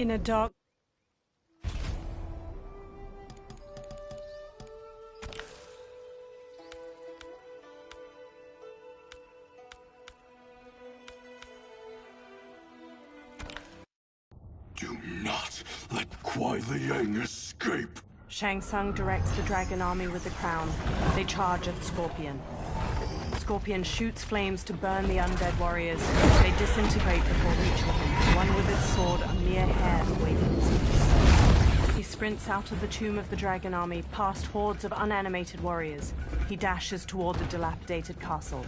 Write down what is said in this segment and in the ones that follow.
In a dark... Do not let Kuai Liang escape! Shang Tsung directs the dragon army with the crown. They charge at Scorpion. Scorpion shoots flames to burn the undead warriors. They disintegrate before reaching him, one with its sword a mere hair away from his feet. He sprints out of the tomb of the dragon army, past hordes of unanimated warriors. He dashes toward the dilapidated castle.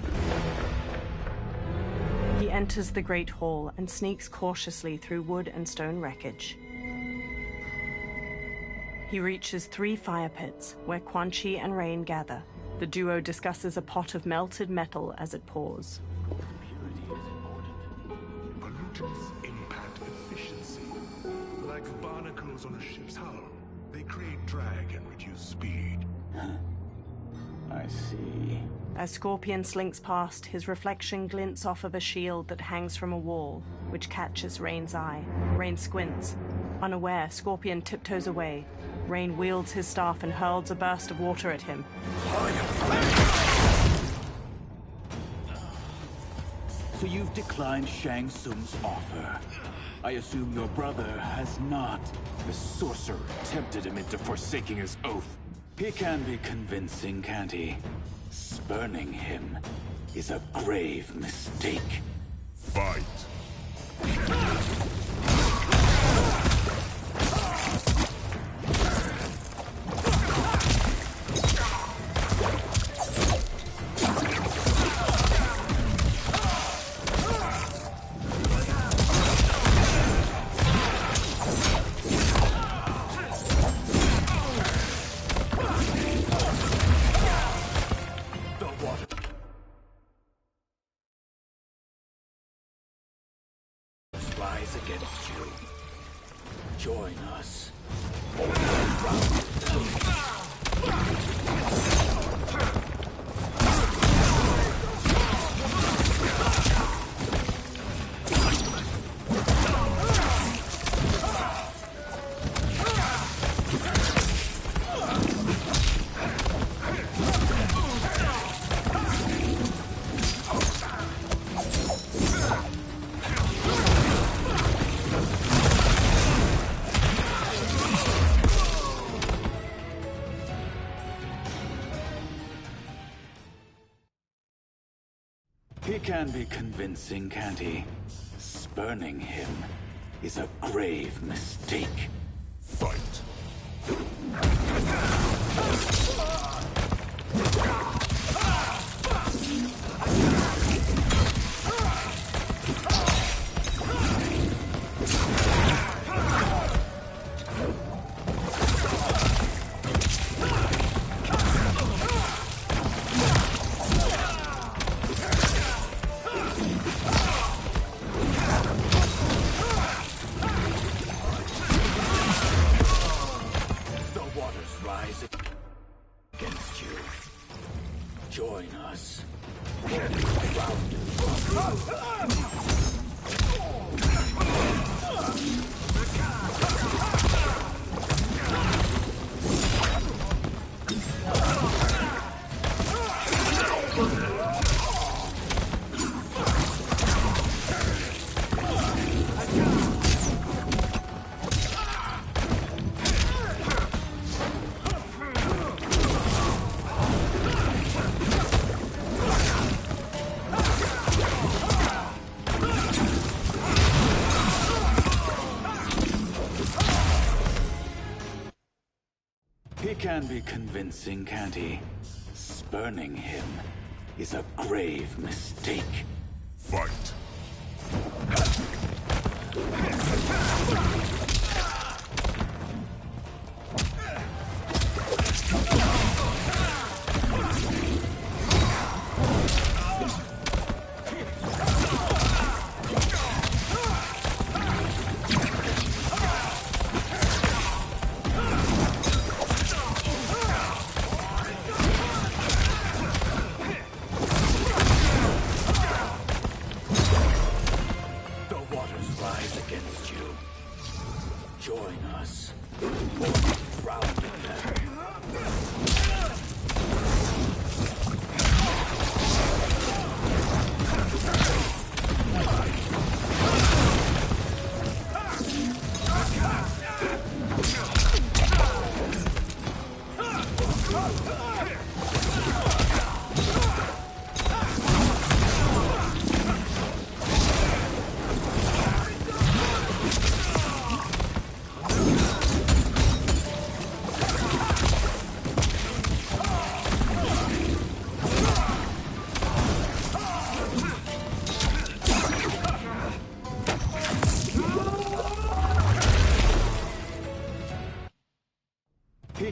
He enters the Great Hall and sneaks cautiously through wood and stone wreckage. He reaches 3 fire pits, where Quan Chi and Rain gather. The duo discusses a pot of melted metal as it pours. Purity is important. Pollutants impact efficiency. Like barnacles on a ship's hull, they create drag and reduce speed. I see. As Scorpion slinks past, his reflection glints off of a shield that hangs from a wall, which catches Rain's eye. Rain squints. Unaware, Scorpion tiptoes away. Rain wields his staff and hurls a burst of water at him. So you've declined Shang Tsung's offer. I assume your brother has not. The sorcerer tempted him into forsaking his oath. He can be convincing, can't he? Spurning him is a grave mistake. Fight! Rise against you. Join us. He can be convincing, can't he? Spurning him is a grave mistake. Fight! Rise against you. Join us. He can be convincing, can't he? Spurning him is a grave mistake. Fight!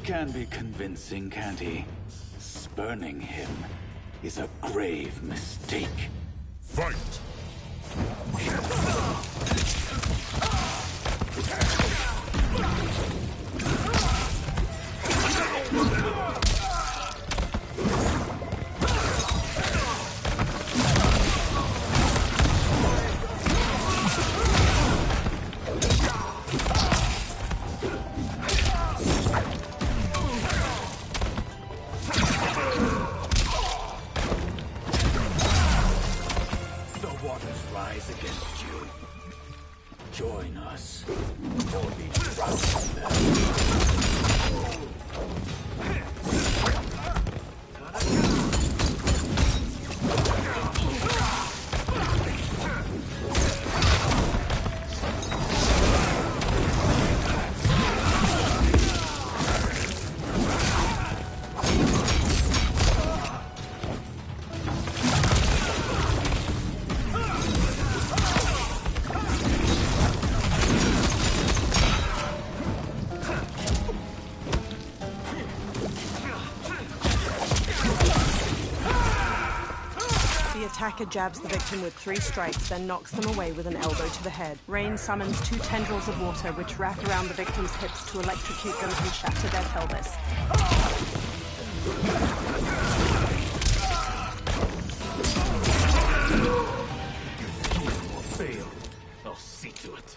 He can be convincing, can't he? Spurning him is a grave mistake. Fight! Against you. Join us, or be drowned them. The attacker jabs the victim with 3 strikes, then knocks them away with an elbow to the head. Rain summons 2 tendrils of water, which wrap around the victim's hips to electrocute them and shatter their pelvis. Your scheme will fail. I'll see to it.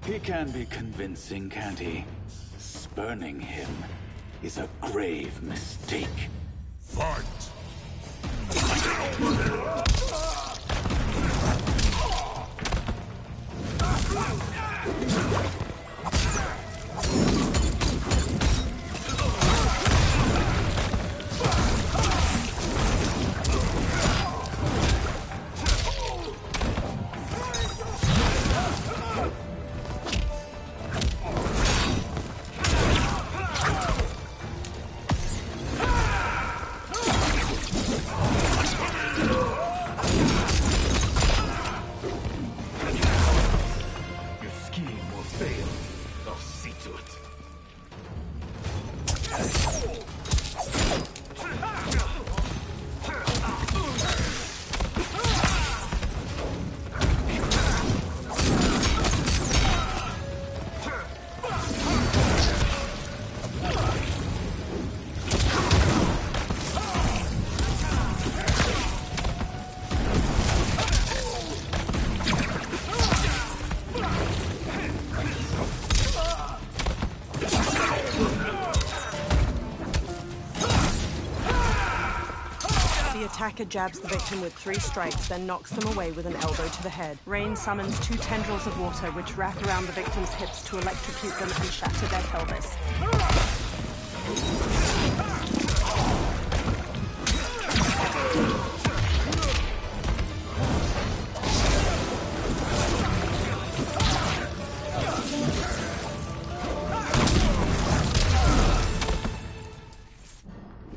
He can be convincing, can't he? Spurning him is a grave mistake. Fight! The attacker jabs the victim with 3 strikes, then knocks them away with an elbow to the head. Rain summons 2 tendrils of water, which wrap around the victim's hips to electrocute them and shatter their pelvis.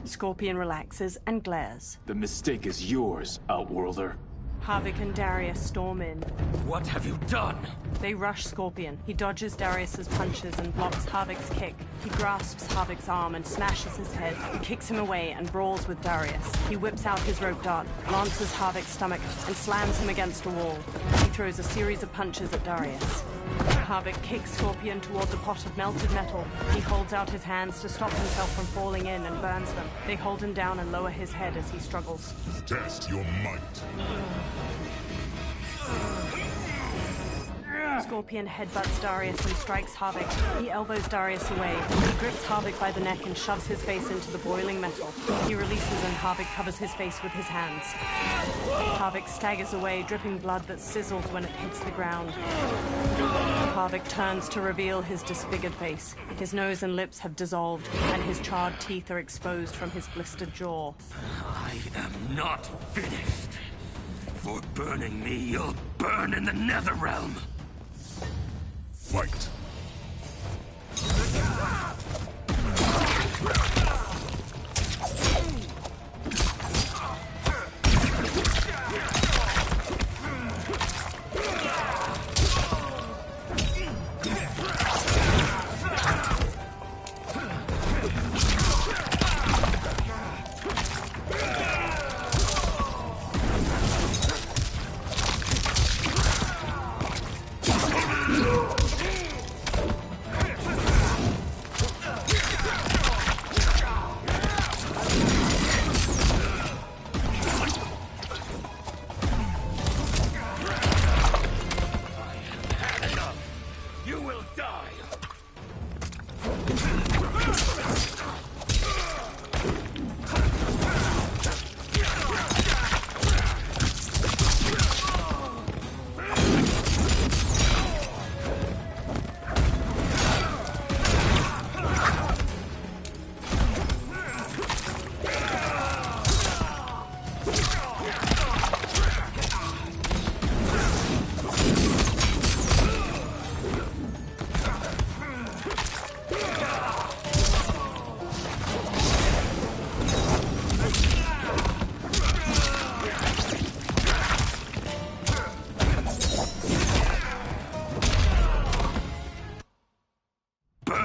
Scorpion relaxes and glares. The mistake is yours, Outworlder. Havik and Darius storm in. What have you done? They rush Scorpion. He dodges Darius's punches and blocks Havik's kick. He grasps Havik's arm and smashes his head. He kicks him away and brawls with Darius. He whips out his rope dart, lances Havik's stomach, and slams him against a wall. He throws a series of punches at Darius. Havik kicks Scorpion toward the pot of melted metal. He holds out his hands to stop himself from falling in and burns them. They hold him down and lower his head as he struggles. Test your might. Scorpion headbutts Darius and strikes Harvick. He elbows Darius away. He grips Harvick by the neck and shoves his face into the boiling metal. He releases and Harvick covers his face with his hands. Harvick staggers away, dripping blood that sizzles when it hits the ground. Harvick turns to reveal his disfigured face. His nose and lips have dissolved, and his charred teeth are exposed from his blistered jaw. I am not finished. For burning me, you'll burn in the Netherrealm. Fight.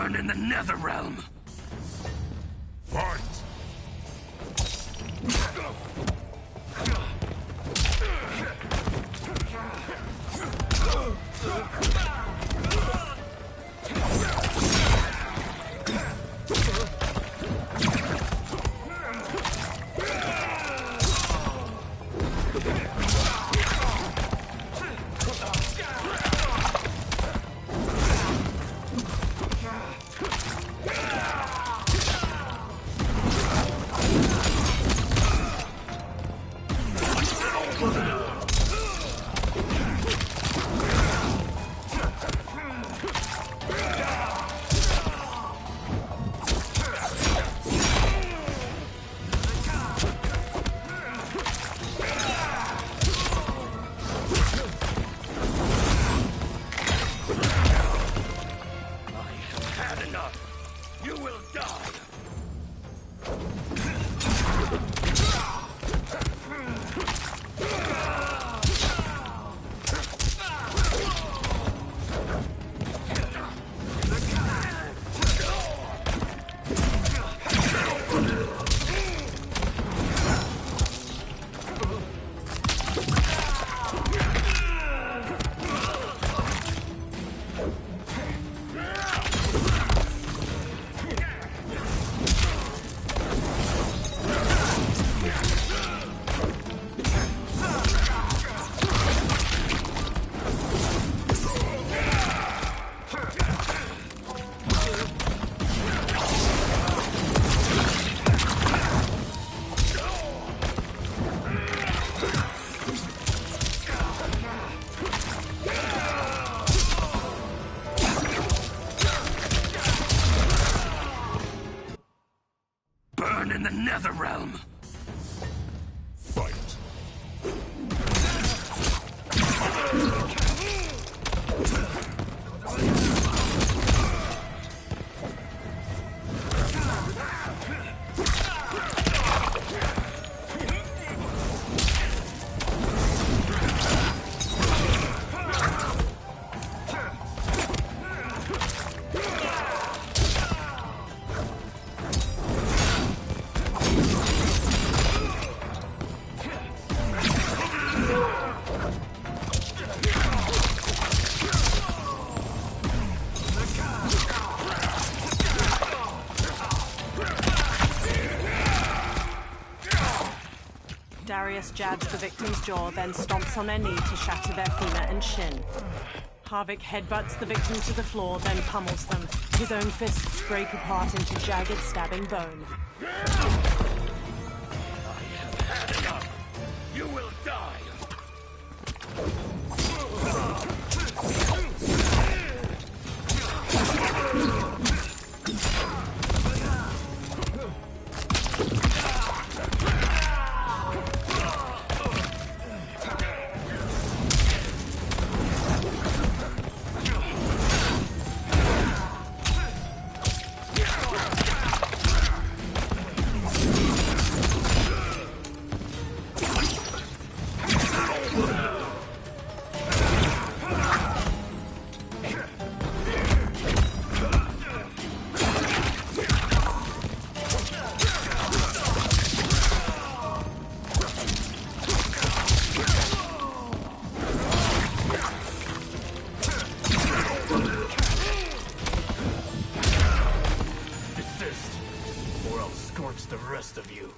In the Netherrealm. Fight. In the Netherrealm. Fight. Darius jabs the victim's jaw, then stomps on their knee to shatter their femur and shin. Harvick headbutts the victim to the floor, then pummels them. His own fists break apart into jagged, stabbing bone. I have had enough. You will die. The rest of you.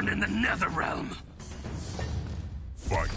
In the Nether Realm. Fight.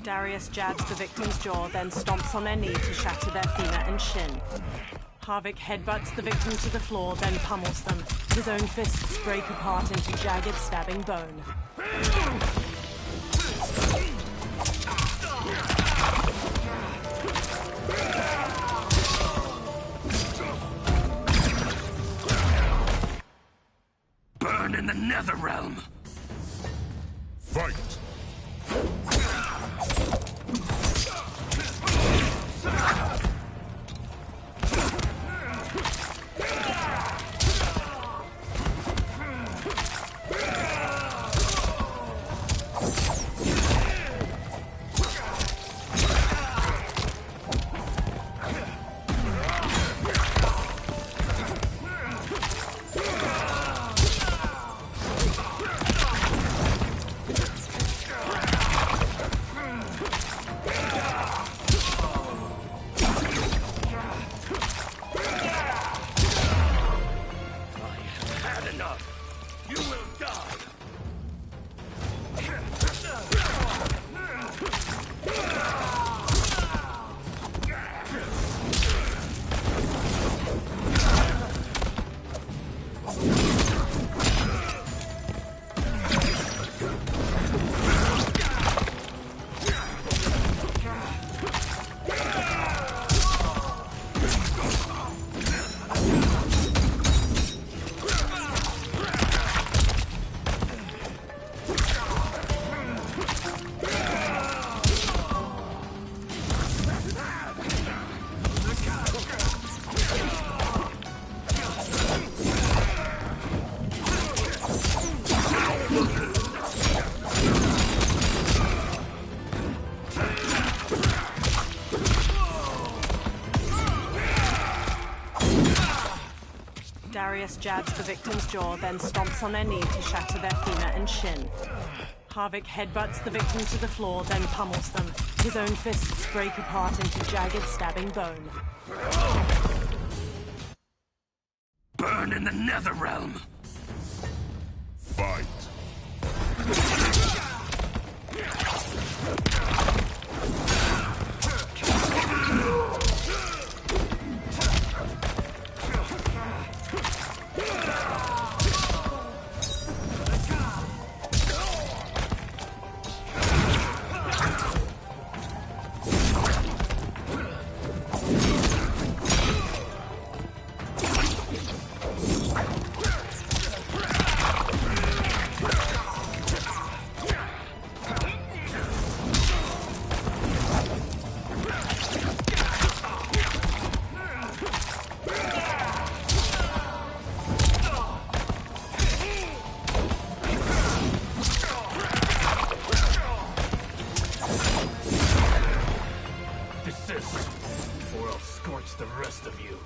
Darius jabs the victim's jaw, then stomps on their knee to shatter their femur and shin. Harvick headbutts the victim to the floor, then pummels them. His own fists break apart into jagged, stabbing bone. Burn in the Nether Realm. Fight. Darius jabs the victim's jaw, then stomps on their knee to shatter their femur and shin. Harvick headbutts the victim to the floor, then pummels them. His own fists break apart into jagged, stabbing bone. Burn in the Netherrealm! Fight. Desist, or I'll scorch the rest of you.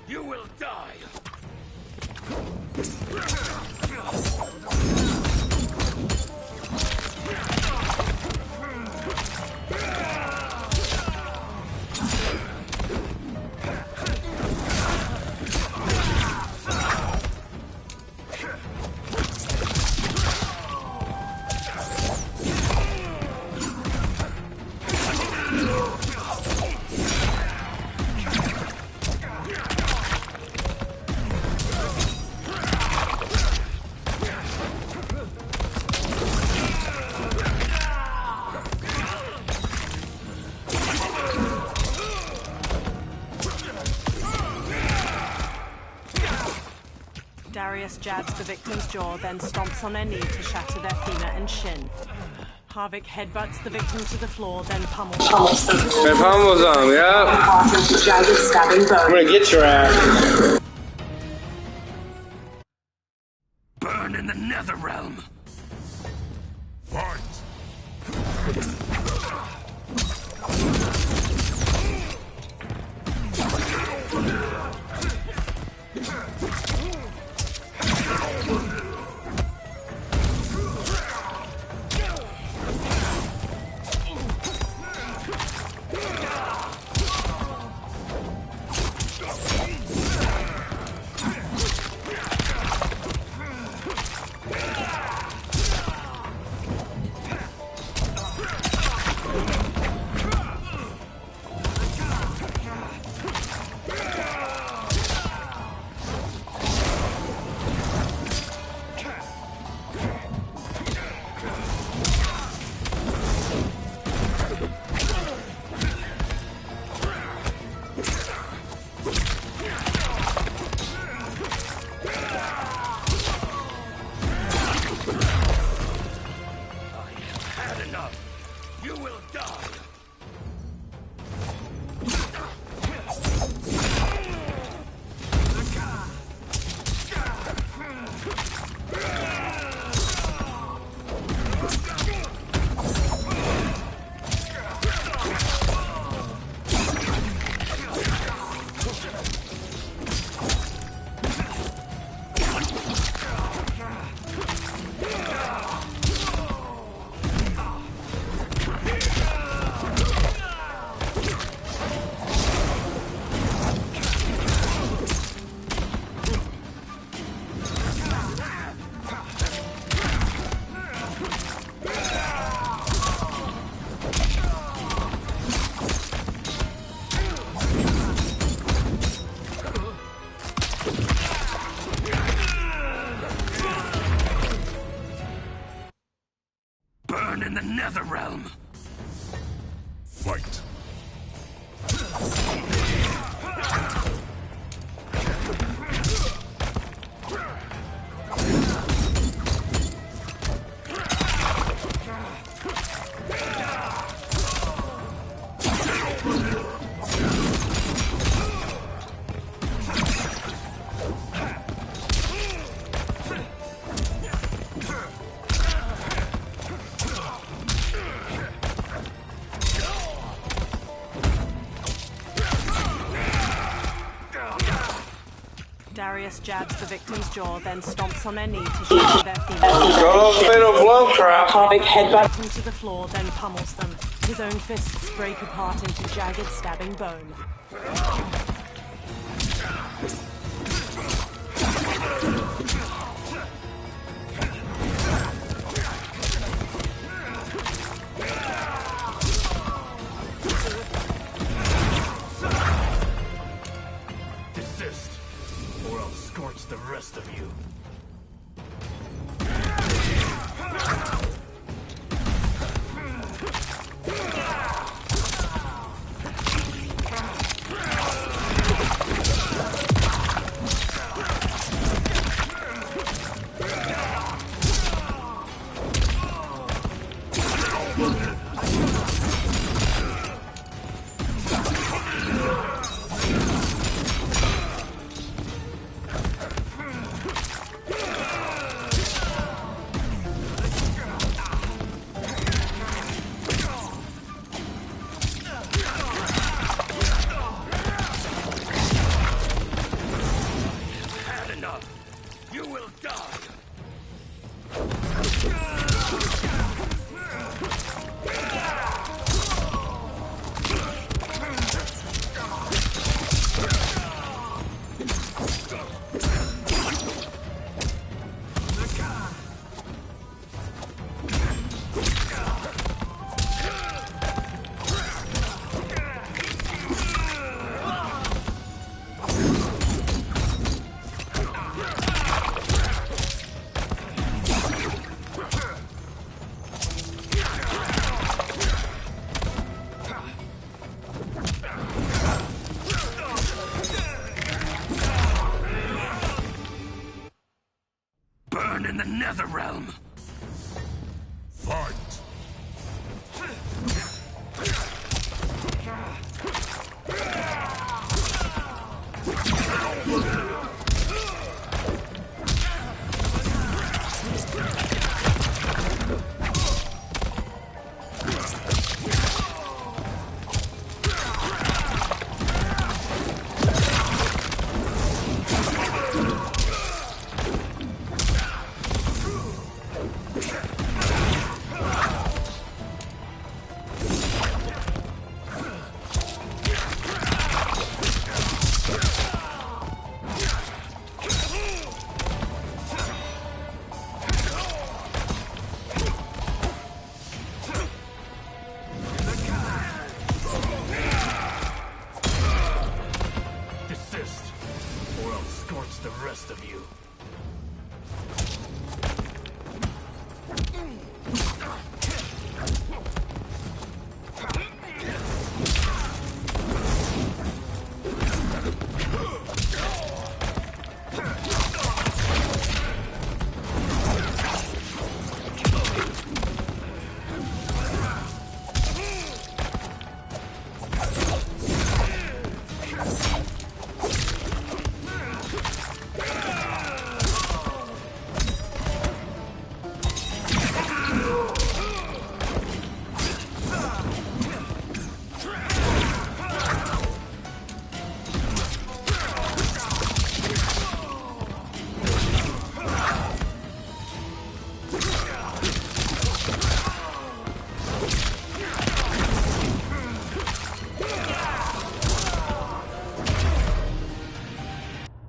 You will die! Darius jabs the victim's jaw, then stomps on their knee to shatter their femur and shin. Harvick headbutts the victim to the floor, then pummels them. And pummels them, yeah. I'm gonna get your ass. Burn in the Netherrealm! Fight. You will die! burn in the Netherrealm. Fight. Darius jabs the victim's jaw, then stomps on their knee to shatter their femur. Harvick headbutt. Them to the floor, then pummels them. His own fists break apart into jagged, stabbing bone. Desist, or I'll scorch the rest of you. Had enough. You will die. Burn in the Netherrealm. Fight. Desist, or I'll scorch the rest of you.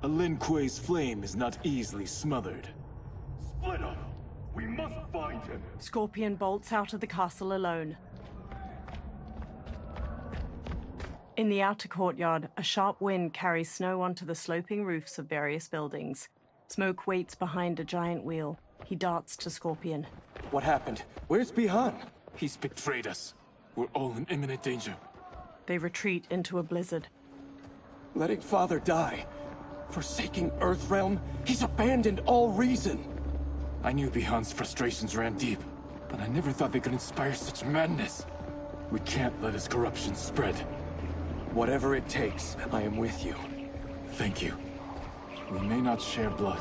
A Lin Kuei's flame is not easily smothered. Split up! We must find him! Scorpion bolts out of the castle alone. In the outer courtyard, a sharp wind carries snow onto the sloping roofs of various buildings. Smoke waits behind a giant wheel. He darts to Scorpion. What happened? Where's Bihan? He's betrayed us. We're all in imminent danger. They retreat into a blizzard. Letting Father die. Forsaking Earthrealm. He's abandoned all reason. I knew Bihan's frustrations ran deep, but I never thought they could inspire such madness. We can't let his corruption spread. Whatever it takes, I am with you. Thank you. We may not share blood,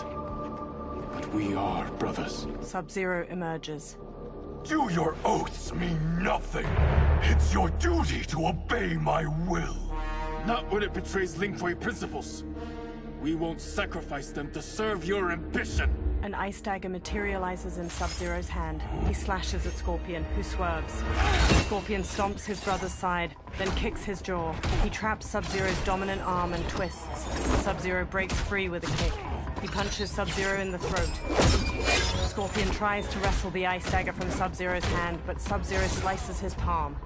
but we are brothers. Sub-Zero emerges. Do your oaths mean nothing? It's your duty to obey my will. Not when it betrays Lin Kuei principles. We won't sacrifice them to serve your ambition. An ice dagger materializes in Sub-Zero's hand. He slashes at Scorpion, who swerves. Scorpion stomps his brother's side, then kicks his jaw. He traps Sub-Zero's dominant arm and twists. Sub-Zero breaks free with a kick. He punches Sub-Zero in the throat. Scorpion tries to wrestle the ice dagger from Sub-Zero's hand, but Sub-Zero slices his palm.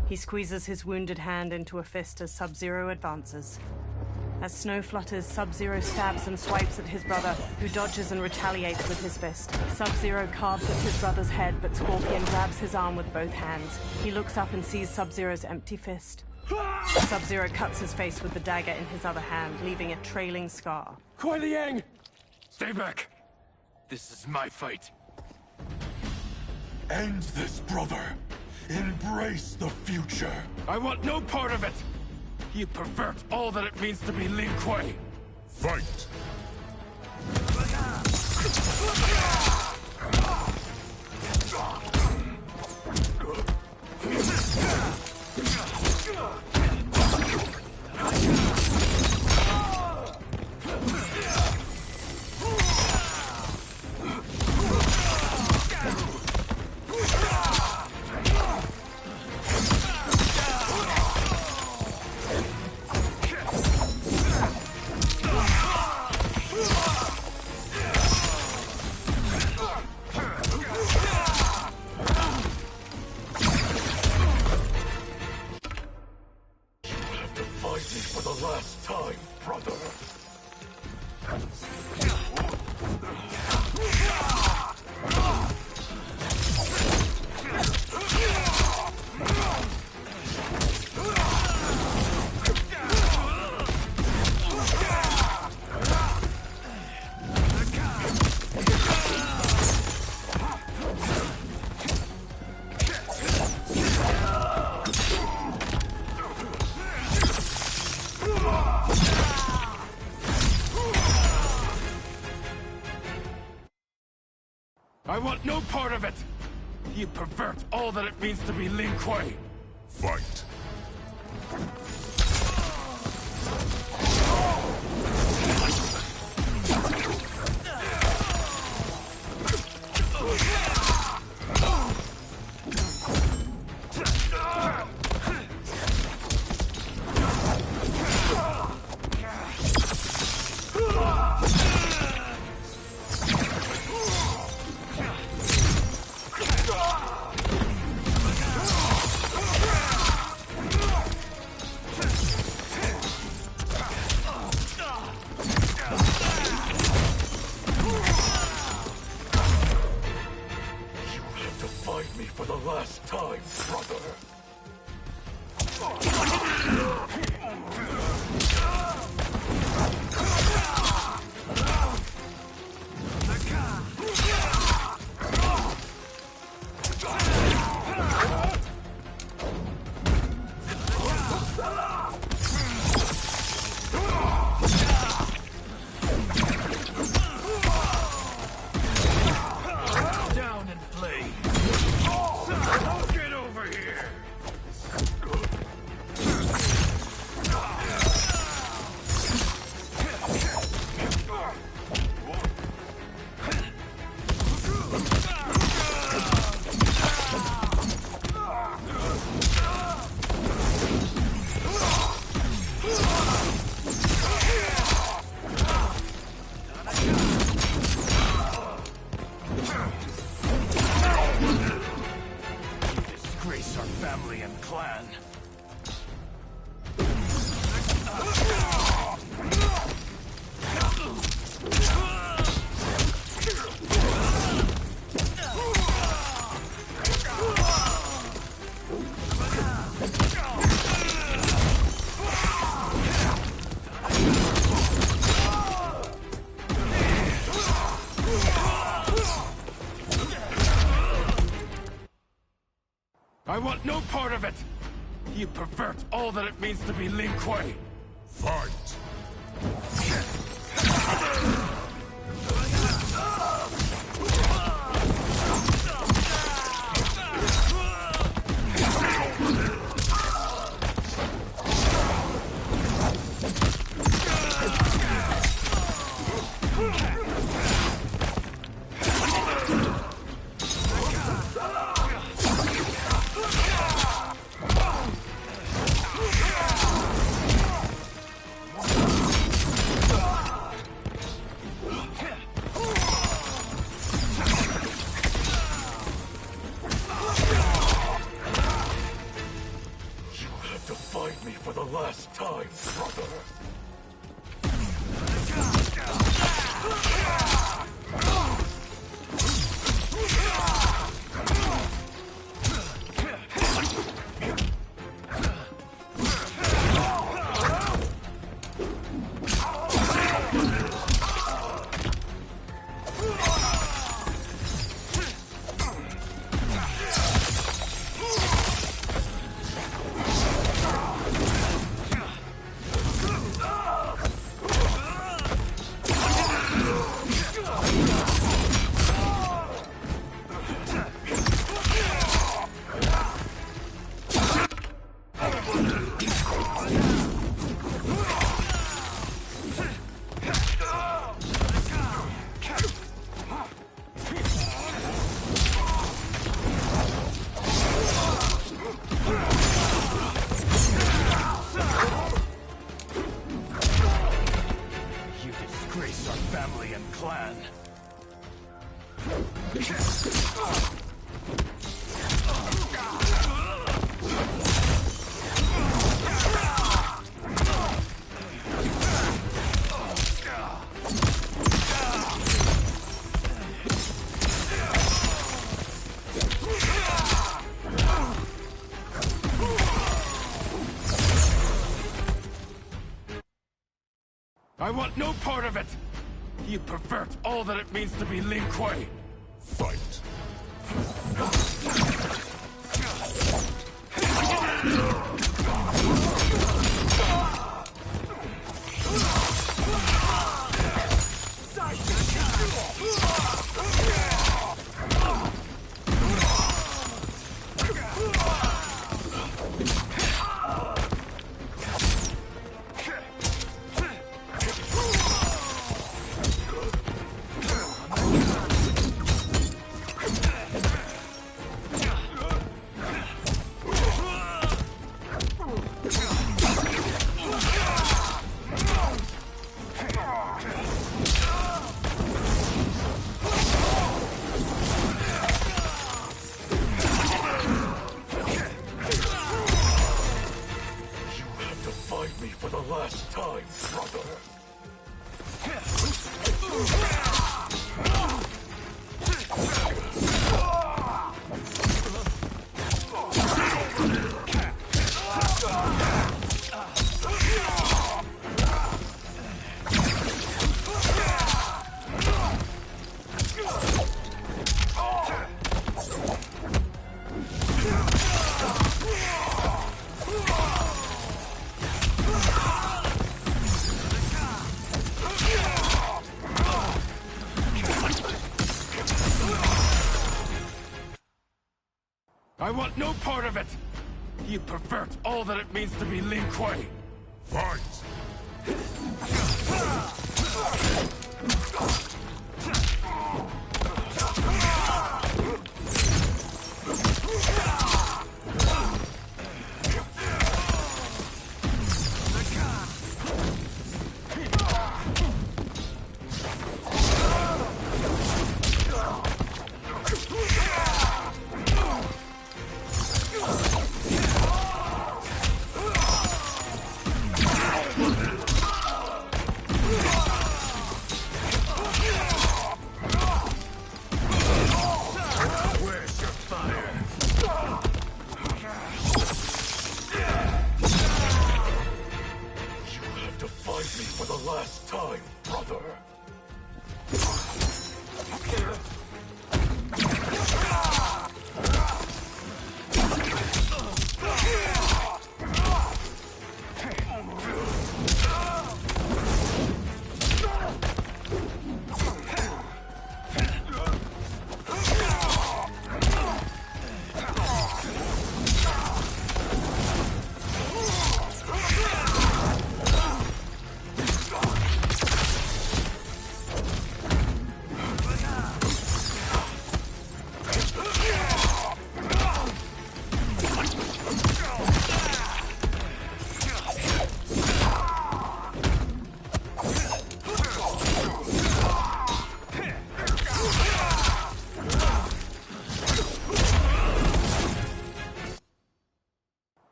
He squeezes his wounded hand into a fist as Sub-Zero advances. As snow flutters, Sub-Zero stabs and swipes at his brother, who dodges and retaliates with his fist. Sub-Zero carves at his brother's head, but Scorpion grabs his arm with both hands. He looks up and sees Sub-Zero's empty fist. Sub-Zero cuts his face with the dagger in his other hand, leaving a trailing scar. Kuai Liang! Stay back. This is my fight. End this, brother. Embrace the future. I want no part of it. You pervert all that it means to be Lin Kuei. Fight! For the last time, brother. I want no part of it! You pervert all that it means to be Lin Kuei! Fight! Me for the last time, brother. Down and play. Get over here! Disgrace our family and clan. I want no part of it! You pervert all that it means to be Lin Kuei! Fight! Last time, brother. I want no part of it! You pervert all that it means to be Lin Kuei! Fight! Last time, brother. I want no part of it! You pervert all that it means to be Lin Kuei! Fight!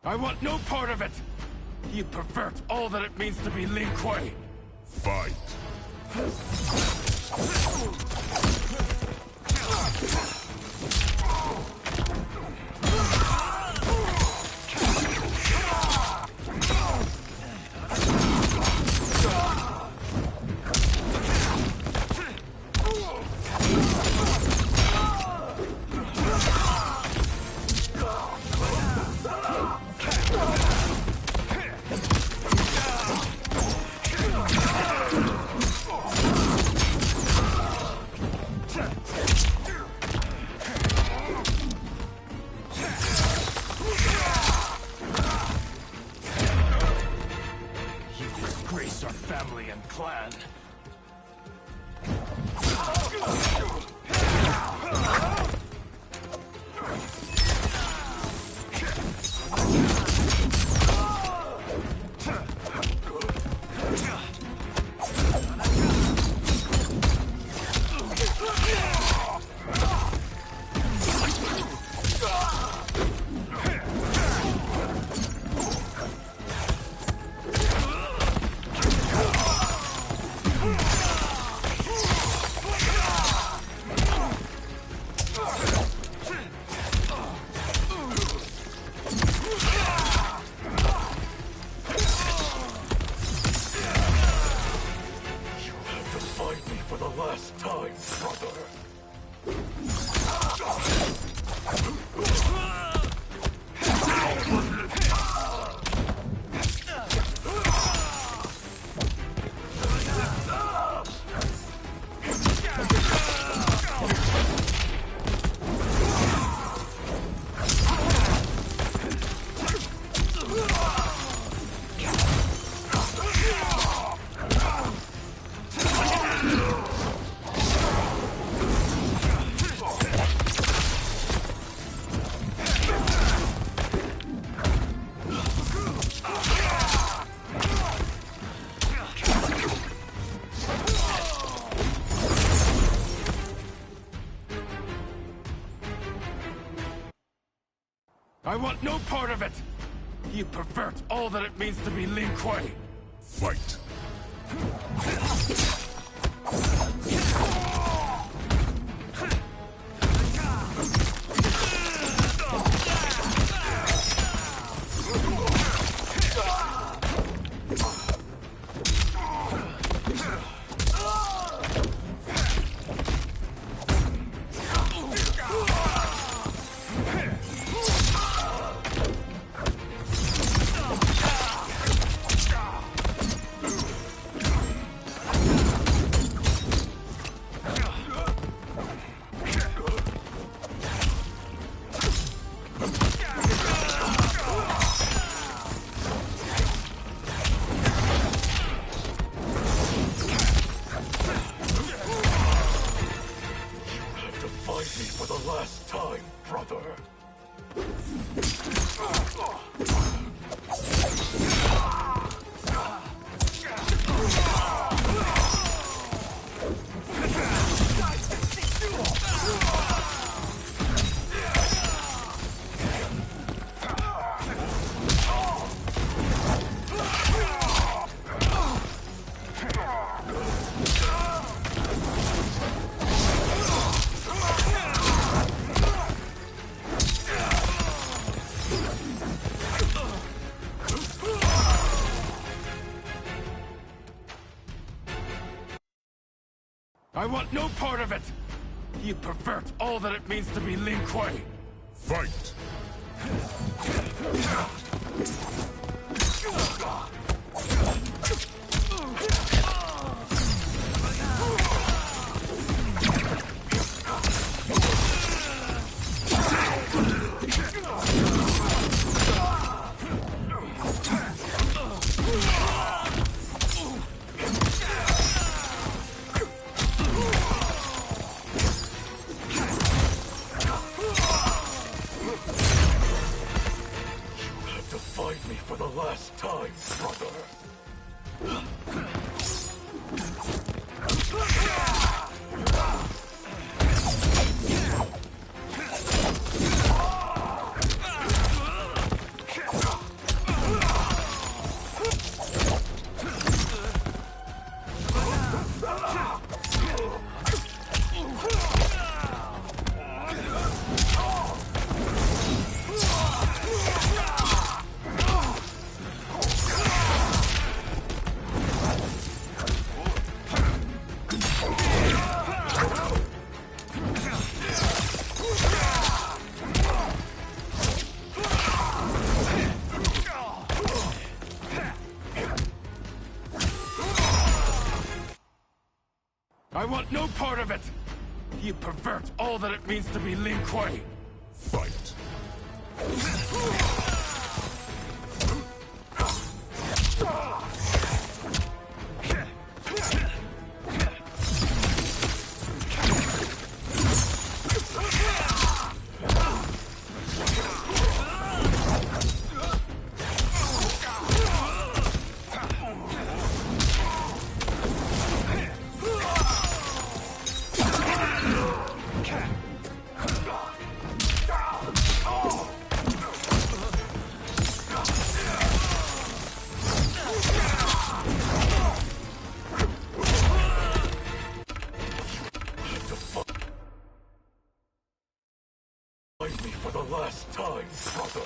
I want no part of it! You pervert all that it means to be Lin Kuei! Fight. Our family and clan. I want no part of it! You pervert all that it means to be Lin Kuei! Fight. I want no part of it! You pervert all that it means to be Lin Kuei! Fight. Fight me for the last time, brother! want no part of it! You pervert all that it means to be Lin Kuei! Fight. Fight me for the last time, brother.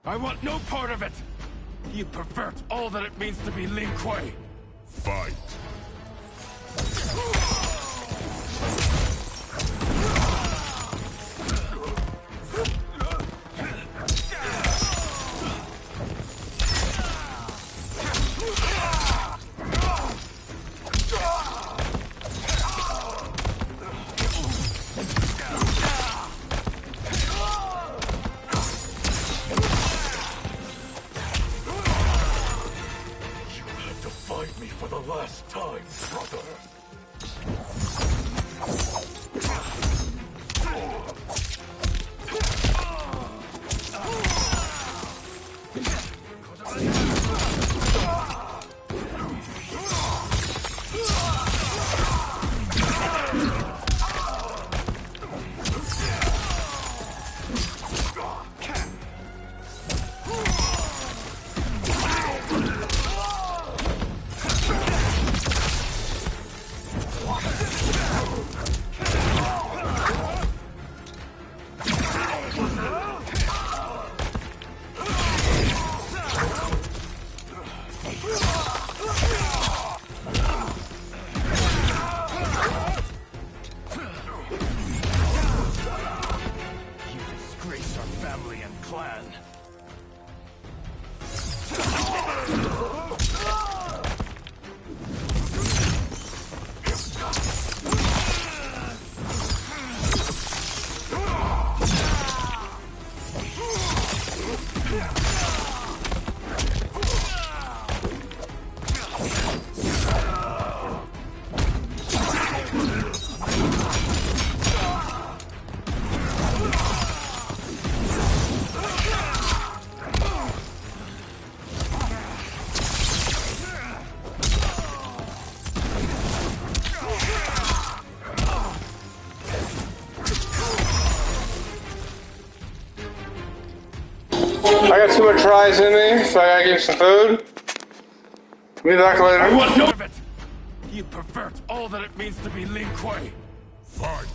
I want no part of it! You pervert all that it means to be Lin Kuei! Fight. Fight me for the last time, brother. Family and clan. I got too much rice in me, so I gotta give some food. Be back later. I want none of it! You pervert all that it means to be Lin Kuei! Fight.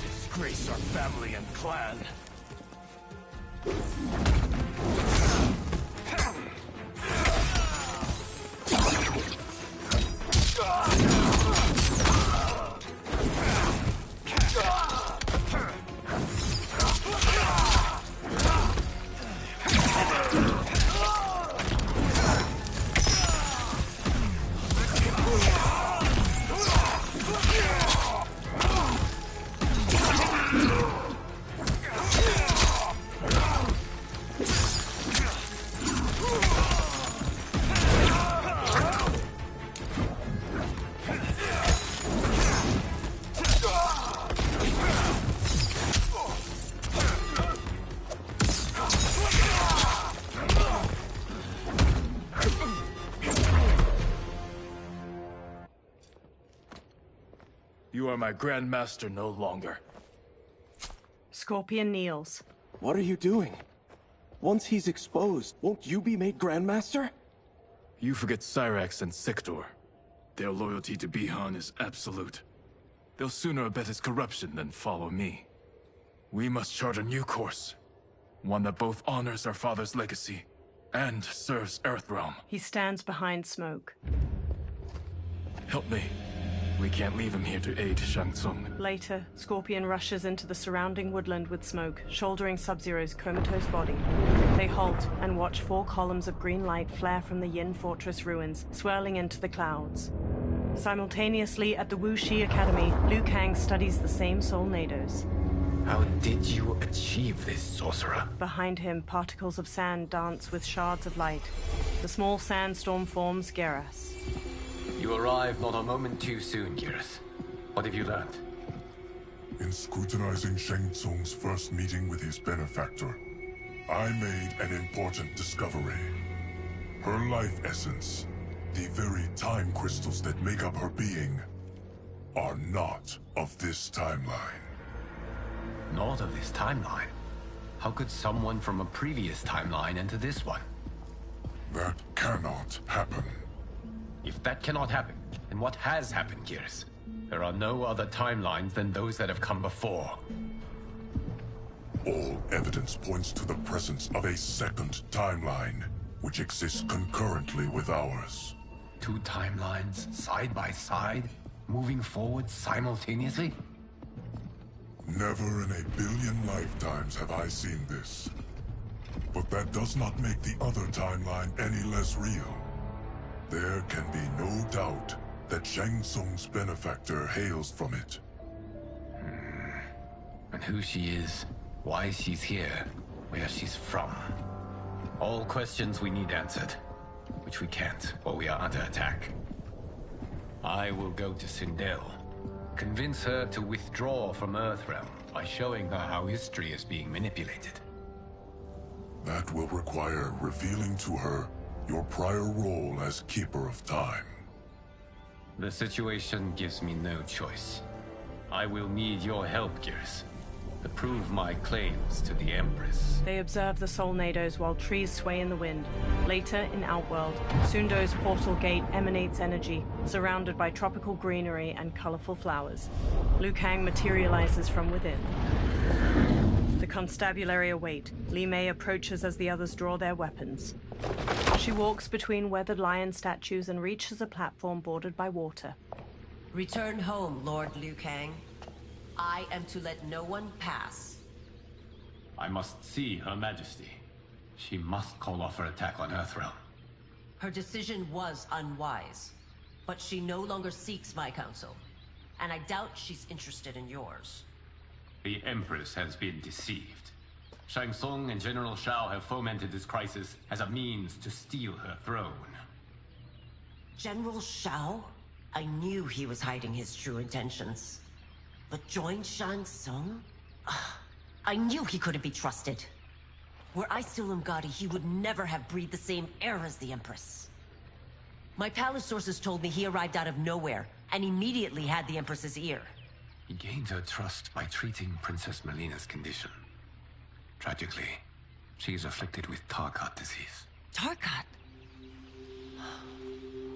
Disgrace our family and clan. You are my Grand Master no longer. Scorpion kneels. What are you doing? Once he's exposed, won't you be made Grandmaster? You forget Cyrax and Sector. Their loyalty to Bihan is absolute. They'll sooner abet his corruption than follow me. We must chart a new course. One that both honors our father's legacy and serves Earthrealm. He stands behind Smoke. Help me. We can't leave him here to aid Shang Tsung. Later, Scorpion rushes into the surrounding woodland with Smoke, shouldering Sub-Zero's comatose body. They halt and watch 4 columns of green light flare from the Yin Fortress ruins, swirling into the clouds. Simultaneously, at the Wuxi Academy, Liu Kang studies the same Soulnados. How did you achieve this, sorcerer? Behind him, particles of sand dance with shards of light. The small sandstorm forms Geras. You arrived not a moment too soon, Geras. What have you learned? In scrutinizing Shang Tsung's first meeting with his benefactor, I made an important discovery. Her life essence, the very time crystals that make up her being, are not of this timeline. Not of this timeline? How could someone from a previous timeline enter this one? That cannot happen. If that cannot happen, then what has happened, Geras? There are no other timelines than those that have come before. All evidence points to the presence of a second timeline, which exists concurrently with ours. 2 timelines, side by side, moving forward simultaneously? Never in a billion lifetimes have I seen this. But that does not make the other timeline any less real. There can be no doubt that Shang Tsung's benefactor hails from it. And who she is, why she's here, where she's from. All questions we need answered, which we can't while we are under attack. I will go to Sindel, convince her to withdraw from Earthrealm by showing her how history is being manipulated. That will require revealing to her your prior role as Keeper of Time. The situation gives me no choice. I will need your help, Geras, to prove my claims to the Empress. They observe the Soulnados while trees sway in the wind. Later, in Outworld, Sundo's portal gate emanates energy, surrounded by tropical greenery and colorful flowers. Liu Kang materializes from within. The constabulary await. Li Mei approaches as the others draw their weapons. She walks between weathered lion statues and reaches a platform bordered by water. Return home, Lord Liu Kang. I am to let no one pass. I must see Her Majesty. She must call off her attack on Earthrealm. Her decision was unwise, but she no longer seeks my counsel, and I doubt she's interested in yours. The Empress has been deceived. Shang Tsung and General Shao have fomented this crisis as a means to steal her throne. General Shao? I knew he was hiding his true intentions. But join Shang Tsung? I knew he couldn't be trusted. Were I still Umgadi, he would never have breathed the same air as the Empress. My palace sources told me he arrived out of nowhere, and immediately had the Empress's ear. He gained her trust by treating Princess Melina's condition. Tragically, she is afflicted with Tarkat disease. Tarkat?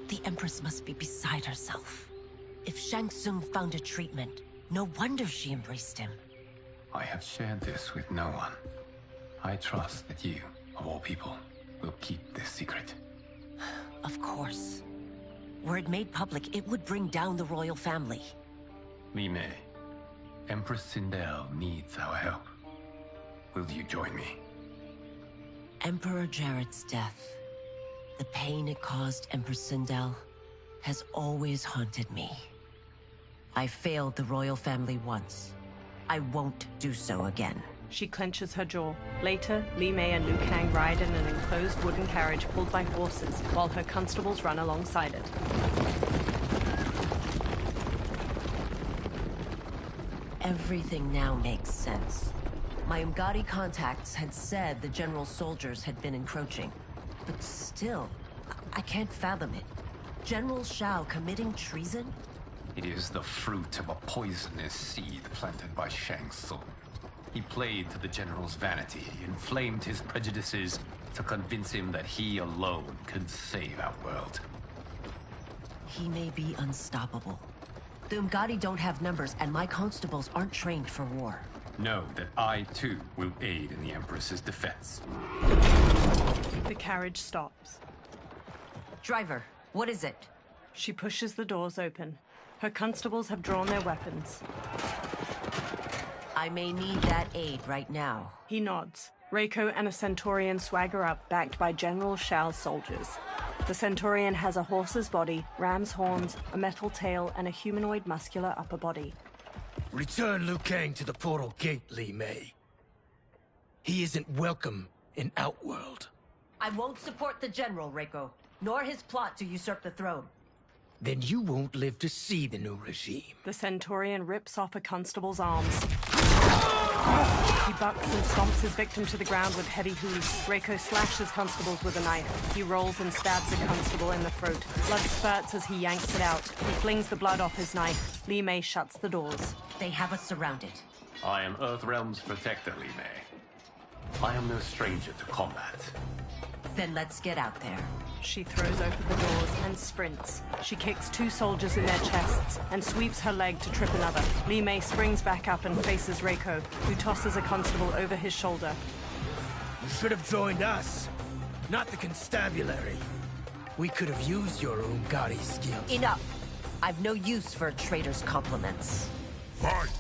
The Empress must be beside herself. If Shang Tsung found a treatment, no wonder she embraced him. I have shared this with no one. I trust that you, of all people, will keep this secret. Of course. Were it made public, it would bring down the royal family. Li Mei, Empress Sindel needs our help. Will you join me? Emperor Jarrett's death, the pain it caused Empress Sindel, has always haunted me. I failed the royal family once. I won't do so again. She clenches her jaw. Later, Li Mei and Liu Kang ride in an enclosed wooden carriage pulled by horses, while her constables run alongside it. Everything now makes sense. My Umgadi contacts had said the general soldiers had been encroaching. But still, I can't fathom it. General Shao committing treason? It is the fruit of a poisonous seed planted by Shang Tsung. He played to the general's vanity, inflamed his prejudices to convince him that he alone could save our world. He may be unstoppable. The Umgadi don't have numbers, and my constables aren't trained for war. Know that I, too, will aid in the Empress's defense. The carriage stops. Driver, what is it? She pushes the doors open. Her constables have drawn their weapons. I may need that aid right now. He nods. Reiko and a Centaurian swagger up, backed by General Shao's soldiers. The Centaurian has a horse's body, ram's horns, a metal tail, and a humanoid muscular upper body. Return Liu Kang to the portal gate, Li Mei. He isn't welcome in Outworld. I won't support the General, Reiko, nor his plot to usurp the throne. Then you won't live to see the new regime. The Centaurian rips off a constable's arms. He bucks and stomps his victim to the ground with heavy hooves. Reiko slashes constables with a knife. He rolls and stabs a constable in the throat. Blood spurts as he yanks it out. He flings the blood off his knife. Li Mei shuts the doors. They have us surrounded. I am Earthrealm's protector, Li Mei. I am no stranger to combat. Then let's get out there. She throws open the doors and sprints. She kicks two soldiers in their chests and sweeps her leg to trip another. Li Mei springs back up and faces Reiko, who tosses a constable over his shoulder. You should have joined us, not the constabulary. We could have used your Umgadi skills. Enough! I've no use for a traitor's compliments. Fight!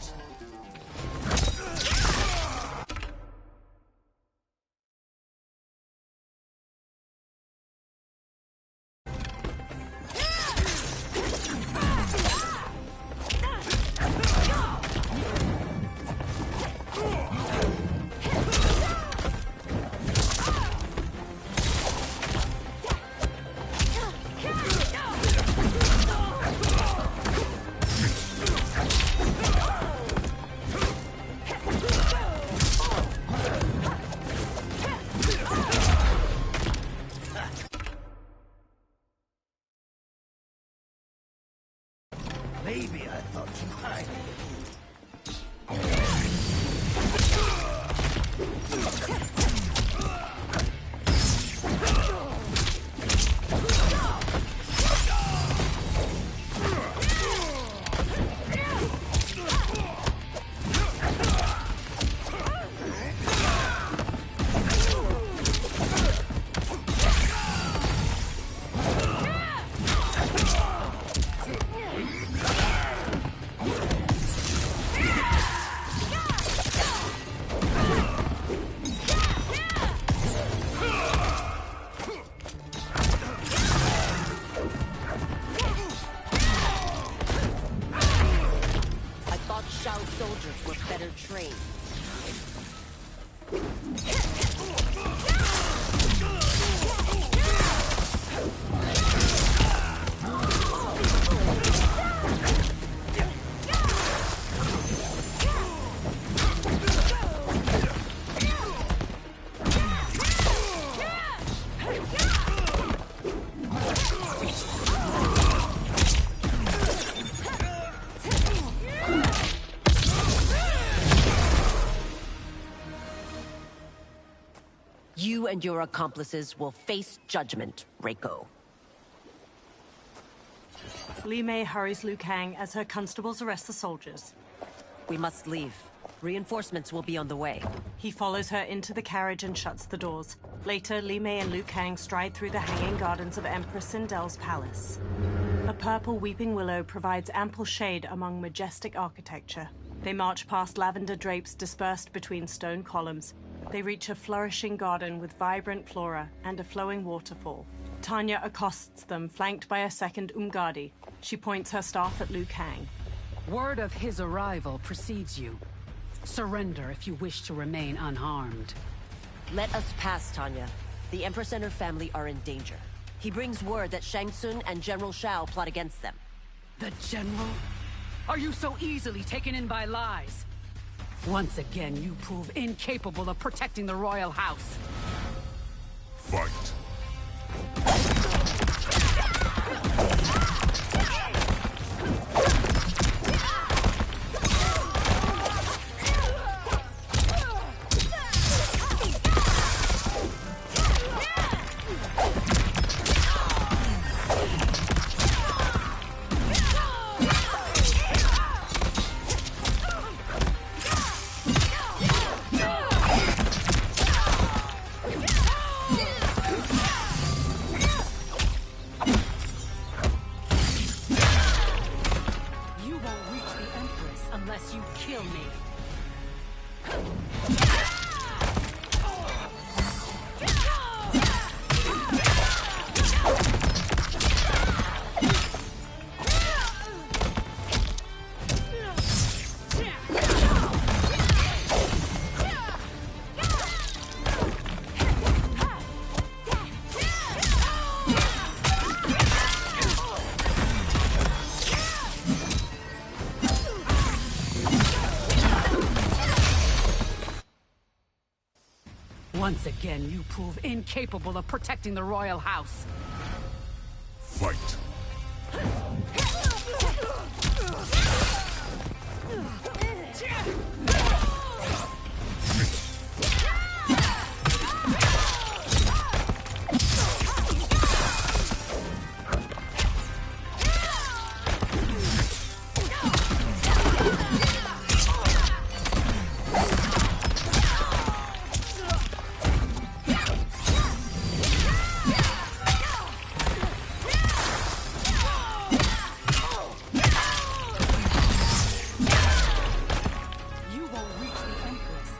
Maybe I thought you might. Soldiers were better trained. You and your accomplices will face judgment, Reiko. Li Mei hurries Liu Kang as her constables arrest the soldiers. We must leave. Reinforcements will be on the way. He follows her into the carriage and shuts the doors. Later, Li Mei and Liu Kang stride through the hanging gardens of Empress Sindel's palace. A purple weeping willow provides ample shade among majestic architecture. They march past lavender drapes dispersed between stone columns. They reach a flourishing garden with vibrant flora and a flowing waterfall. Tanya accosts them, flanked by a second Umgadi. She points her staff at Liu Kang. Word of his arrival precedes you. Surrender if you wish to remain unharmed. Let us pass, Tanya. The Empress and her family are in danger. He brings word that Shang Tsung and General Shao plot against them. The General? Are you so easily taken in by lies? Once again, you prove incapable of protecting the royal house. Fight! unless you kill me. Once again, you prove incapable of protecting the royal house. Fight.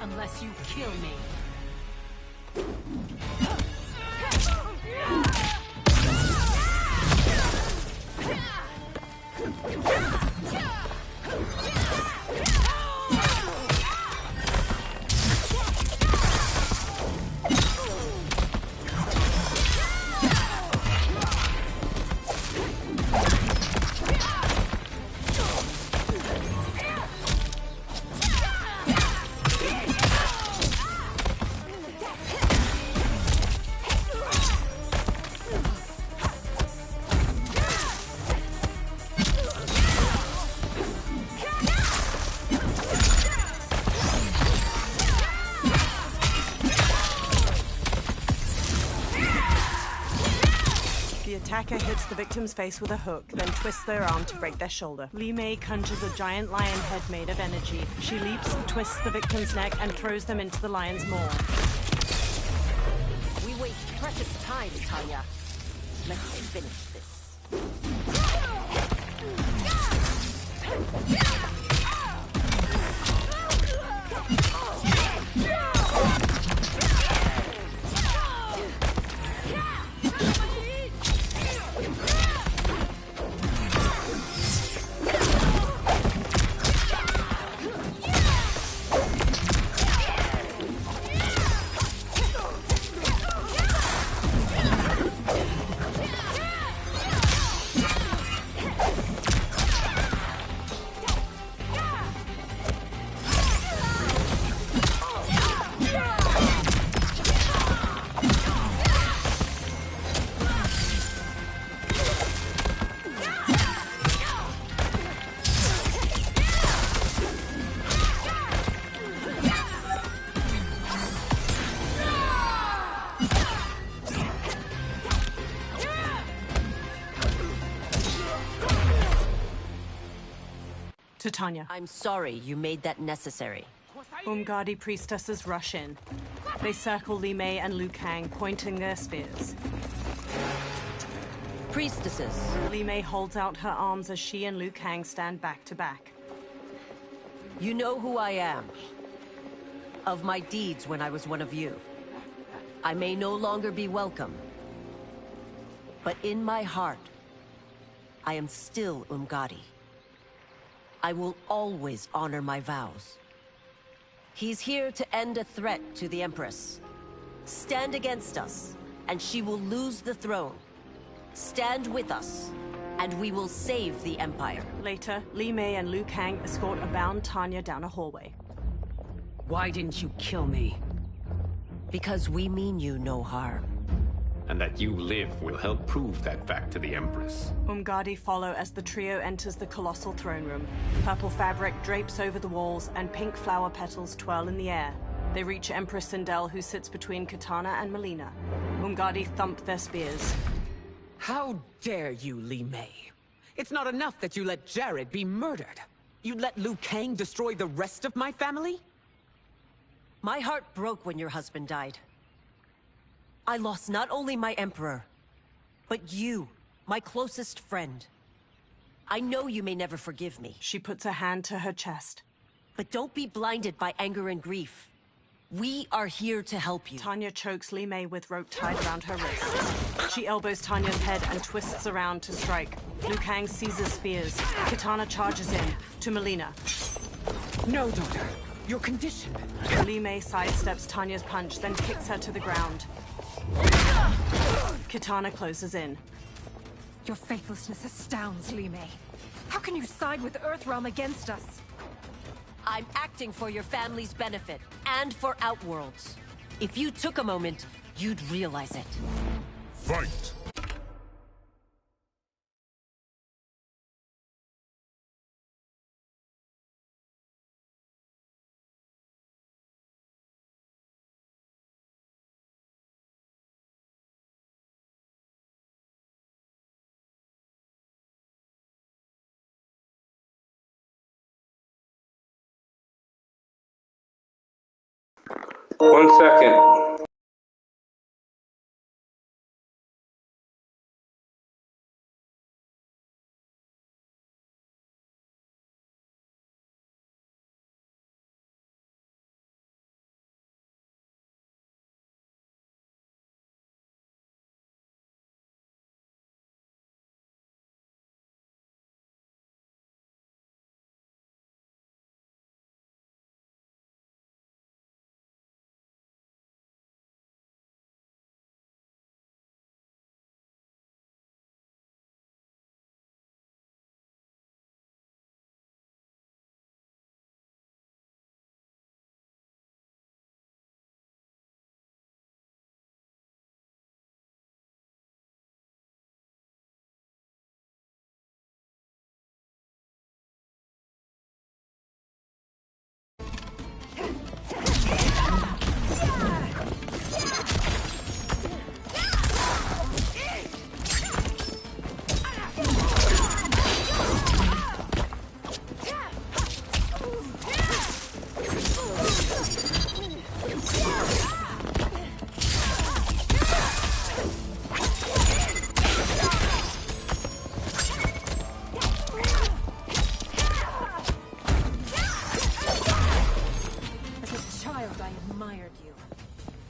Unless you kill me. The attacker hits the victim's face with a hook, then twists their arm to break their shoulder. Li Mei conjures a giant lion head made of energy. She leaps, twists the victim's neck, and throws them into the lion's maw. We waste precious time, Tanya. Let's finish this. To Tanya. I'm sorry you made that necessary. Umgadi priestesses rush in. They circle Li Mei and Liu Kang, pointing their spears. Priestesses. Li Mei holds out her arms as she and Liu Kang stand back to back. You know who I am. Of my deeds when I was one of you. I may no longer be welcome. But in my heart, I am still Umgadi. I will always honor my vows. He's here to end a threat to the Empress. Stand against us, and she will lose the throne. Stand with us, and we will save the Empire. Later, Li Mei and Liu Kang escort a bound Tanya down a hallway. Why didn't you kill me? Because we mean you no harm. And that you live will help prove that fact to the Empress. Umgadi follow as the trio enters the colossal throne room. Purple fabric drapes over the walls, and pink flower petals twirl in the air. They reach Empress Sindel, who sits between Katana and Melina. Umgadi thump their spears. How dare you, Li Mei? It's not enough that you let Jared be murdered. You let Liu Kang destroy the rest of my family? My heart broke when your husband died. I lost not only my Emperor, but you, my closest friend. I know you may never forgive me. She puts a hand to her chest. But don't be blinded by anger and grief. We are here to help you. Tanya chokes Li Mei with rope tied around her wrist. She elbows Tanya's head and twists around to strike. Liu Kang seizes spears. Kitana charges in. To Melina. No, daughter. You're conditioned. Li Mei sidesteps Tanya's punch, then kicks her to the ground. Kitana closes in. Your faithlessness astounds, Li Mei. How can you side with Earthrealm against us? I'm acting for your family's benefit, and for Outworld's. If you took a moment, you'd realize it. Fight! One second.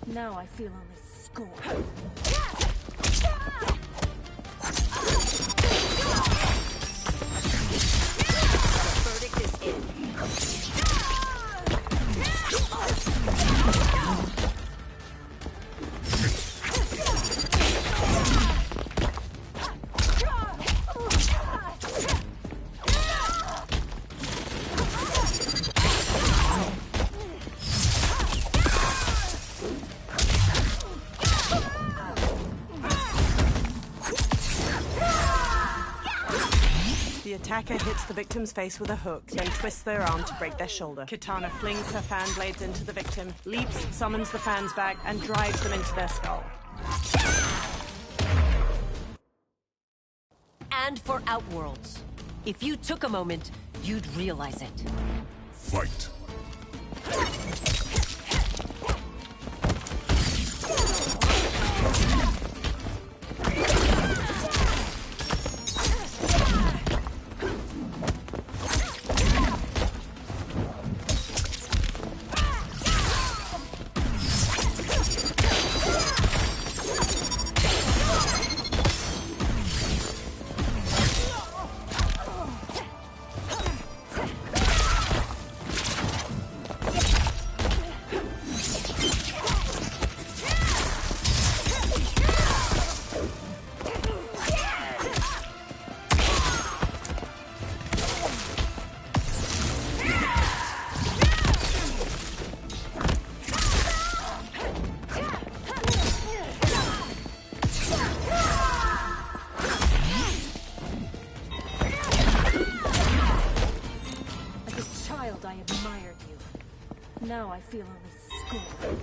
Now I feel only scorn. Verdict is in. The attacker hits the victim's face with a hook, then twists their arm to break their shoulder. Kitana flings her fan blades into the victim, leaps, summons the fans back, and drives them into their skull. And for Outworld's. If you took a moment, you'd realize it. Fight! I admired you. Now I feel only scorn.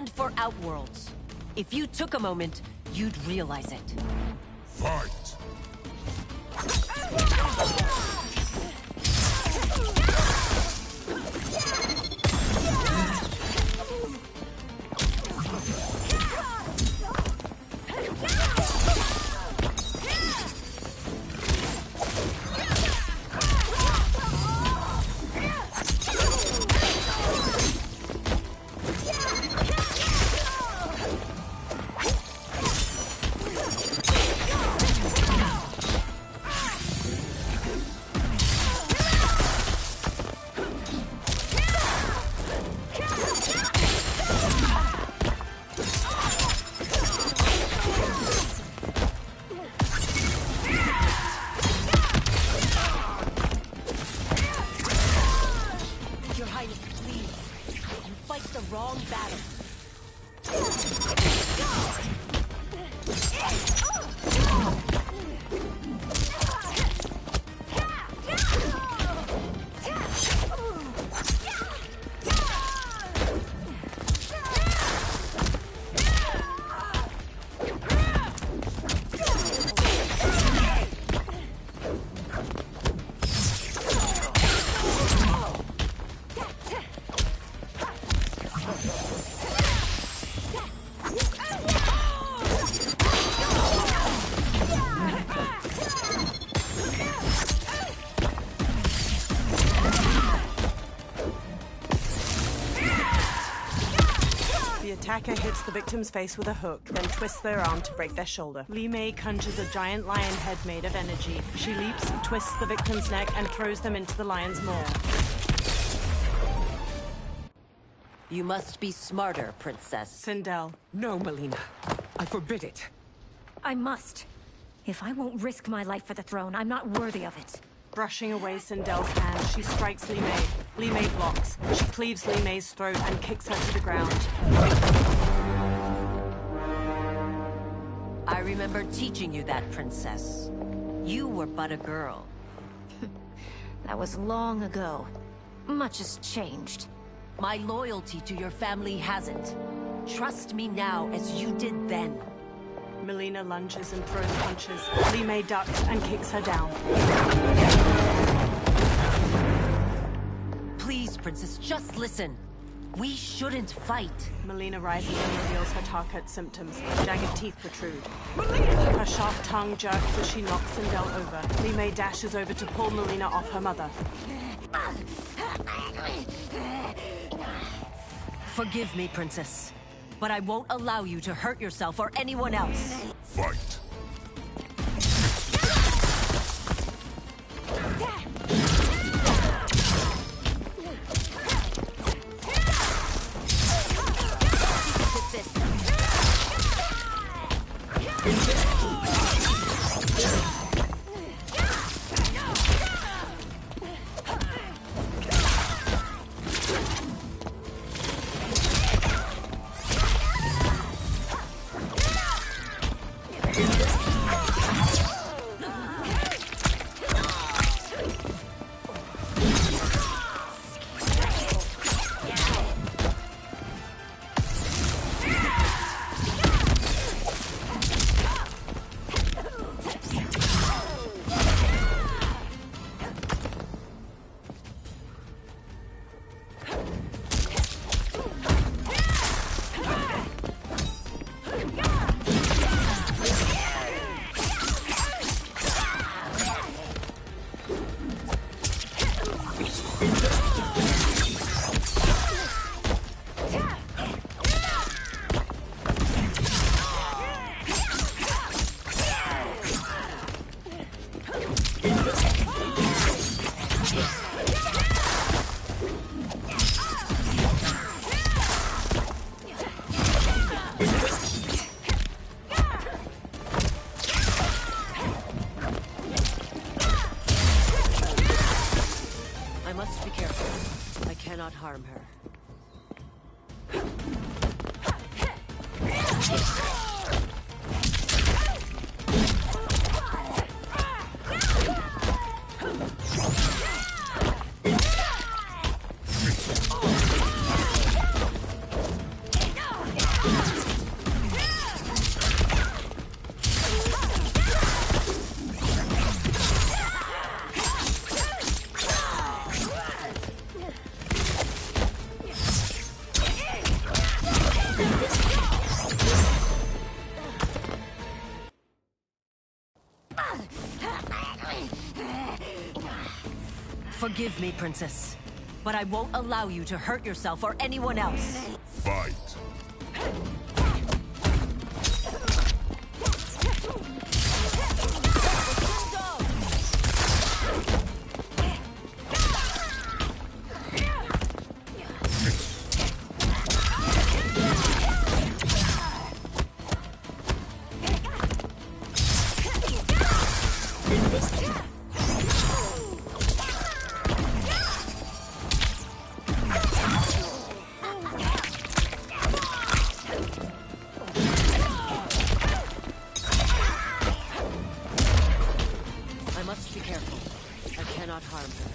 and for Outworlds. If you took a moment, you'd realize it. Fight! Attacker hits the victim's face with a hook, then twists their arm to break their shoulder. Li Mei conjures a giant lion head made of energy. She leaps, twists the victim's neck, and throws them into the lion's maw. You must be smarter, Princess. Sindel. No, Melina. I forbid it. I must. If I won't risk my life for the throne, I'm not worthy of it. Brushing away Sindel's hand, she strikes Li Mei. Li Mei blocks. She cleaves Li Mei's throat and kicks her to the ground. I remember teaching you that, Princess. You were but a girl. That was long ago. Much has changed. My loyalty to your family hasn't. Trust me now as you did then. Melina lunges and throws punches. Li Mei ducks and kicks her down. Please, Princess, just listen. We shouldn't fight. Melina rises and reveals her Tarkat symptoms. Jagged teeth protrude. Her sharp tongue jerks as she knocks Sindel over. Li Mei dashes over to pull Melina off her mother. Forgive me, Princess, but I won't allow you to hurt yourself or anyone else. Fight! Harm her. Forgive me, Princess, but I won't allow you to hurt yourself or anyone else. Fight. I must be careful. I cannot harm her.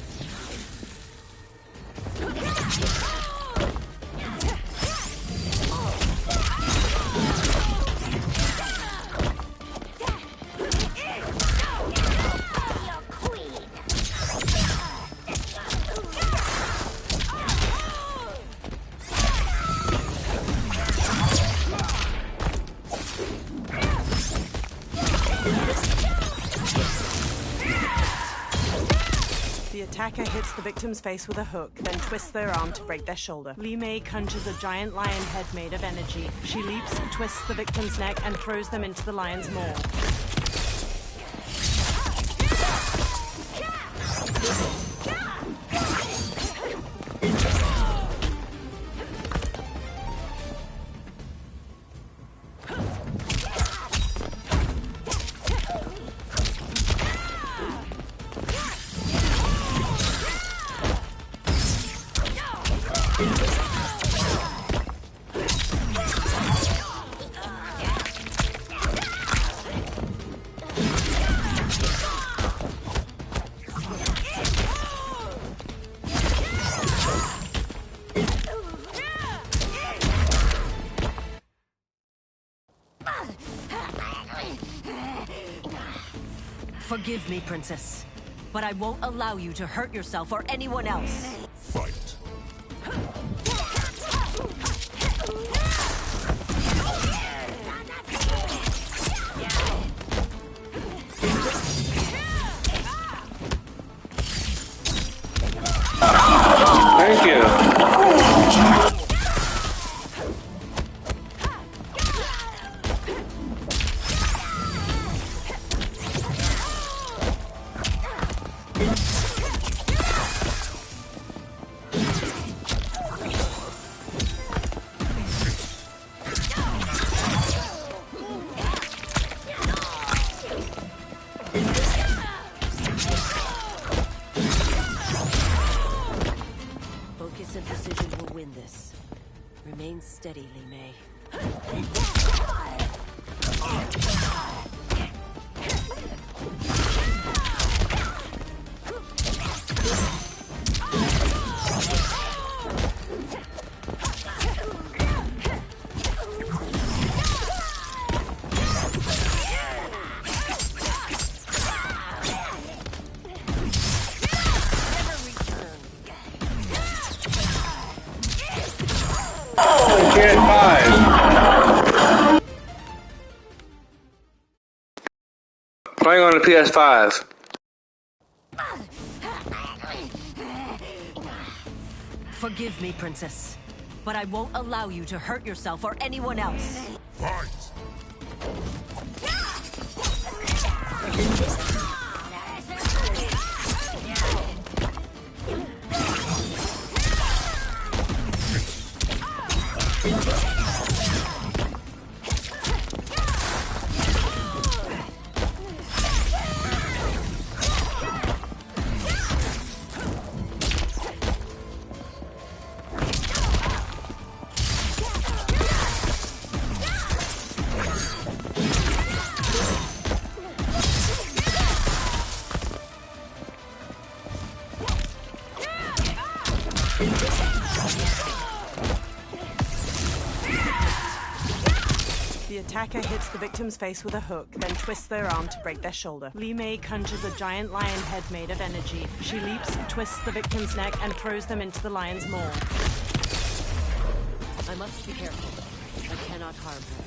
The attacker hits the victim's face with a hook, then twists their arm to break their shoulder. Li Mei conjures a giant lion head made of energy. She leaps, twists the victim's neck, and throws them into the lion's maw. Forgive me, Princess, but I won't allow you to hurt yourself or anyone else. Fight. Thank you. Focus and precision will win this. Remain steady, Li Mei. Ps5. Playing on the PS5. Forgive me, Princess, but I won't allow you to hurt yourself or anyone else. Fight. The attacker hits the victim's face with a hook, then twists their arm to break their shoulder. Li Mei conjures a giant lion head made of energy. She leaps, twists the victim's neck, and throws them into the lion's maw. I must be careful. I cannot harm her.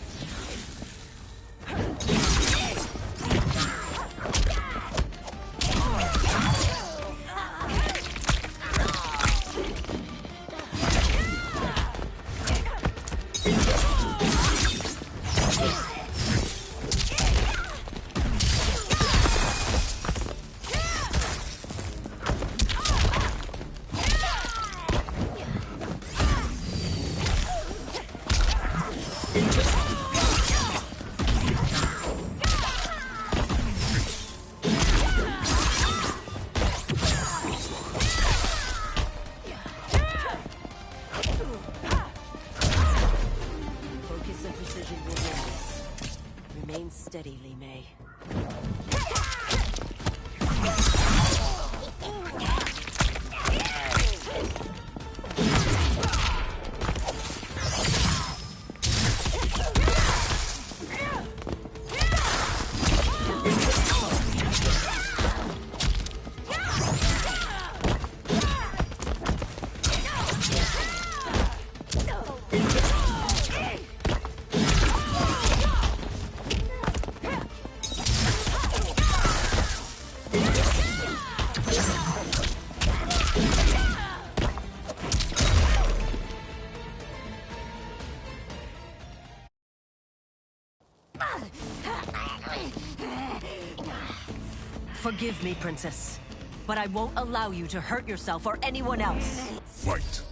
Forgive me, Princess, but I won't allow you to hurt yourself or anyone else. Fight.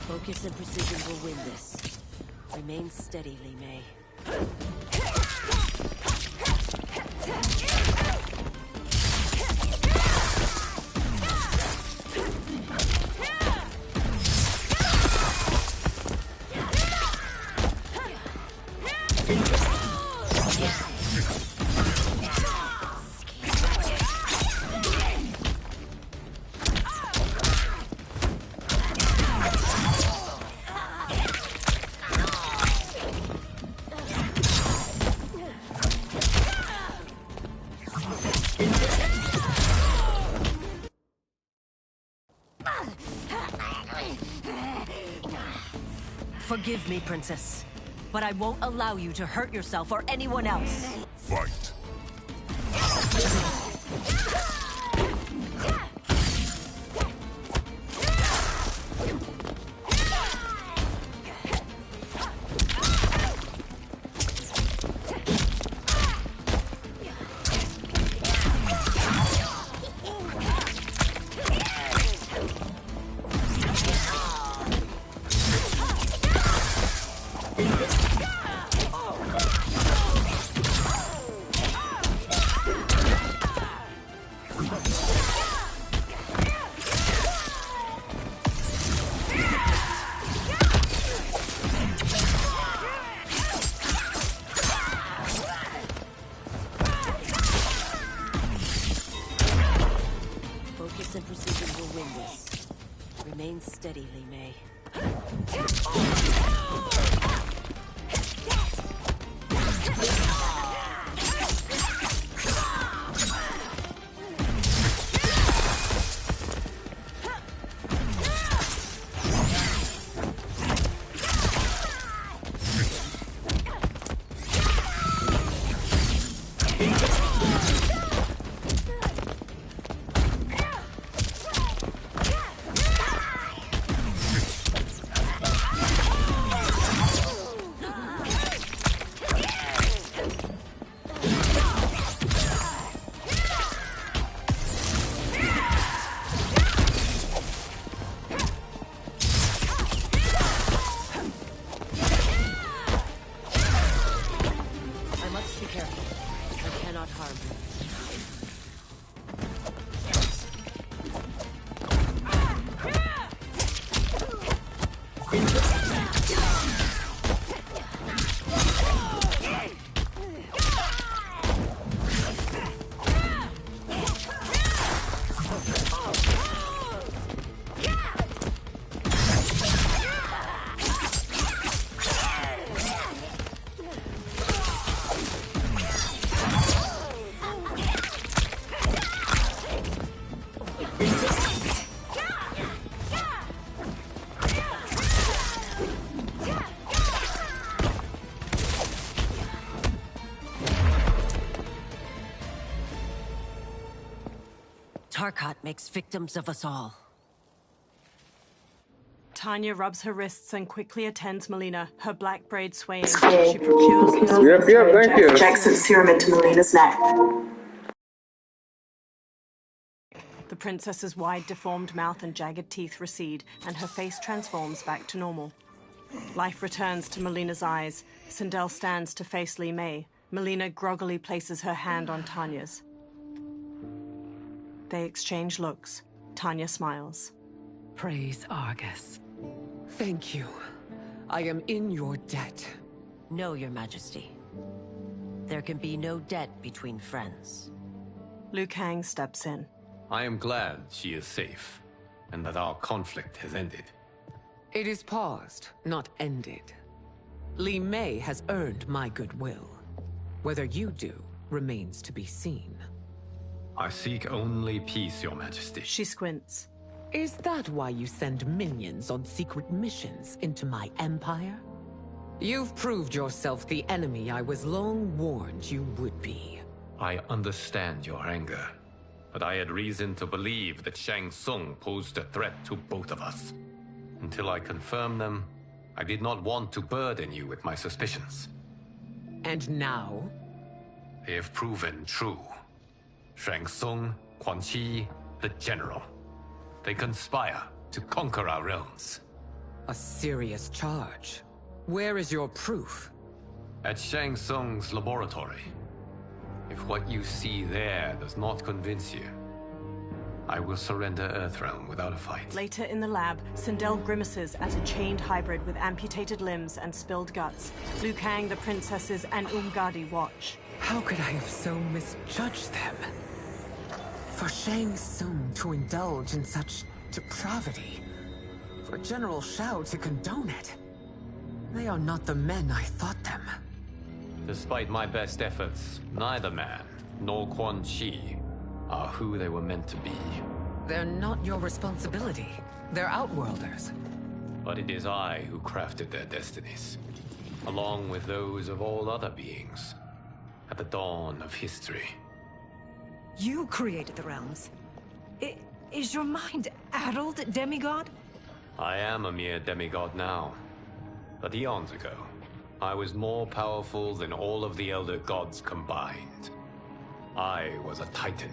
Focus and precision will win this. Remain steady, Li Mei. Forgive me, Princess, but I won't allow you to hurt yourself or anyone else. Fight. Focus and precision will win this. Remain steady, Li Mei. Tarkat makes victims of us all. Tanya rubs her wrists and quickly attends Melina, her black braid swaying. She procures Thank you. Injects some serum into Melina's neck. The princess's wide, deformed mouth and jagged teeth recede, and her face transforms back to normal. Life returns to Melina's eyes. Sindel stands to face Li Mei. Melina groggily places her hand on Tanya's. They exchange looks. Tanya smiles. Praise Argus. Thank you. I am in your debt. No, Your Majesty. There can be no debt between friends. Liu Kang steps in. I am glad she is safe, and that our conflict has ended. It is paused, not ended. Li Mei has earned my goodwill. Whether you do remains to be seen. I seek only peace, Your Majesty. She squints. Is that why you send minions on secret missions into my empire? You've proved yourself the enemy I was long warned you would be. I understand your anger, but I had reason to believe that Shang Tsung posed a threat to both of us. Until I confirmed them, I did not want to burden you with my suspicions. And now? They have proven true. Shang Tsung, Quan Chi, the General. They conspire to conquer our realms. A serious charge. Where is your proof? At Shang Tsung's laboratory. If what you see there does not convince you, I will surrender Earthrealm without a fight. Later in the lab, Sindel grimaces at a chained hybrid with amputated limbs and spilled guts. Liu Kang, the princesses, and Umgadi watch. How could I have so misjudged them? For Shang Tsung to indulge in such depravity, for General Shao to condone it, they are not the men I thought them. Despite my best efforts, neither man nor Quan Chi are who they were meant to be. They're not your responsibility. They're Outworlders. But it is I who crafted their destinies, along with those of all other beings, at the dawn of history. You created the realms. Is your mind addled, demigod? I am a mere demigod now, but eons ago, I was more powerful than all of the Elder Gods combined. I was a Titan,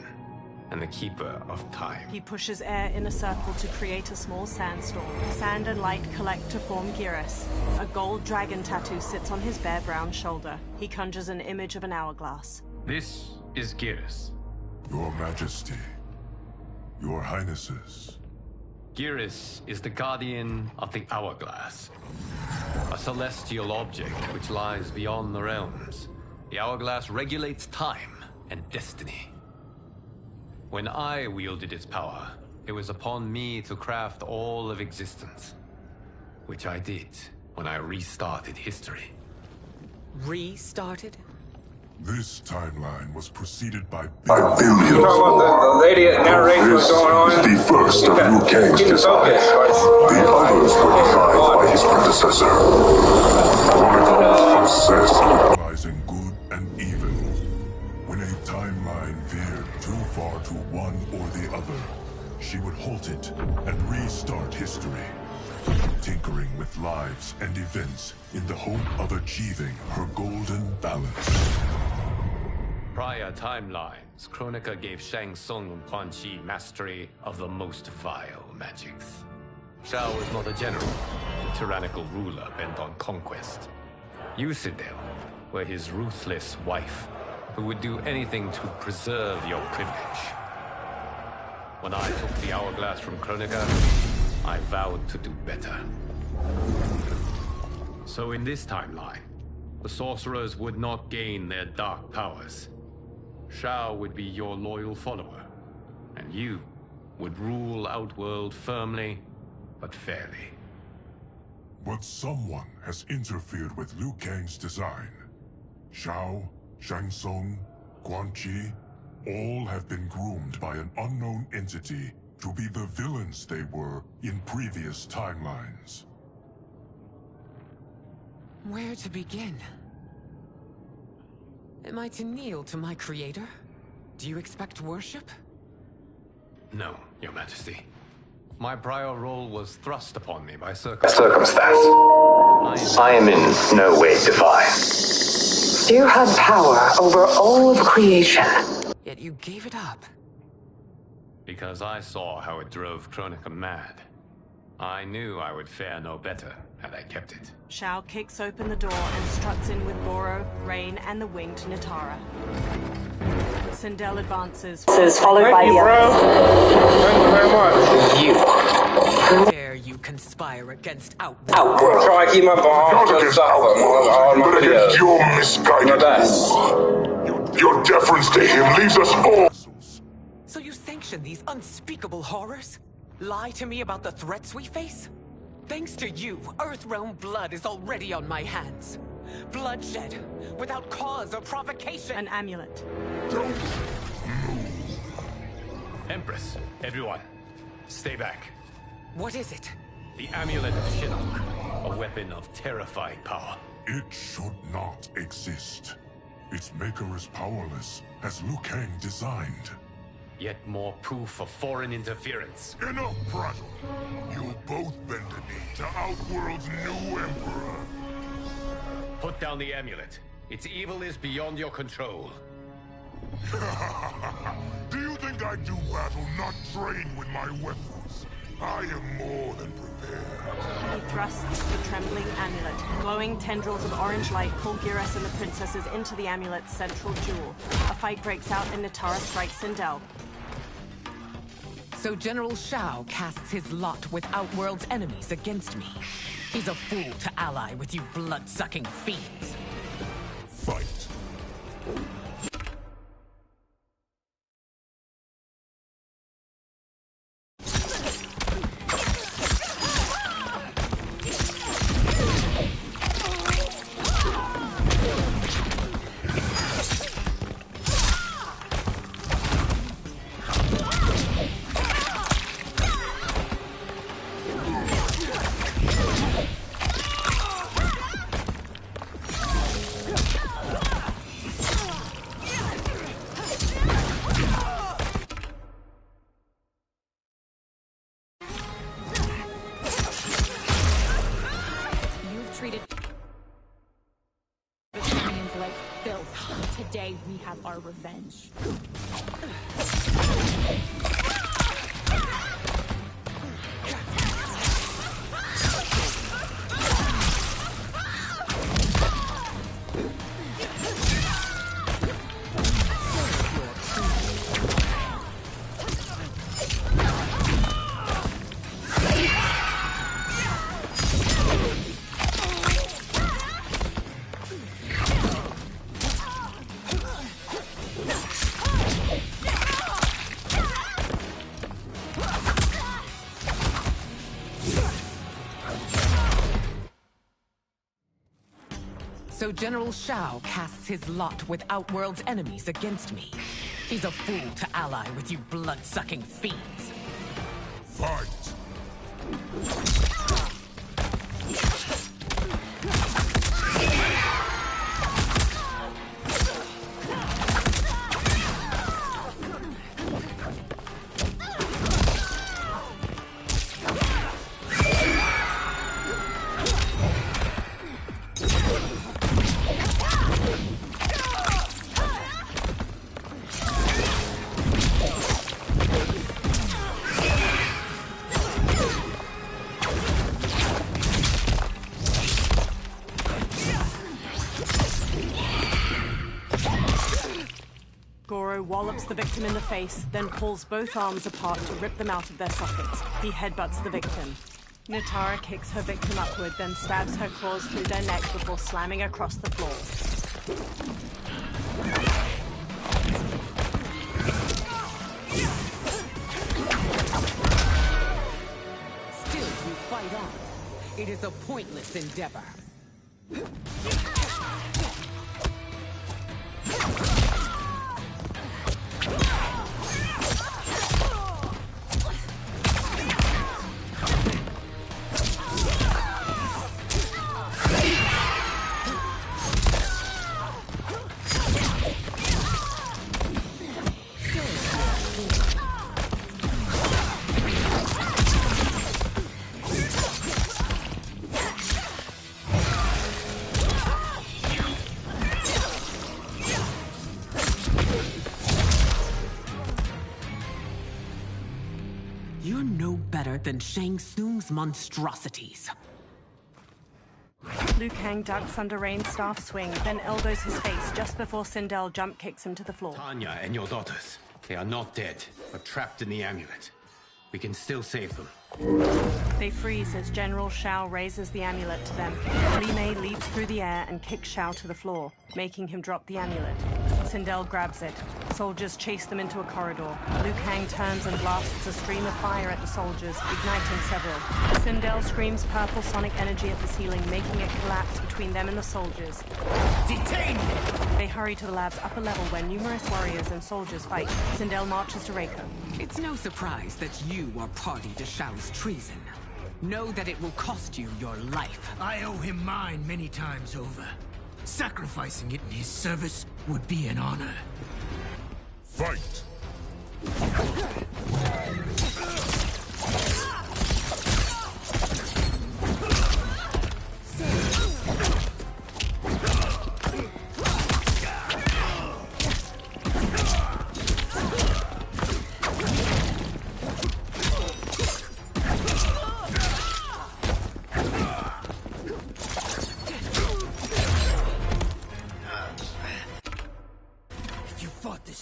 and the Keeper of Time. He pushes air in a circle to create a small sandstorm. Sand and light collect to form Geras. A gold dragon tattoo sits on his bare brown shoulder. He conjures an image of an hourglass. This is Geras. Your Majesty, Your Highnesses. Geras is the guardian of the Hourglass, a celestial object which lies beyond the realms. The Hourglass regulates time and destiny. When I wielded its power, it was upon me to craft all of existence, which I did when I restarted history. Restarted? This timeline was preceded by billions. You know what the lady that narrates what's going on? This is the first of Liu Kang's designs. The others were designed by his predecessor. Chronicles obsessed with realizing good and evil. When a timeline veered too far to one or the other, she would halt it and restart history, tinkering with lives and events in the hope of achieving her golden balance. Prior timelines, Kronika gave Shang Tsung and Quan Chi mastery of the most vile magics. Shao was not a general, a tyrannical ruler bent on conquest. You, Sindel, were his ruthless wife, who would do anything to preserve your privilege. When I took the hourglass from Kronika, I vowed to do better. So in this timeline, the sorcerers would not gain their dark powers. Shao would be your loyal follower, and you would rule Outworld firmly, but fairly. But someone has interfered with Liu Kang's design. Shao, Shang Tsung, Quan Chi, all have been groomed by an unknown entity to be the villains they were in previous timelines. Where to begin? Am I to kneel to my creator? Do you expect worship? No, Your Majesty. My prior role was thrust upon me by circumstance. I am in no way divine. You had power over all of creation. Yet you gave it up. Because I saw how it drove Kronika mad. I knew I would fare no better had I kept it. Shao kicks open the door and struts in with Goro, Rain, and the winged Nitara. Sindel advances. Followed by the Thank you very much. How dare you conspire against Outworld? Try to keep my bomb to the side. But against your misguidance. Your deference to him leaves us all. sanction these unspeakable horrors? Lie to me about the threats we face? Thanks to you, Earthrealm blood is already on my hands. Bloodshed, without cause or provocation. An amulet. Empress, everyone, stay back. What is it? The Amulet of Shinnok, a weapon of terrifying power. It should not exist. Its maker is powerless, as Liu Kang designed. Yet more proof of foreign interference. Enough prattle! You'll both bend the knee to Outworld's new Emperor. Put down the amulet. Its evil is beyond your control. Do you think I do battle not trained with my weapons? I am more than prepared. He thrusts the trembling amulet. Glowing tendrils of orange light pull Geras and the princesses into the amulet's central jewel. A fight breaks out and Natara strikes Sindel. So General Shao casts his lot with Outworld's enemies against me. He's a fool to ally with you blood-sucking fiends. Fight. Today we have our revenge. So General Shao casts his lot with Outworld's enemies against me. He's a fool to ally with you blood-sucking fiends. Fight! Wallops the victim in the face, then pulls both arms apart to rip them out of their sockets. He headbutts the victim. Natara kicks her victim upward, then stabs her claws through their neck before slamming across the floor. Still you fight on. It is a pointless endeavor. You're no better than Shang Tsung's monstrosities. Liu Kang ducks under Rain's staff swing, then elbows his face just before Sindel jump kicks him to the floor. Tanya and your daughters, they are not dead, but trapped in the amulet. We can still save them. They freeze as General Shao raises the amulet to them. Li Mei leaps through the air and kicks Shao to the floor, making him drop the amulet. Sindel grabs it. Soldiers chase them into a corridor. Liu Kang turns and blasts a stream of fire at the soldiers, igniting several. Sindel screams purple sonic energy at the ceiling, making it collapse between them and the soldiers. Detain him! They hurry to the lab's upper level where numerous warriors and soldiers fight. Sindel marches to Reiko. It's no surprise that you are party to Shao's treason. Know that it will cost you your life. I owe him mine many times over. Sacrificing it in his service would be an honor. Fight!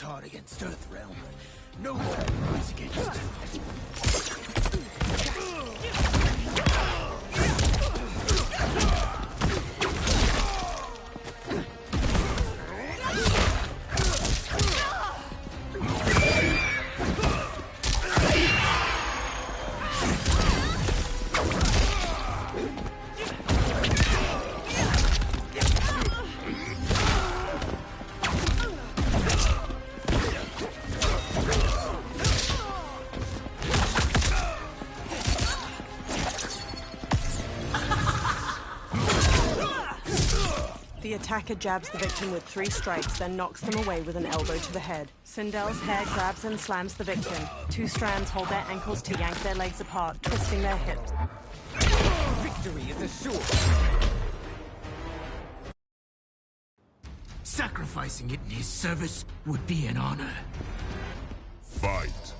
Hard against Earthrealm. No one can rise against it. The attacker jabs the victim with 3 strikes, then knocks them away with an elbow to the head. Sindel's hair grabs and slams the victim. 2 strands hold their ankles to yank their legs apart, twisting their hips. Victory is assured. Sacrificing it in his service would be an honor. Fight!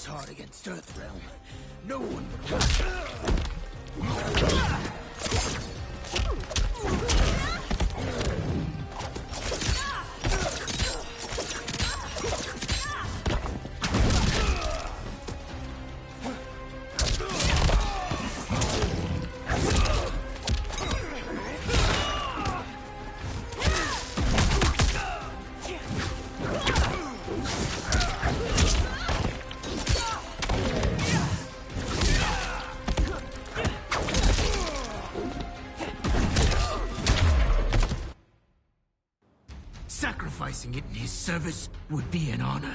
Hard against Earthrealm. No one would Sacrificing it in his service would be an honor.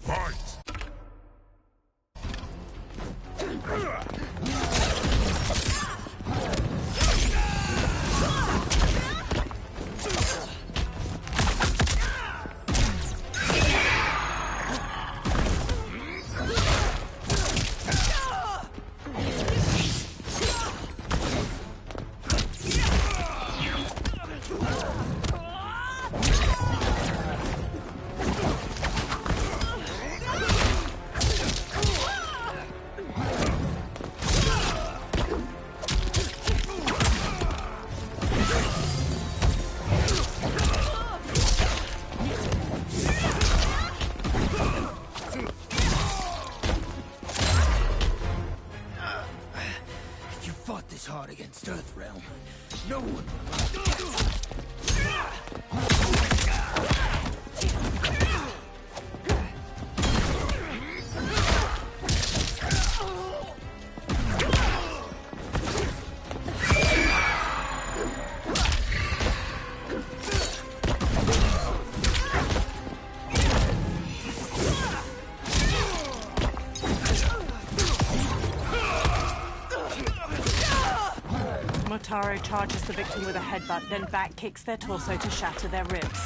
Fight! Hard against Earthrealm. No one Motaro charges the victim with a headbutt, then back kicks their torso to shatter their ribs.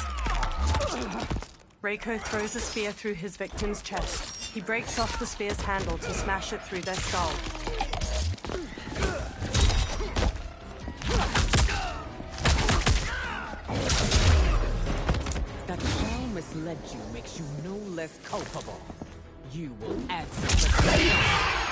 Reiko throws a spear through his victim's chest. He breaks off the spear's handle to smash it through their skull. That Shao misled you makes you no less culpable. You will answer for yourself.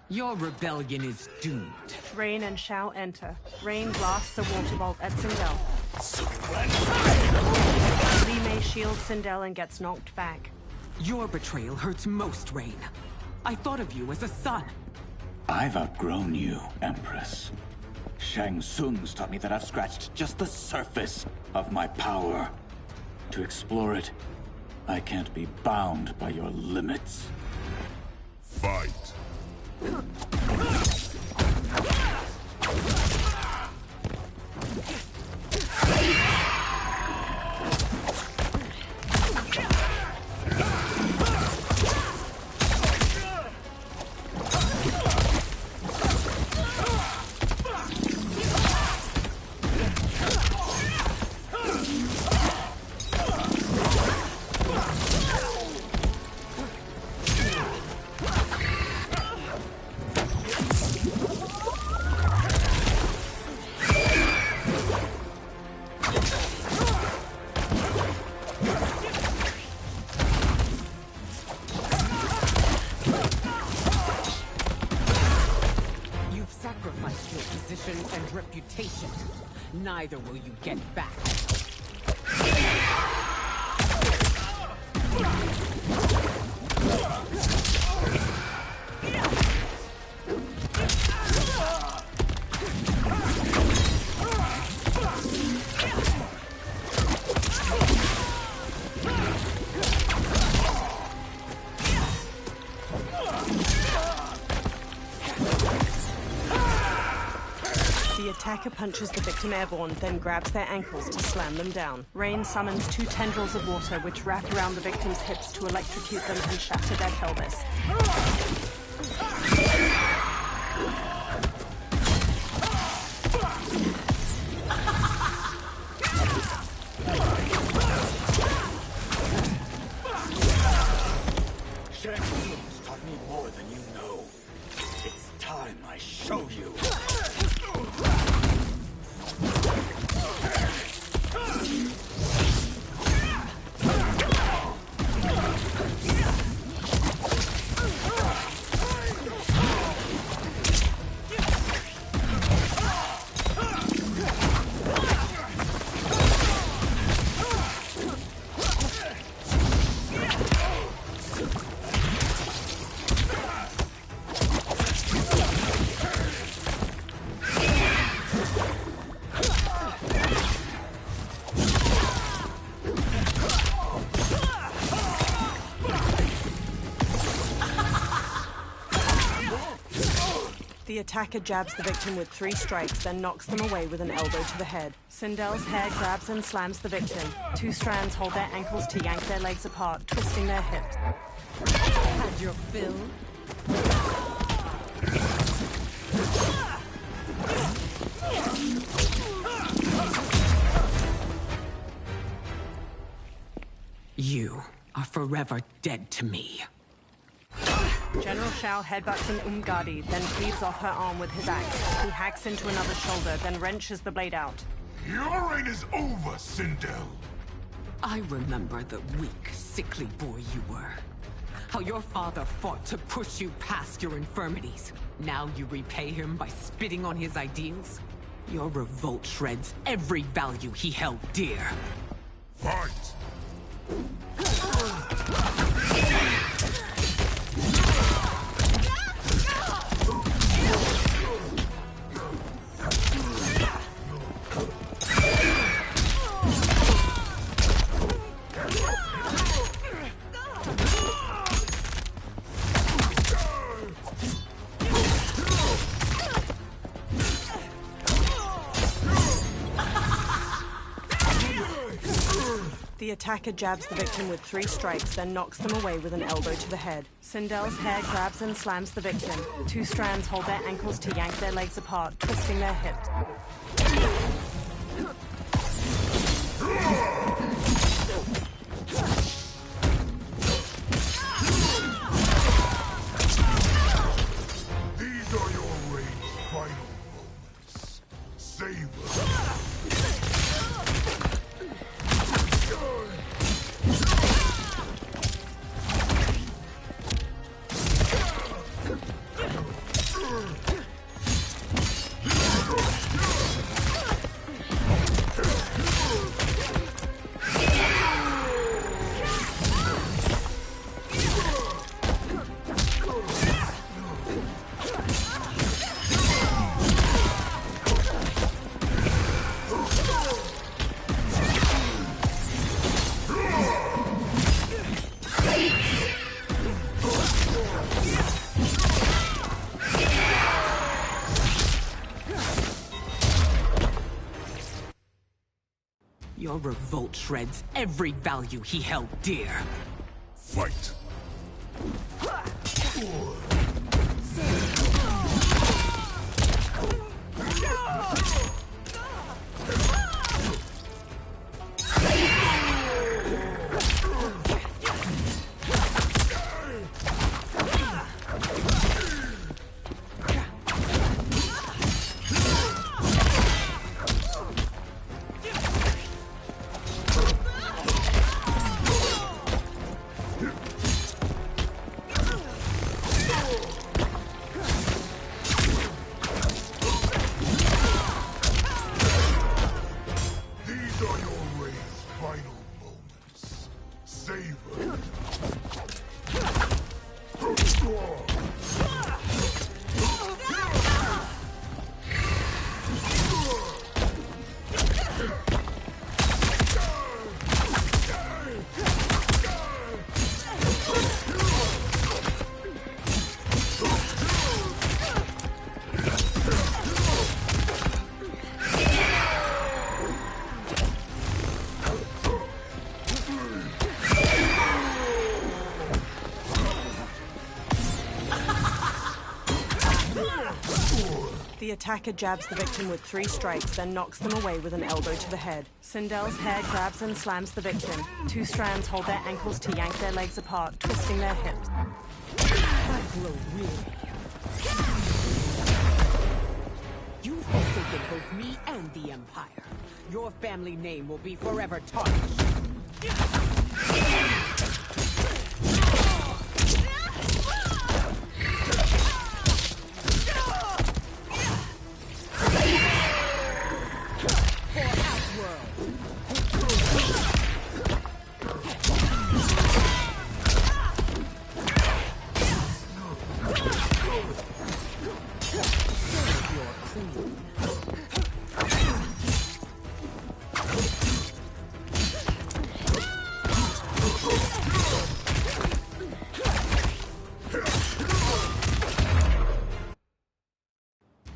Your rebellion is doomed. Rain and Shao enter. Rain blasts a water bolt at Sindel. Li Mei shields Sindel and gets knocked back. Your betrayal hurts most, Rain. I thought of you as a son. I've outgrown you, Empress. Shang Tsung's taught me that I've scratched just the surface of my power. To explore it, I can't be bound by your limits. Fight. And reputation. Neither will you get back. The attacker punches the victim airborne, then grabs their ankles to slam them down. Rain summons 2 tendrils of water which wrap around the victim's hips to electrocute them and shatter their pelvis. Shang Tsung's taught me more than you know. It's time I show you. The attacker jabs the victim with 3 strikes, then knocks them away with an elbow to the head. Sindel's hair grabs and slams the victim. 2 strands hold their ankles to yank their legs apart, twisting their hips. Had your fill? You are forever dead to me. General Shao headbutts an Umgadi, then cleaves off her arm with his axe. He hacks into another shoulder, then wrenches the blade out. Your reign is over, Sindel. I remember the weak, sickly boy you were. How your father fought to push you past your infirmities. Now you repay him by spitting on his ideals? Your revolt shreds every value he held dear. Fight! attacker jabs the victim with 3 strikes, then knocks them away with an elbow to the head. Sindel's hair grabs and slams the victim. 2 strands hold their ankles to yank their legs apart, twisting their hips. These are your reign's final moments. Savor. Your revolt shreds every value he held dear. Fight. The attacker jabs the victim with 3 strikes, then knocks them away with an elbow to the head. Sindel's hair grabs and slams the victim. 2 strands hold their ankles to yank their legs apart, twisting their hips. I grow weary. You've forsaken both me and the Empire. Your family name will be forever tarnished.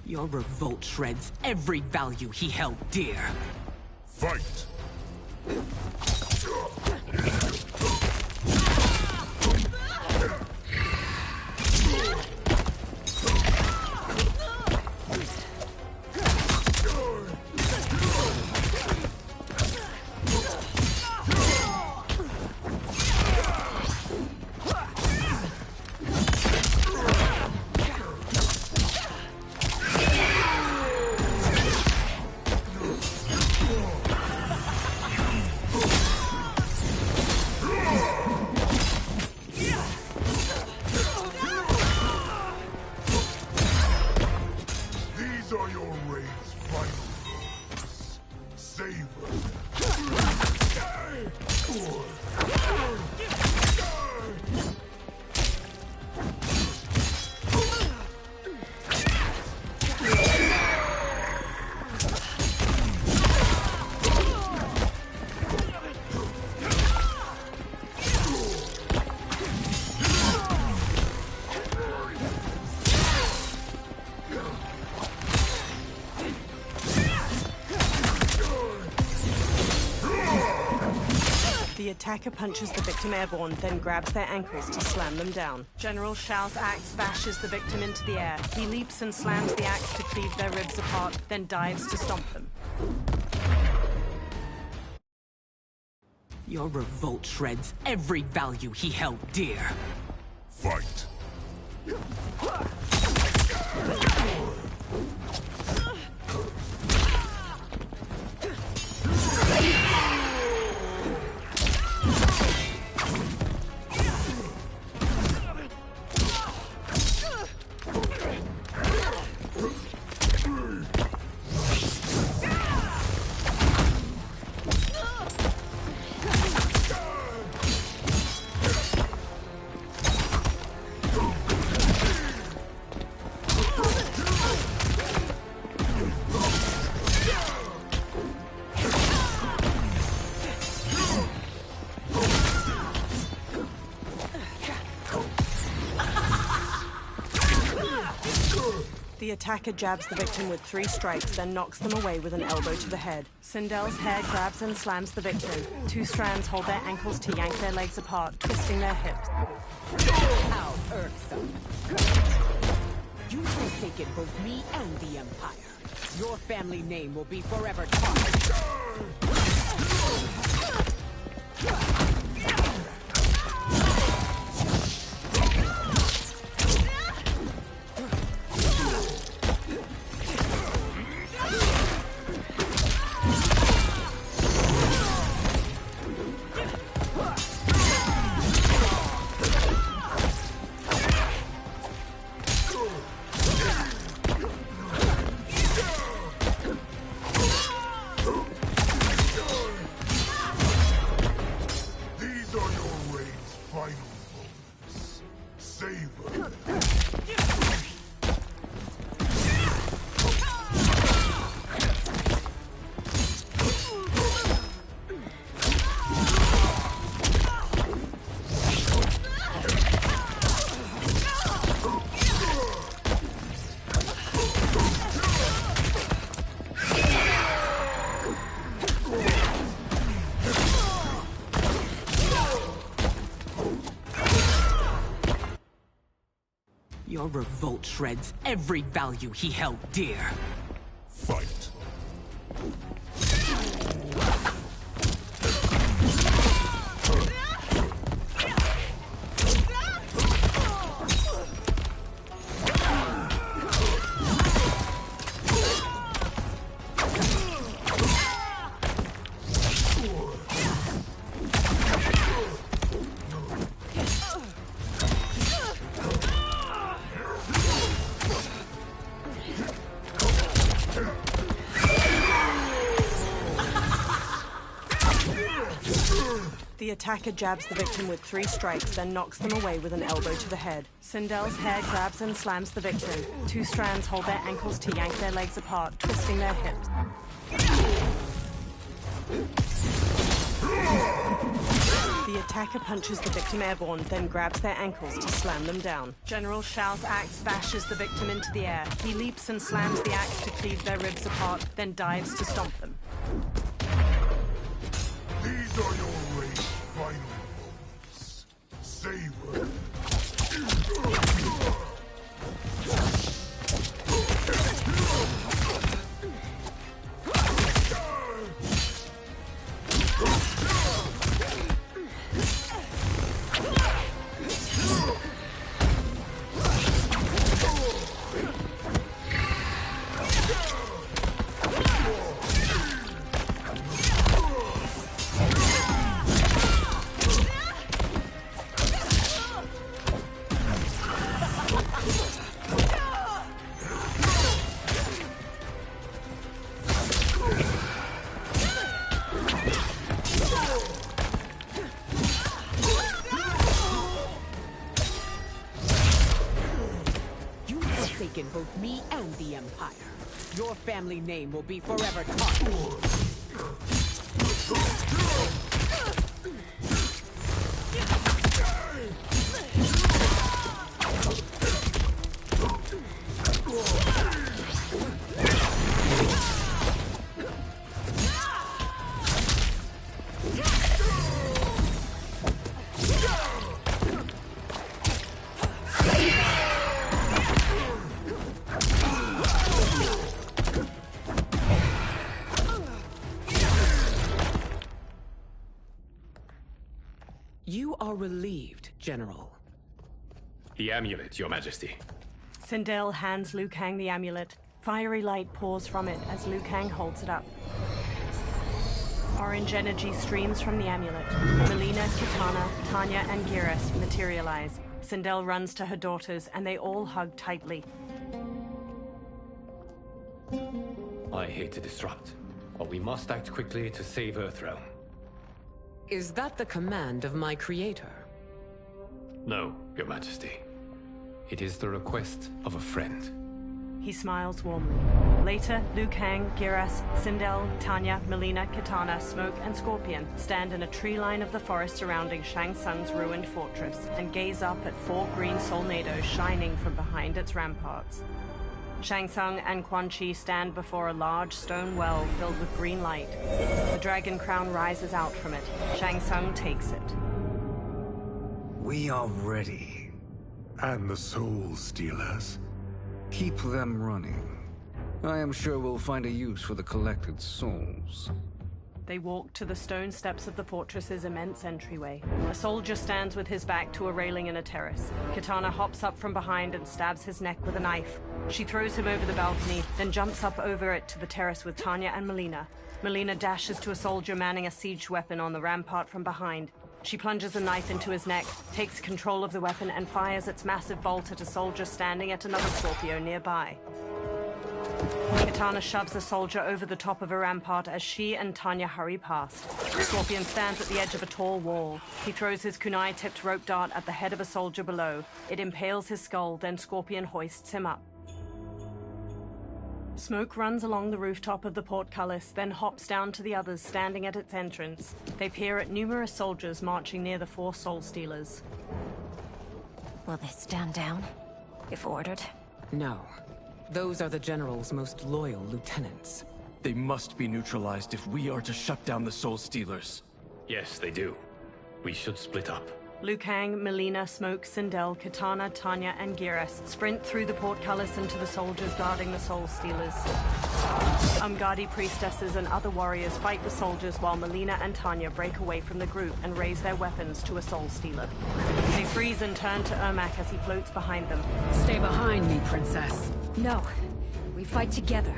Your revolt shreds every value he held dear. Fight! attacker punches the victim airborne, then grabs their ankles to slam them down. General Shao's axe bashes the victim into the air. He leaps and slams the axe to cleave their ribs apart, then dives to stomp them. Your revolt shreds every value he held dear. Fight. The attacker jabs the victim with 3 strikes, then knocks them away with an elbow to the head. Sindel's hair grabs and slams the victim. 2 strands hold their ankles to yank their legs apart, twisting their hips. How irksome. You've forsaken both me and the Empire. Your family name will be forever tarnished. Your revolt shreds every value he held dear. Fight. The attacker jabs the victim with 3 strikes, then knocks them away with an elbow to the head. Sindel's hair grabs and slams the victim. 2 strands hold their ankles to yank their legs apart, twisting their hips. The attacker punches the victim airborne, then grabs their ankles to slam them down. General Shao's axe bashes the victim into the air. He leaps and slams the axe to cleave their ribs apart, then dives to stomp them. These are your race's final moments. Savor. Both me and the Empire. Your family name will be forever tarnished. relieved, General. The amulet, Your Majesty. Sindel hands Liu Kang the amulet. Fiery light pours from it as Liu Kang holds it up. Orange energy streams from the amulet. Melina, Kitana, Tanya, and Geras materialize. Sindel runs to her daughters, and they all hug tightly. I hate to disrupt, but we must act quickly to save Earthrealm. Is that the command of my creator? No, Your Majesty. It is the request of a friend. He smiles warmly. Later, Liu Kang, Geras, Sindel, Tanya, Melina, Kitana, Smoke, and Scorpion stand in a tree line of the forest surrounding Shang Tsung's ruined fortress and gaze up at 4 green solnados shining from behind its ramparts. Shang Tsung and Quan Chi stand before a large stone well filled with green light. The dragon crown rises out from it. Shang Tsung takes it. We are ready. And the Soul Stealers? Keep them running. I am sure we'll find a use for the collected souls. They walk to the stone steps of the fortress's immense entryway. A soldier stands with his back to a railing in a terrace. Kitana hops up from behind and stabs his neck with a knife. She throws him over the balcony, then jumps up over it to the terrace with Tanya and Melina. Melina dashes to a soldier manning a siege weapon on the rampart from behind. She plunges a knife into his neck, takes control of the weapon, and fires its massive bolt at a soldier standing at another Scorpio nearby. Kitana shoves a soldier over the top of a rampart as she and Tanya hurry past. Scorpion stands at the edge of a tall wall. He throws his kunai-tipped rope dart at the head of a soldier below. It impales his skull, then Scorpion hoists him up. Smoke runs along the rooftop of the portcullis, then hops down to the others standing at its entrance. They peer at numerous soldiers marching near the 4 Soul Stealers. Will they stand down, if ordered? No. Those are the General's most loyal lieutenants. They must be neutralized if we are to shut down the Soul Stealers. Yes, they do. We should split up. Liu Kang, Melina, Smoke, Sindel, Kitana, Tanya, and Geras sprint through the portcullis into the soldiers guarding the Soul Stealers. Umgadi priestesses and other warriors fight the soldiers while Melina and Tanya break away from the group and raise their weapons to a Soul Stealer. They freeze and turn to Ermac as he floats behind them. Stay behind me, Princess. No. We fight together.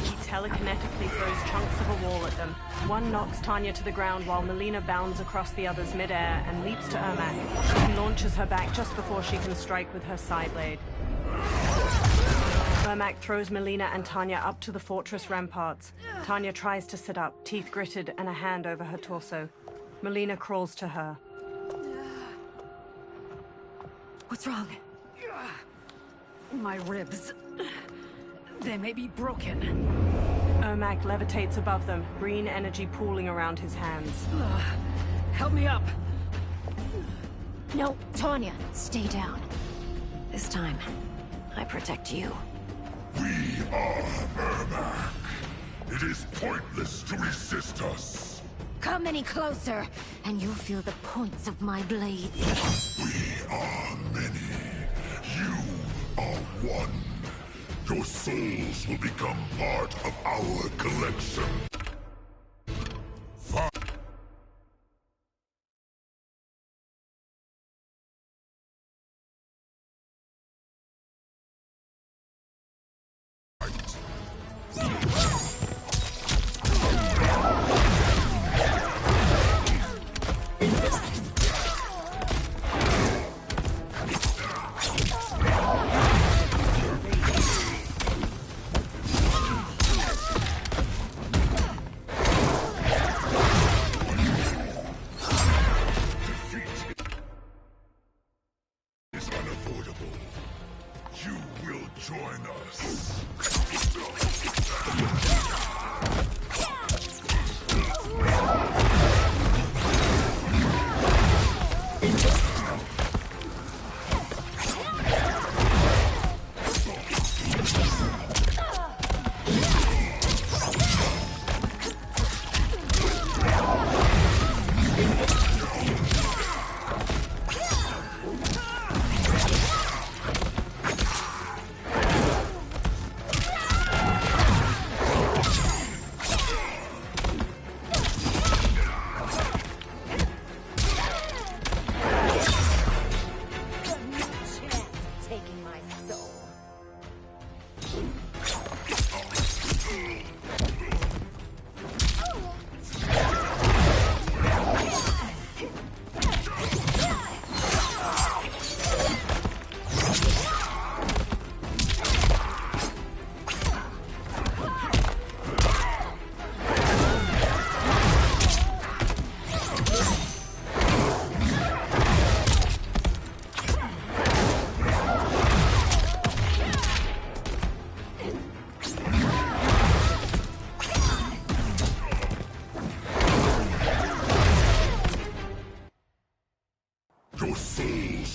He telekinetically throws chunks of a wall at them. One knocks Tanya to the ground while Melina bounds across the others midair and leaps to Ermac. He launches her back just before she can strike with her side blade. Ermac throws Melina and Tanya up to the fortress ramparts. Tanya tries to sit up, teeth gritted and a hand over her torso. Melina crawls to her. What's wrong? My ribs. They may be broken. Ermac levitates above them, green energy pooling around his hands. Help me up! No, Tanya, stay down. This time, I protect you. We are Ermac. It is pointless to resist us. Come any closer, and you'll feel the points of my blades. We are many. You are one. Your souls will become part of our collection.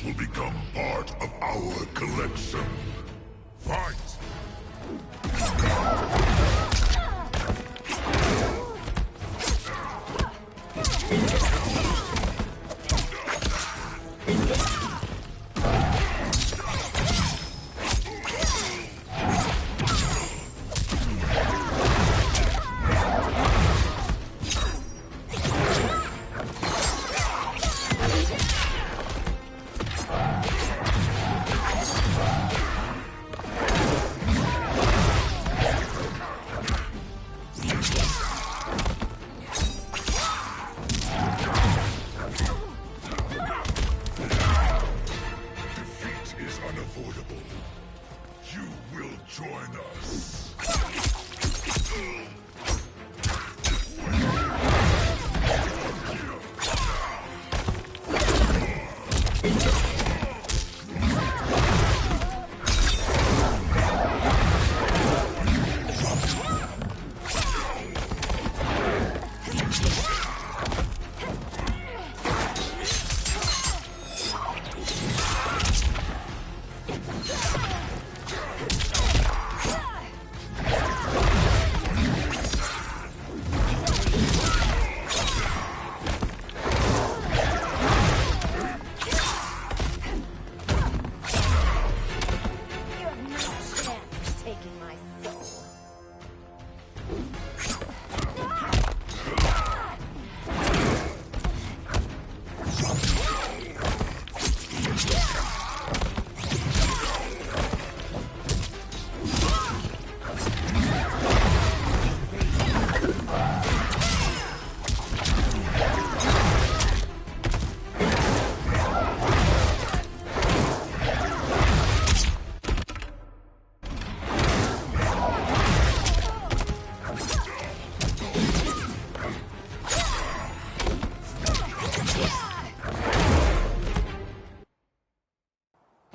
will become part of our collection. Fight!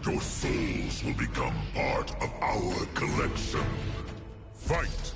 Your souls will become part of our collection. Fight!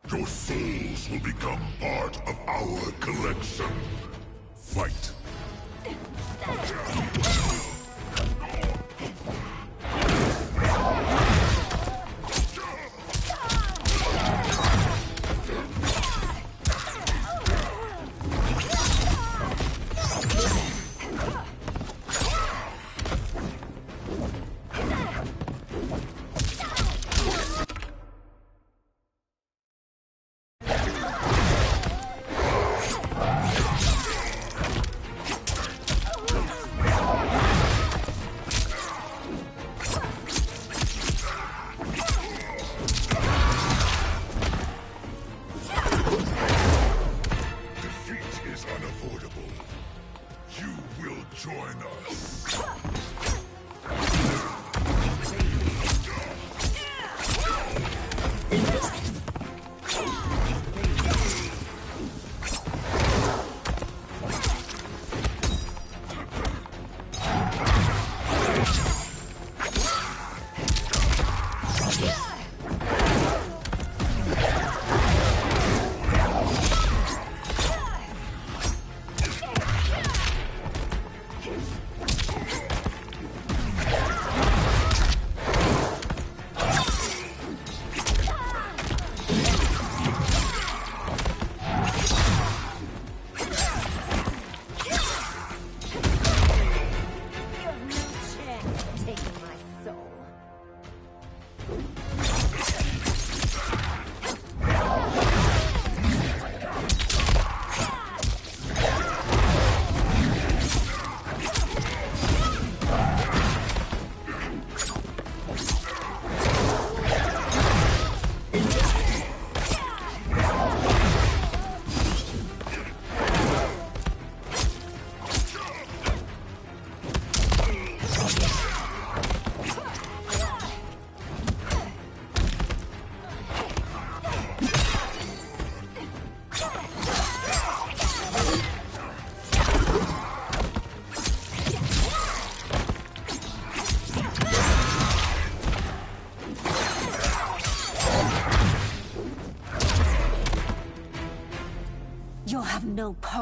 Your souls will become part of our collection. Fight!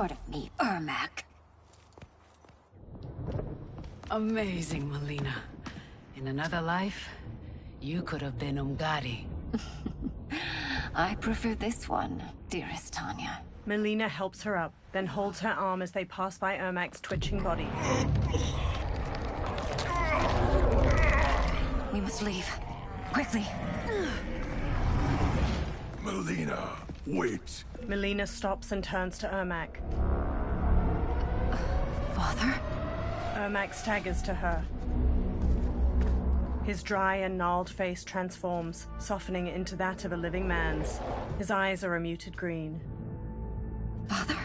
part of me, Ermac. Amazing, Melina. In another life, you could have been Umgadi. I prefer this one, dearest Tanya. Melina helps her up, then holds her arm as they pass by Ermac's twitching body. We must leave. Quickly. Melina, wait. Melina stops and turns to Ermac. Father? Ermac staggers to her. His dry and gnarled face transforms, softening into that of a living man's. His eyes are a muted green. Father,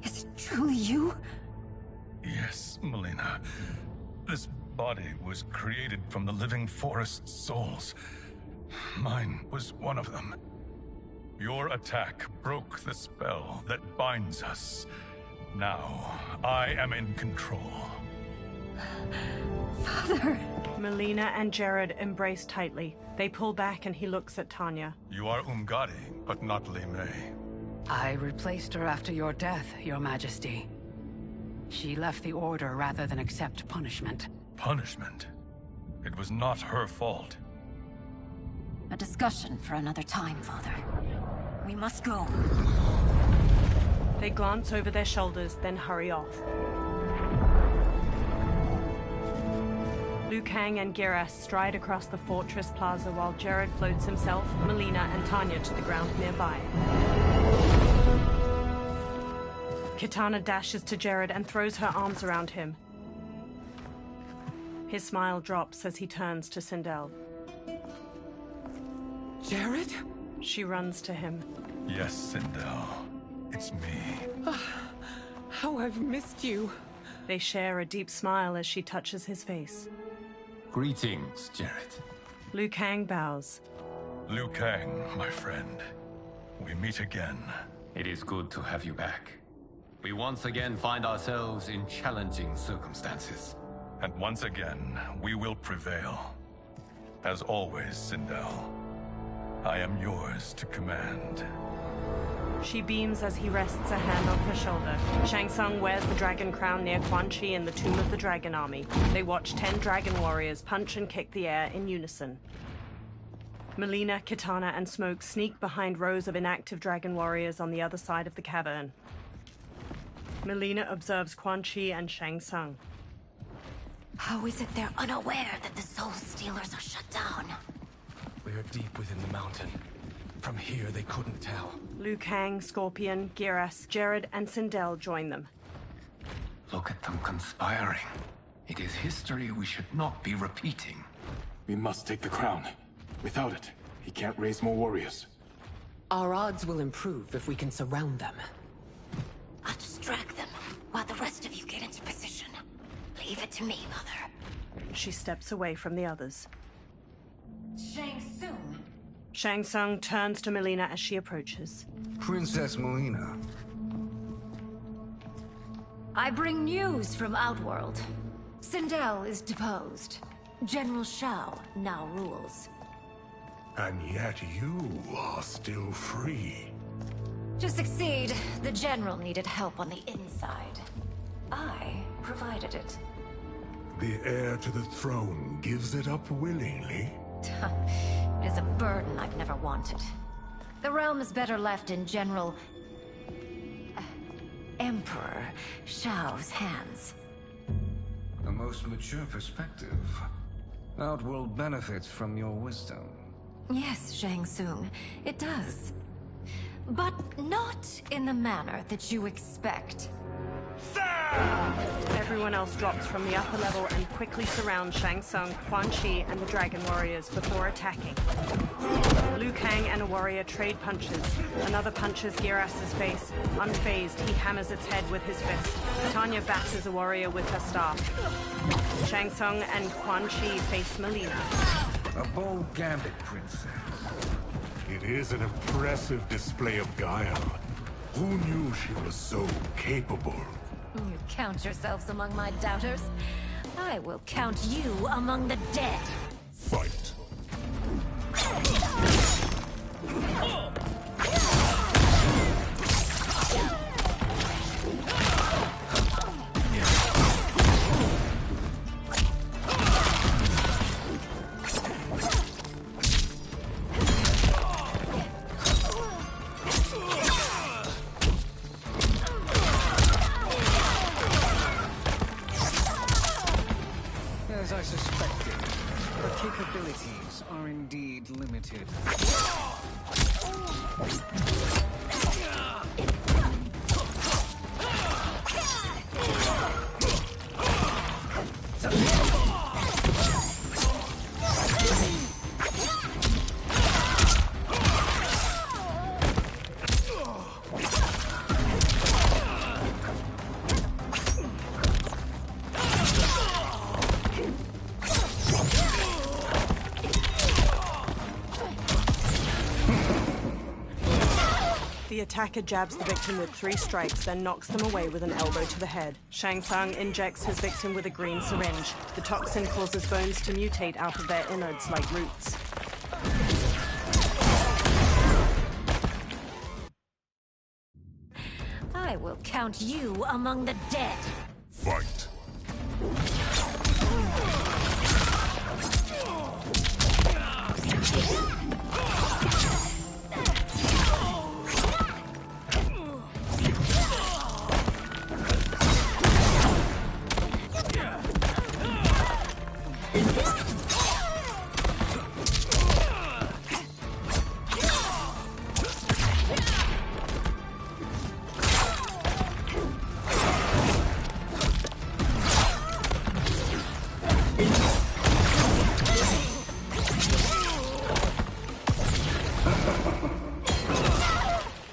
is it truly you? Yes, Melina. This body was created from the living forest's souls. Mine was one of them. Your attack broke the spell that binds us. Now, I am in control. Father! Melina and Jared embrace tightly. They pull back and he looks at Tanya. You are Umgadi, but not Li Mei. I replaced her after your death, Your Majesty. She left the Order rather than accept punishment. Punishment? It was not her fault. A discussion for another time, Father. We must go. They glance over their shoulders, then hurry off. Liu Kang and Geras stride across the fortress plaza while Jared floats himself, Melina, and Tanya to the ground nearby. Kitana dashes to Jared and throws her arms around him. His smile drops as he turns to Sindel. Jared? She runs to him. Yes, Sindel. It's me. How I've missed you. They share a deep smile as she touches his face. Greetings, Jared. Liu Kang bows. Liu Kang, my friend. We meet again. It is good to have you back. We once again find ourselves in challenging circumstances. And once again, we will prevail. As always, Sindel, I am yours to command. She beams as he rests a hand on her shoulder. Shang Tsung wears the dragon crown near Quan Chi in the Tomb of the Dragon Army. They watch 10 dragon warriors punch and kick the air in unison. Melina, Kitana, and Smoke sneak behind rows of inactive dragon warriors on the other side of the cavern. Melina observes Quan Chi and Shang Tsung. How is it they're unaware that the Soul Stealers are shut down? We are deep within the mountain. From here, they couldn't tell. Liu Kang, Scorpion, Geras, Jared, and Sindel join them. Look at them conspiring. It is history we should not be repeating. We must take the crown. Without it, he can't raise more warriors. Our odds will improve if we can surround them. I'll distract them while the rest of you get into position. Leave it to me, Mother. She steps away from the others. Shang Tsung. Shang Tsung turns to Melina as she approaches. Princess Melina. I bring news from Outworld. Sindel is deposed. General Shao now rules. And yet you are still free. To succeed, the General needed help on the inside. I provided it. The heir to the throne gives it up willingly. It is a burden I've never wanted. The realm is better left in General... Emperor Shao's hands. A most mature perspective. Outworld benefits from your wisdom. Yes, Shang Tsung, it does. But not in the manner that you expect. Everyone else drops from the upper level and quickly surrounds Shang Tsung, Quan Chi, and the Dragon Warriors before attacking. Liu Kang and a warrior trade punches. Another punches Geras' face. Unfazed, he hammers its head with his fist. Tanya batters a warrior with her staff. Shang Tsung and Quan Chi face Melina. A bold gambit, princess. It is an impressive display of guile. Who knew she was so capable? You count yourselves among my doubters. I will count you among the dead. Fight. capabilities are indeed limited. The attacker jabs the victim with 3 strikes, then knocks them away with an elbow to the head. Shang Tsung injects his victim with a green syringe. The toxin causes bones to mutate out of their innards like roots. I will count you among the dead. Fight.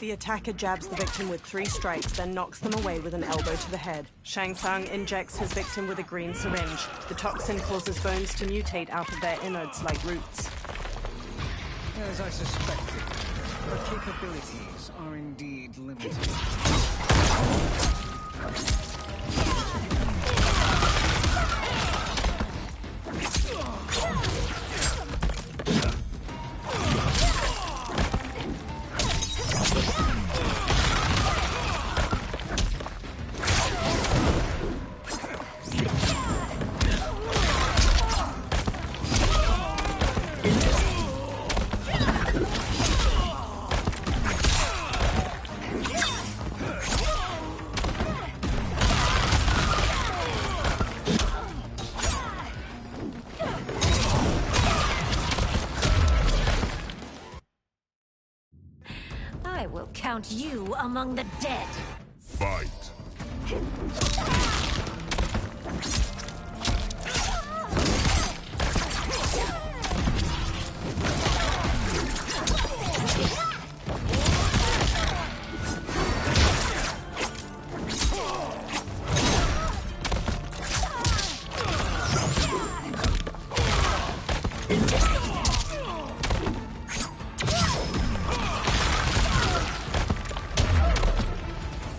The attacker jabs the victim with 3 strikes, then knocks them away with an elbow to the head. Shang Tsung injects his victim with a green syringe. The toxin causes bones to mutate out of their innards like roots. As I suspected, her capabilities are indeed limited. I will count you among the dead. Fight.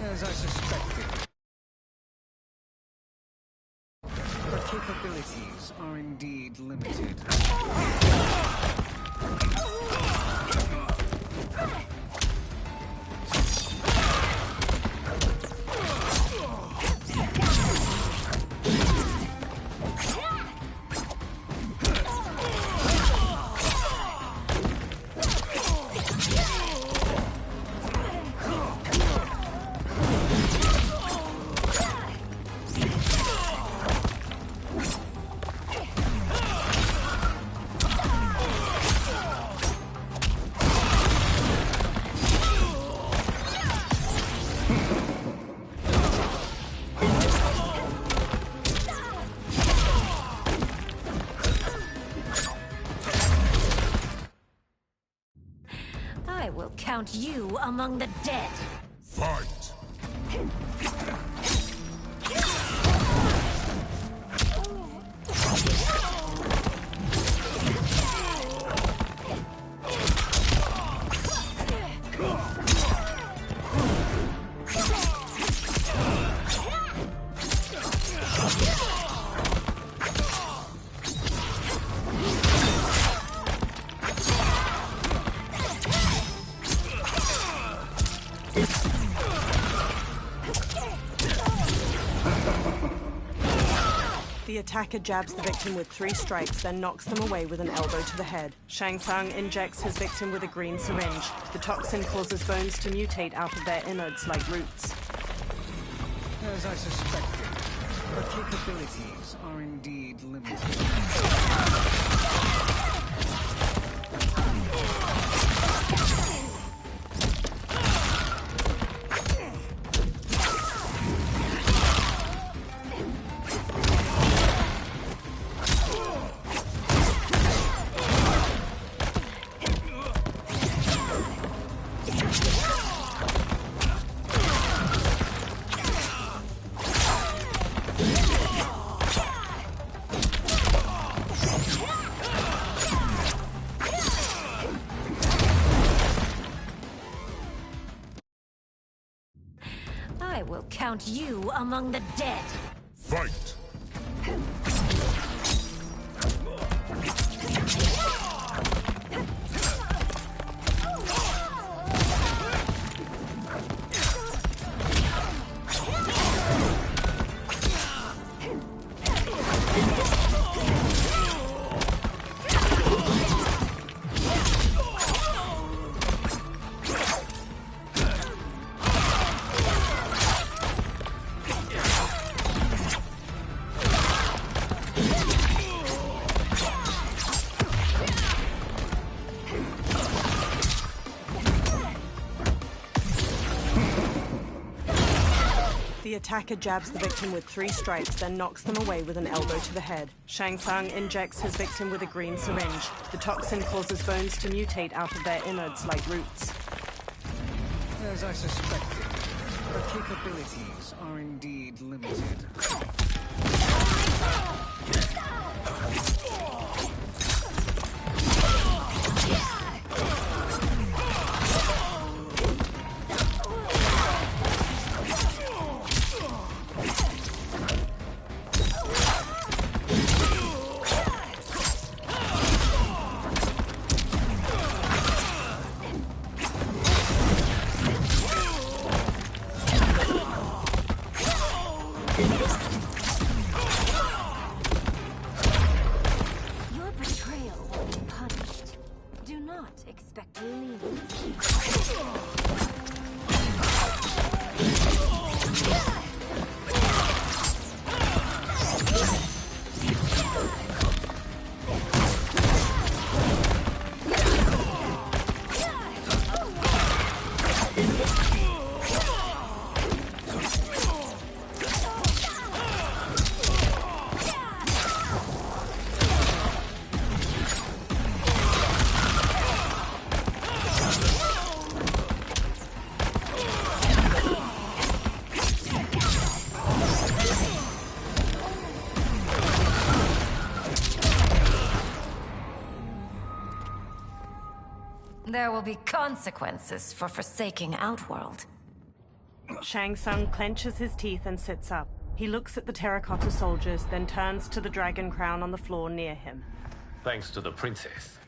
As I suspected. Her capabilities are indeed limited. I will count you among the dead. Fight. The attacker jabs the victim with 3 strikes, then knocks them away with an elbow to the head. Shang Tsung injects his victim with a green syringe. The toxin causes bones to mutate out of their innards like roots. As I suspected, Her capabilities are indeed limited. I will count you among the dead. Fight! The attacker jabs the victim with 3 strikes, then knocks them away with an elbow to the head. Shang Tsung injects his victim with a green syringe. The toxin causes bones to mutate out of their innards like roots. As I suspected, her capabilities are indeed limited. Your betrayal will be punished. Do not expect leniency. There will be consequences for forsaking Outworld. Shang Tsung clenches his teeth and sits up. He looks at the terracotta soldiers, then turns to the dragon crown on the floor near him. Thanks to the princess,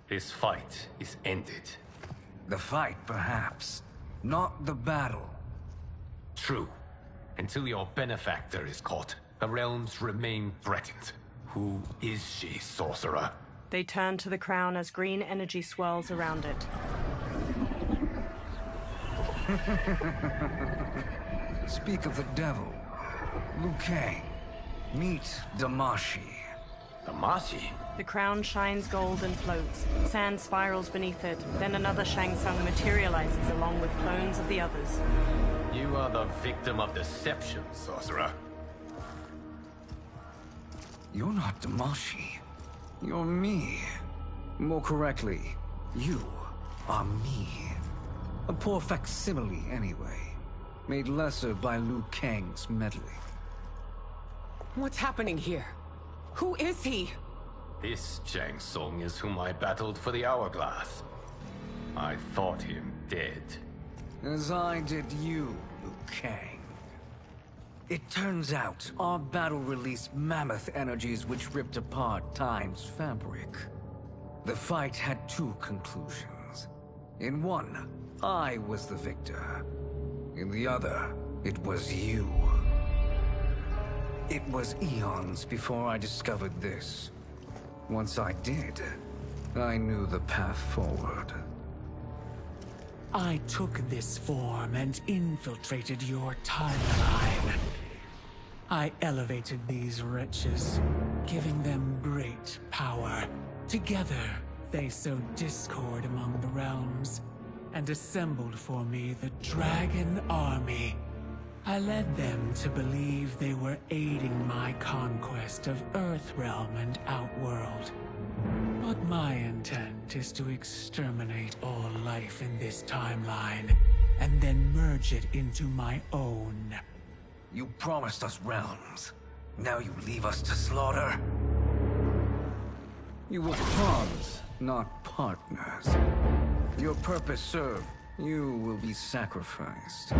this fight is ended. The fight, perhaps. Not the battle. True. Until your benefactor is caught, the realms remain threatened. Who is she, sorcerer? They turn to the crown as green energy swirls around it. Speak of the devil. Liu Kang. Meet Damashi. Damashi? The crown shines gold and floats. Sand spirals beneath it. Then another Shang Tsung materializes along with clones of the others. You are the victim of deception, sorcerer. You're not Damashi. You're me. More correctly, you are me. A poor facsimile, anyway. Made lesser by Liu Kang's meddling. What's happening here? Who is he? This Shang Tsung is whom I battled for the Hourglass. I thought him dead. As I did you, Liu Kang. It turns out our battle released mammoth energies which ripped apart time's fabric. The fight had 2 conclusions. In one, I was the victor. In the other, it was you. It was eons before I discovered this. Once I did, I knew the path forward. I took this form and infiltrated your timeline. I elevated these wretches, giving them great power. Together, they sowed discord among the realms, and assembled for me the Dragon Army. I led them to believe they were aiding my conquest of Earthrealm and Outworld. But my intent is to exterminate all life in this timeline, and then merge it into my own. You promised us realms. Now you leave us to slaughter? You were pawns, not partners. Your purpose served. You will be sacrificed.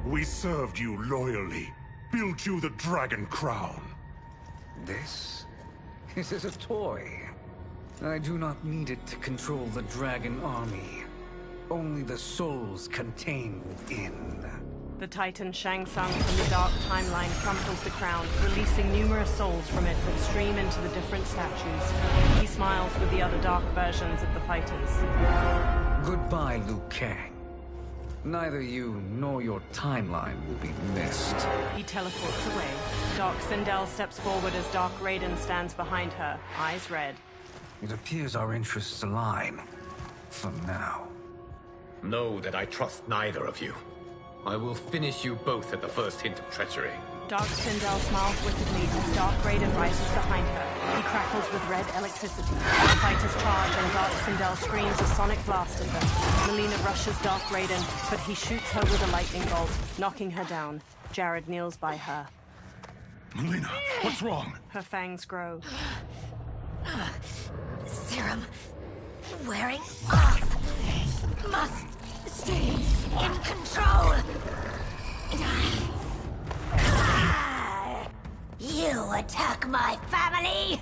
We served you loyally, built you the Dragon Crown. This is a toy. I do not need it to control the Dragon Army. Only the souls contained within. The Titan Shang Tsung from the Dark Timeline crumples the crown, releasing numerous souls from it that stream into the different statues. He smiles with the other dark versions of the fighters. Goodbye, Liu Kang. Neither you nor your timeline will be missed. He teleports away. Dark Sindel steps forward as Dark Raiden stands behind her, eyes red. It appears our interests align. For now. Know that I trust neither of you. I will finish you both at the first hint of treachery. Dark Sindel smiles wickedly as Dark Raiden rises behind her. He crackles with red electricity. The fighters charge and Dark Sindel screams a sonic blast at them. Melina rushes Dark Raiden, but he shoots her with a lightning bolt, knocking her down. Jared kneels by her. Melina, what's wrong? Her fangs grow. Serum wearing off. Must stay in control. You attack my family,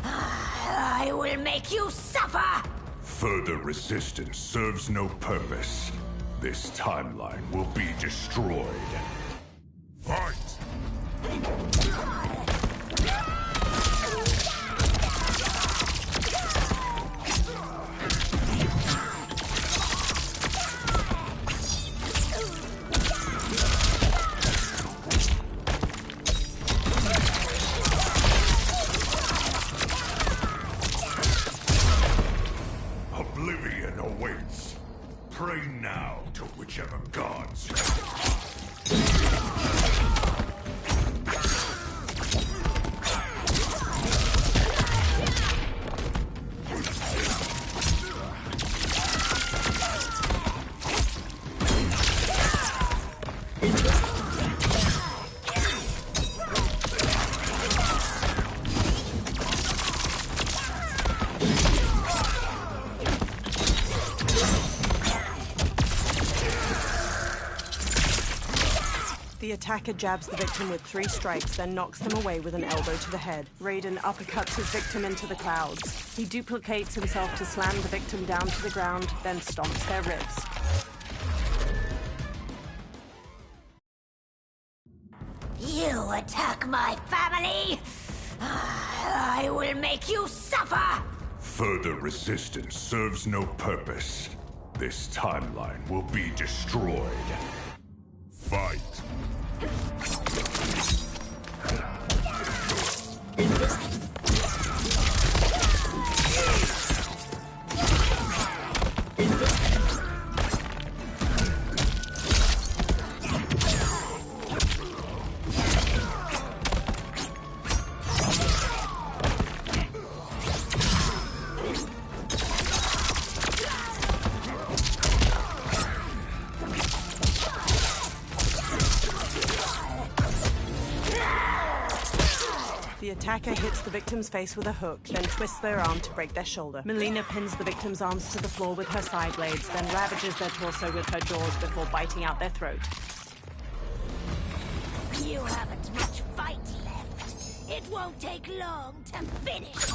I will make you suffer. Further resistance serves no purpose. This timeline will be destroyed. Fight! Oblivion awaits. Pray now to whichever gods. The attacker jabs the victim with 3 strikes, then knocks them away with an elbow to the head. Raiden uppercuts his victim into the clouds. He duplicates himself to slam the victim down to the ground, then stomps their ribs. You attack my family, I will make you suffer. Further resistance serves no purpose. This timeline will be destroyed. Fight! The attacker hits the victim's face with a hook, then twists their arm to break their shoulder. Melina pins the victim's arms to the floor with her side blades, then ravages their torso with her jaws before biting out their throat. You haven't much fight left. It won't take long to finish.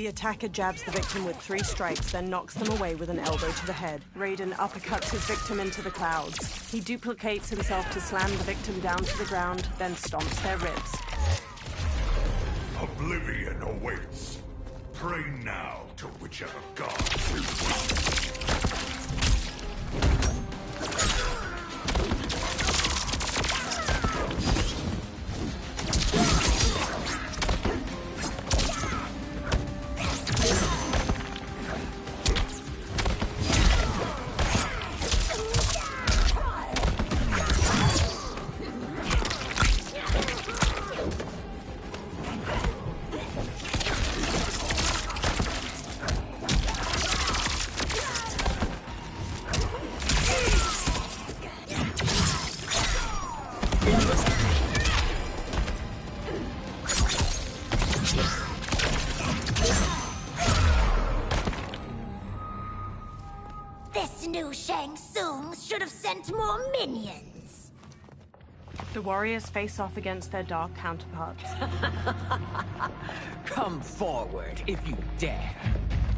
The attacker jabs the victim with 3 strikes, then knocks them away with an elbow to the head. Raiden uppercuts his victim into the clouds. He duplicates himself to slam the victim down to the ground, then stomps their ribs. Oblivion awaits. Pray now to whichever god you want. This new Shang Tsung should have sent more minions. The warriors face off against their dark counterparts. Come forward if you dare.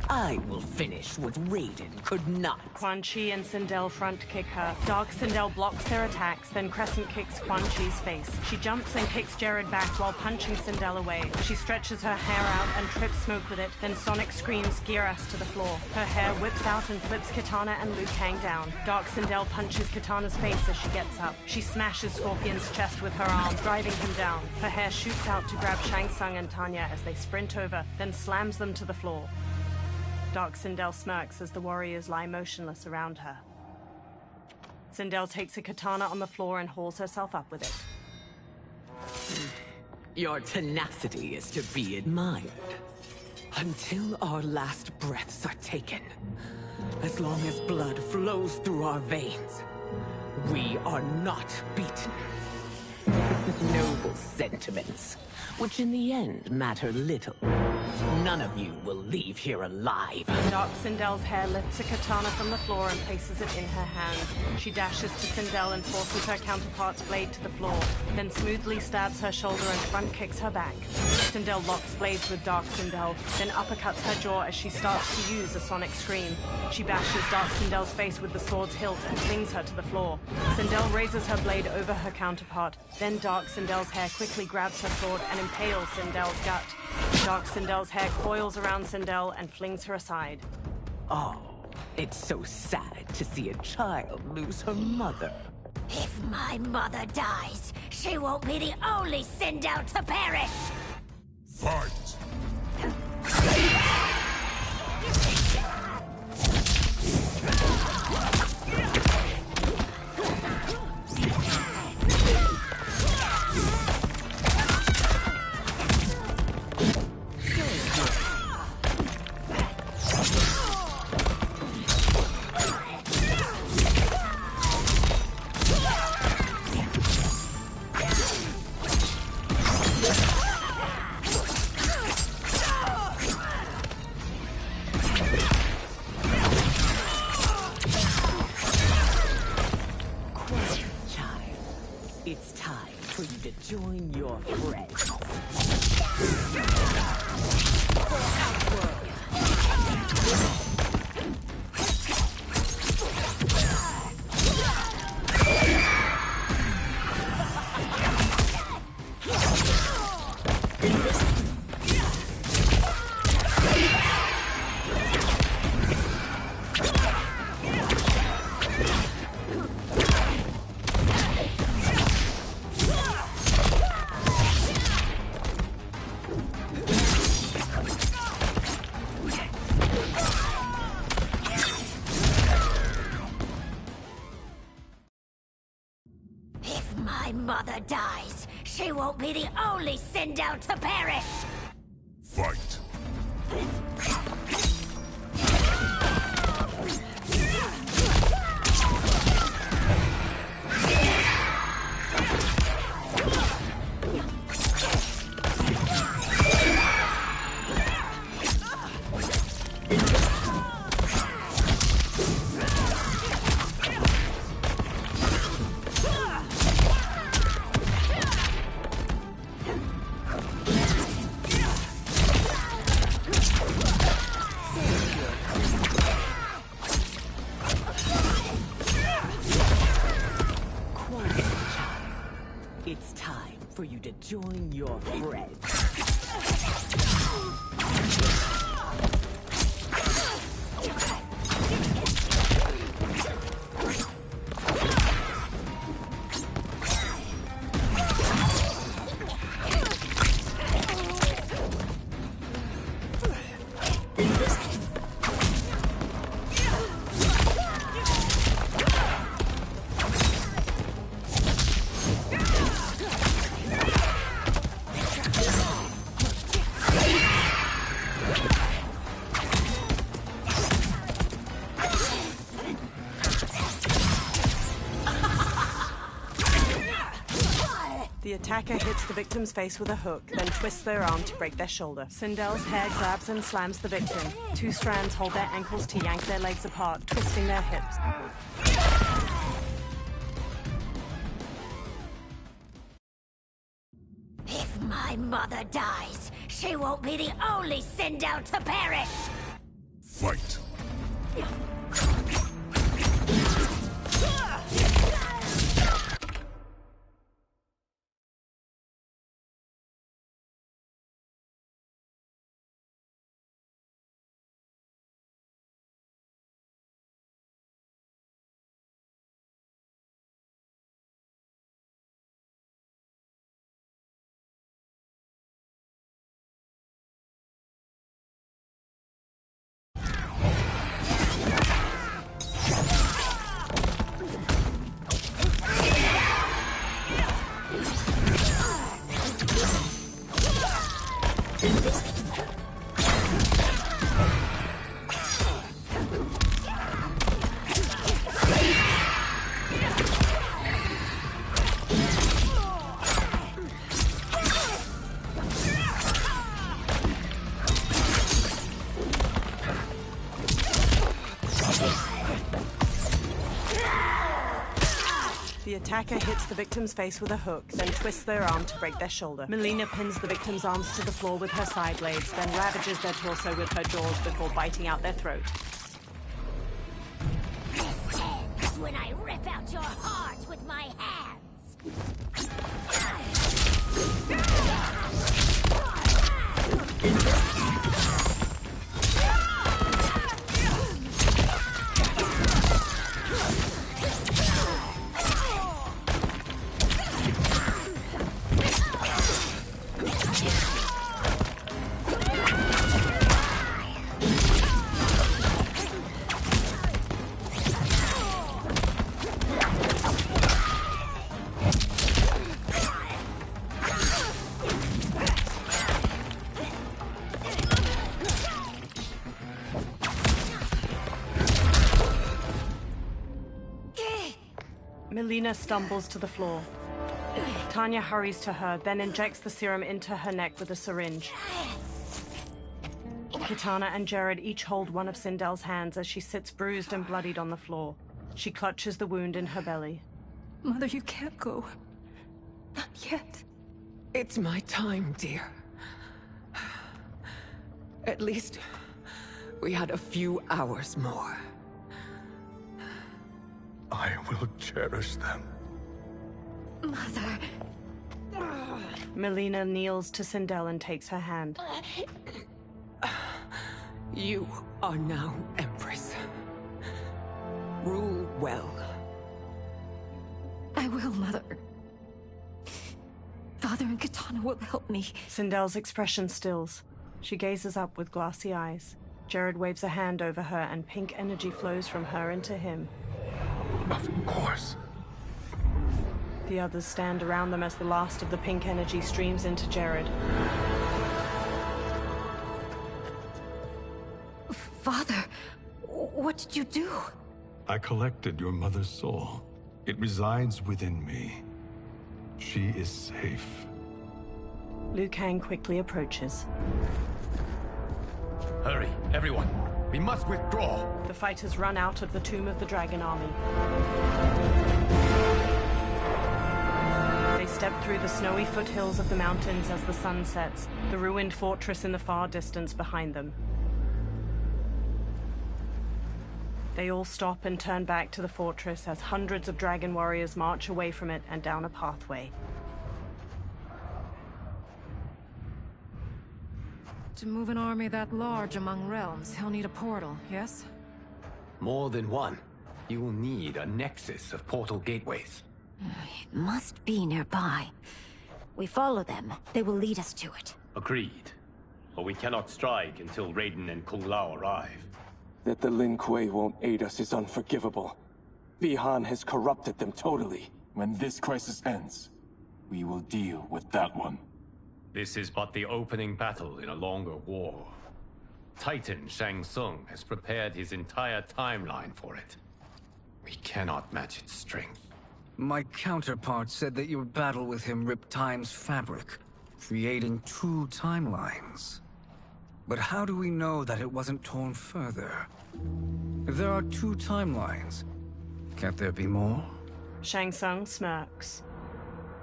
I will finish what Raiden could not. Quan Chi and Sindel front kick her. Dark Sindel blocks their attacks, then crescent kicks Quan Chi's face. She jumps and kicks Jared back while punching Sindel away. She stretches her hair out and trips Smoke with it, then Sonic screams Geras to the floor. Her hair whips out and flips Kitana and Liu Kang down. Dark Sindel punches Kitana's face as she gets up. She smashes Scorpion's chest with her arm, driving him down. Her hair shoots out to grab Shang Tsung and Tanya as they sprint over, then slams them to the floor. Dark Sindel smirks as the warriors lie motionless around her. Sindel takes a katana on the floor and hauls herself up with it. Your tenacity is to be admired. Until our last breaths are taken, as long as blood flows through our veins, we are not beaten. Noble sentiments, which in the end matter little. None of you will leave here alive. Dark Sindel's hair lifts a katana from the floor and places it in her hand. She dashes to Sindel and forces her counterpart's blade to the floor, then smoothly stabs her shoulder and front kicks her back. Sindel locks blades with Dark Sindel, then uppercuts her jaw as she starts to use a sonic scream. She bashes Dark Sindel's face with the sword's hilt and flings her to the floor. Sindel raises her blade over her counterpart, then Dark Sindel's hair quickly grabs her sword and impales Sindel's gut. Dark Sindel's hair coils around Sindel and flings her aside. Oh, it's so sad to see a child lose her mother. If my mother dies, she won't be the only Sindel to perish! Fight! It's time for you to join your friends. If my mother dies, she won't be the only Sindel to perish! Fight! your friend. The attacker hits the victim's face with a hook, then twists their arm to break their shoulder. Sindel's hair grabs and slams the victim. Two strands hold their ankles to yank their legs apart, twisting their hips. If my mother dies, she won't be the only Sindel to perish! Fight. The attacker hits the victim's face with a hook, then twists their arm to break their shoulder. Melina pins the victim's arms to the floor with her side blades, then ravages their torso with her jaws before biting out their throat. This ends when I rip out your heart with my hands! Melina stumbles to the floor. Tanya hurries to her, then injects the serum into her neck with a syringe. Kitana and Jared each hold one of Sindel's hands as she sits bruised and bloodied on the floor. She clutches the wound in her belly. Mother, you can't go. Not yet. It's my time, dear. At least we had a few hours more. I will cherish them. Mother... Melina kneels to Sindel and takes her hand. You are now Empress. Rule well. I will, Mother. Father and Kitana will help me. Sindel's expression stills. She gazes up with glassy eyes. Jared waves a hand over her and pink energy flows from her into him. Of course. The others stand around them as the last of the pink energy streams into Jared. Father, what did you do? I collected your mother's soul. It resides within me. She is safe. Liu Kang quickly approaches. Hurry, everyone. We must withdraw. The fighters run out of the tomb of the Dragon Army. They step through the snowy foothills of the mountains as the sun sets, the ruined fortress in the far distance behind them. They all stop and turn back to the fortress as hundreds of dragon warriors march away from it and down a pathway. To move an army that large among realms, he'll need a portal, yes? More than one. You will need a nexus of portal gateways. It must be nearby. We follow them, they will lead us to it. Agreed. But we cannot strike until Raiden and Kung Lao arrive. That the Lin Kuei won't aid us is unforgivable. Bi-Han has corrupted them totally. When this crisis ends, we will deal with that one. This is but the opening battle in a longer war. Titan Shang Tsung has prepared his entire timeline for it. We cannot match its strength. My counterpart said that your battle with him ripped time's fabric, creating 2 timelines. But how do we know that it wasn't torn further? If there are 2 timelines, can't there be more? Shang Tsung smirks.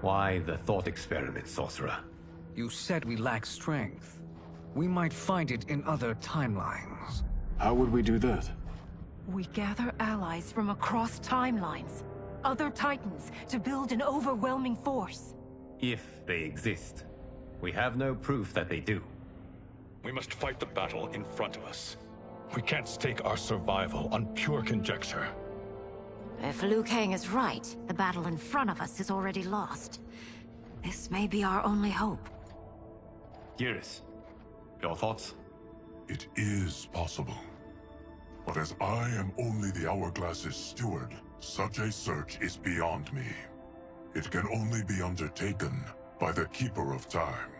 Why the thought experiment, sorcerer? You said we lack strength. We might find it in other timelines. How would we do that? We gather allies from across timelines, other Titans, to build an overwhelming force. If they exist. We have no proof that they do. We must fight the battle in front of us. We can't stake our survival on pure conjecture. If Liu Kang is right, the battle in front of us is already lost. This may be our only hope. Geras, your thoughts? It is possible. But as I am only the Hourglass's steward, such a search is beyond me. It can only be undertaken by the Keeper of Time.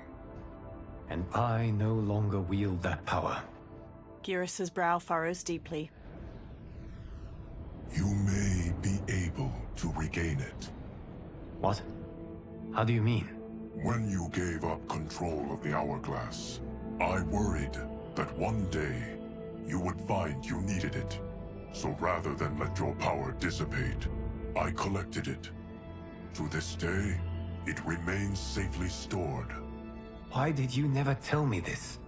And I no longer wield that power. Geras' brow furrows deeply. You may be able to regain it. What? How do you mean? When you gave up control of the Hourglass, I worried that one day you would find you needed it. So rather than let your power dissipate, I collected it. To this day, it remains safely stored. Why did you never tell me this?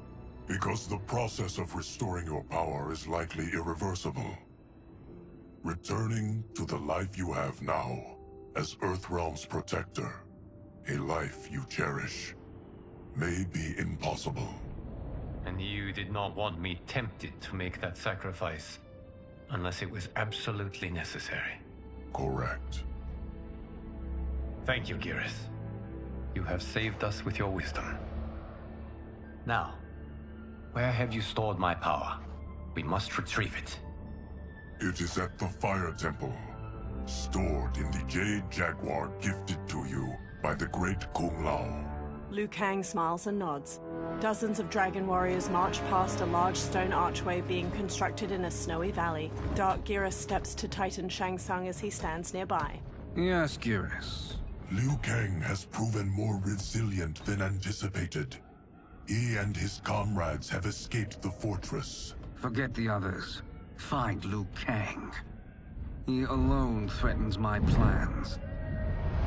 Because the process of restoring your power is likely irreversible. Returning to the life you have now, as Earthrealm's protector, a life you cherish, may be impossible. And you did not want me tempted to make that sacrifice, unless it was absolutely necessary. Correct. Thank you, Geras. You have saved us with your wisdom. Now, where have you stored my power? We must retrieve it. It is at the Fire Temple, stored in the Jade Jaguar gifted to you by the great Kung Lao. Liu Kang smiles and nods. Dozens of dragon warriors march past a large stone archway being constructed in a snowy valley. Dark Geras steps to Titan Shang Tsung as he stands nearby. Yes, Geras. Liu Kang has proven more resilient than anticipated. He and his comrades have escaped the fortress. Forget the others. Find Liu Kang. He alone threatens my plans.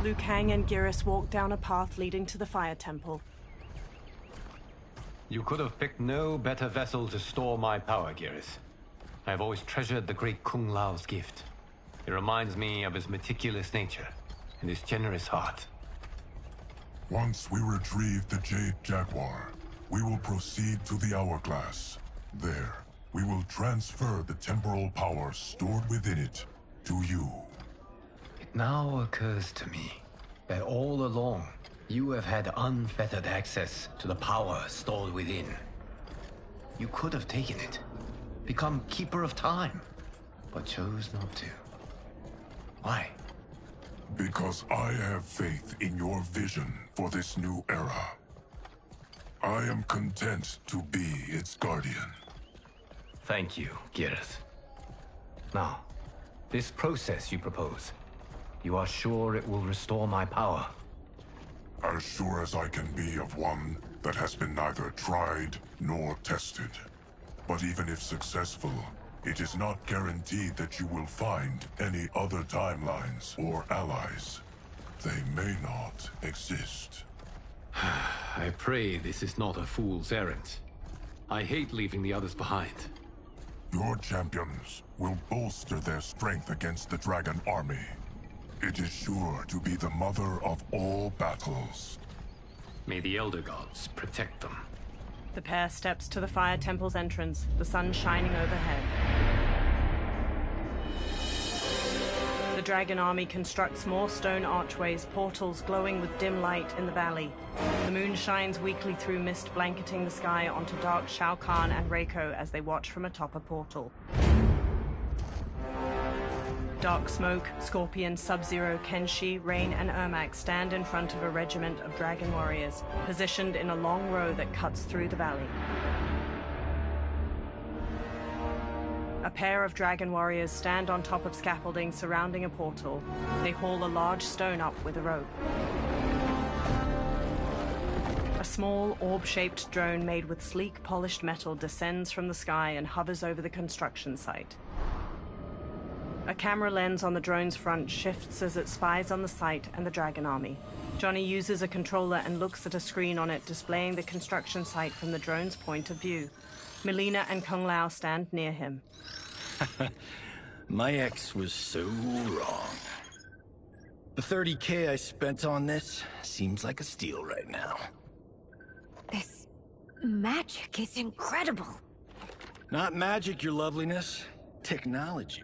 Liu Kang and Geras walk down a path leading to the Fire Temple. You could have picked no better vessel to store my power, Geras. I have always treasured the great Kung Lao's gift. It reminds me of his meticulous nature and his generous heart. Once we retrieve the Jade Jaguar, we will proceed to the Hourglass. There, we will transfer the temporal power stored within it to you. It now occurs to me that all along, you have had unfettered access to the power stored within. You could have taken it, become Keeper of Time, but chose not to. Why? Because I have faith in your vision for this new era. I am content to be its guardian. Thank you, Geras. Now, this process you propose, you are sure it will restore my power? As sure as I can be of one that has been neither tried nor tested. But even if successful, it is not guaranteed that you will find any other timelines or allies. They may not exist. I pray this is not a fool's errand. I hate leaving the others behind. Your champions will bolster their strength against the Dragon Army. It is sure to be the mother of all battles. May the Elder Gods protect them. The pair steps to the Fire Temple's entrance, the sun shining overhead. The Dragon Army constructs more stone archways, portals glowing with dim light in the valley. The moon shines weakly through mist blanketing the sky onto Dark Shao Kahn and Reiko as they watch from atop a portal. Dark Smoke, Scorpion, Sub-Zero, Kenshi, Rain, and Ermac stand in front of a regiment of dragon warriors, positioned in a long row that cuts through the valley. A pair of dragon warriors stand on top of scaffolding surrounding a portal. They haul a large stone up with a rope. A small, orb-shaped drone made with sleek, polished metal descends from the sky and hovers over the construction site. A camera lens on the drone's front shifts as it spies on the site and the Dragon Army. Johnny uses a controller and looks at a screen on it displaying the construction site from the drone's point of view. Melina and Kung Lao stand near him. My ex was so wrong. The 30K I spent on this seems like a steal right now. This magic is incredible. Not magic, your loveliness. Technology.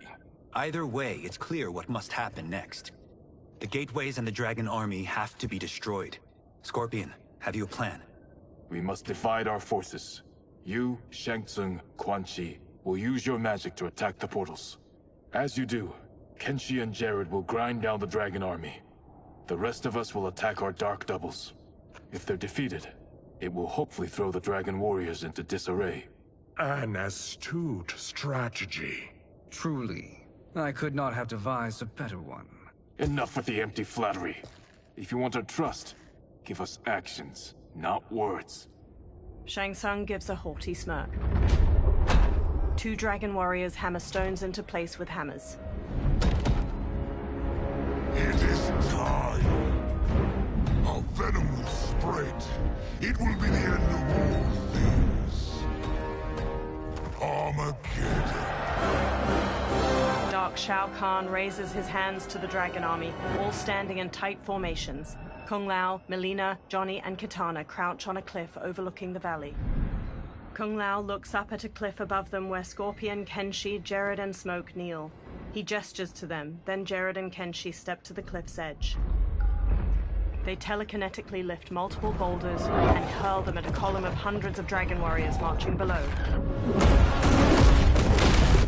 Either way, it's clear what must happen next. The gateways and the Dragon Army have to be destroyed. Scorpion, have you a plan? We must divide our forces. You, Shang Tsung, Quan Chi, will use your magic to attack the portals. As you do, Kenshi and Jared will grind down the Dragon Army. The rest of us will attack our dark doubles. If they're defeated, it will hopefully throw the Dragon Warriors into disarray. An astute strategy. Truly. I could not have devised a better one. Enough with the empty flattery. If you want our trust, give us actions, not words. Shang Tsung gives a haughty smirk. Two dragon warriors hammer stones into place with hammers. It is time. Our venom will spread. It will be the end of all things. Armageddon. Dark Shao Kahn raises his hands to the Dragon Army, all standing in tight formations. Kung Lao, Melina, Johnny, and Kitana crouch on a cliff overlooking the valley. Kung Lao looks up at a cliff above them where Scorpion, Kenshi, Jared, and Smoke kneel. He gestures to them, then Jared and Kenshi step to the cliff's edge. They telekinetically lift multiple boulders and hurl them at a column of hundreds of dragon warriors marching below.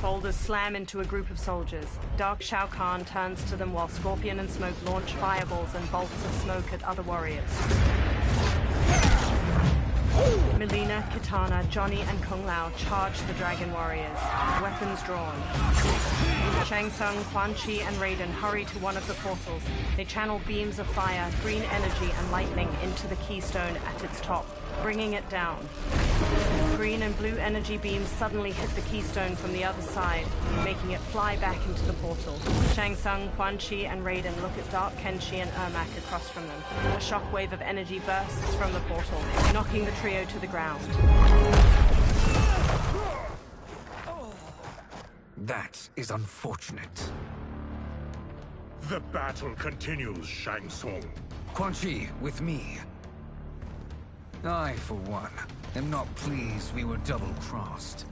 Boulders slam into a group of soldiers. Dark Shao Kahn turns to them while Scorpion and Smoke launch fireballs and bolts of smoke at other warriors. Melina, Kitana, Johnny, and Kung Lao charge the dragon warriors, weapons drawn. Shang Tsung, Quan Chi, and Raiden hurry to one of the portals. They channel beams of fire, green energy, and lightning into the keystone at its top, bringing it down. Green and blue energy beams suddenly hit the keystone from the other side, making it fly back into the portal. Shang Tsung, Quan Chi, and Raiden look at Dark Kenshi and Ermac across from them. A shockwave of energy bursts from the portal, knocking the trio to the ground. That is unfortunate. The battle continues, Shang Tsung. Quan Chi, with me. I, for one, am not pleased we were double-crossed.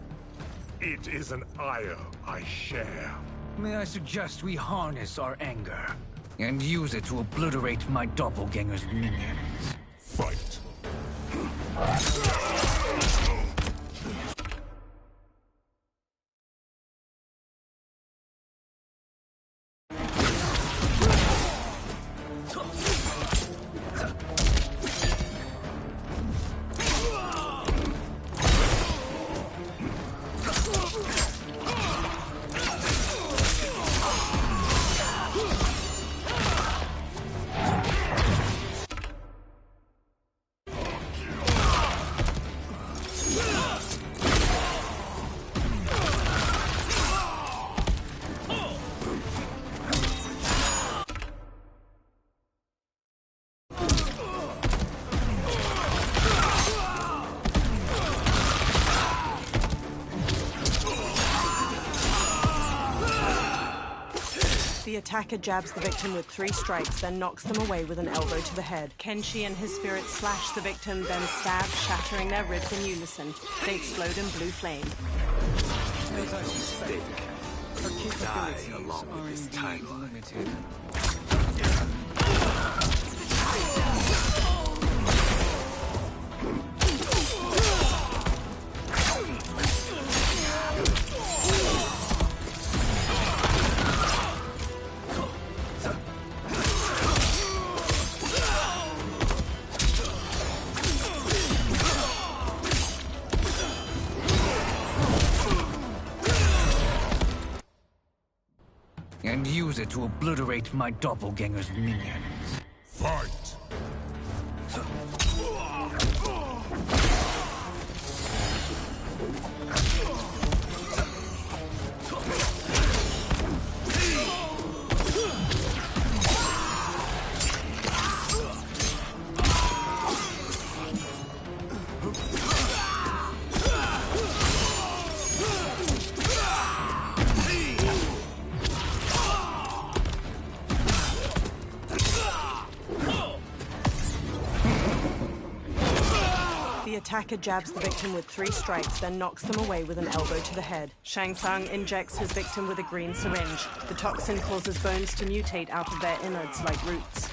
It is an ire I share. May I suggest we harness our anger and use it to obliterate my doppelganger's minions? Fight. The attacker jabs the victim with 3 strikes, then knocks them away with an elbow to the head. Kenshi and his spirit slash the victim, then stab, shattering their ribs in unison. They explode in blue flame. Make no mistake. Die along with this timeline. And use it to obliterate my doppelganger's minions. Fight! The attacker jabs the victim with 3 strikes, then knocks them away with an elbow to the head. Shang Tsung injects his victim with a green syringe. The toxin causes bones to mutate out of their innards like roots.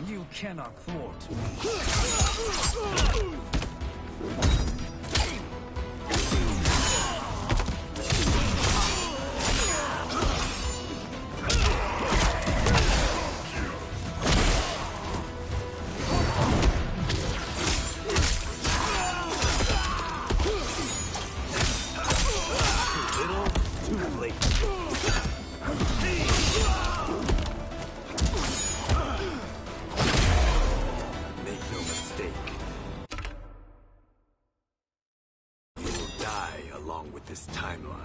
You cannot thwart me. Too late. Make no mistake. You will die along with this timeline.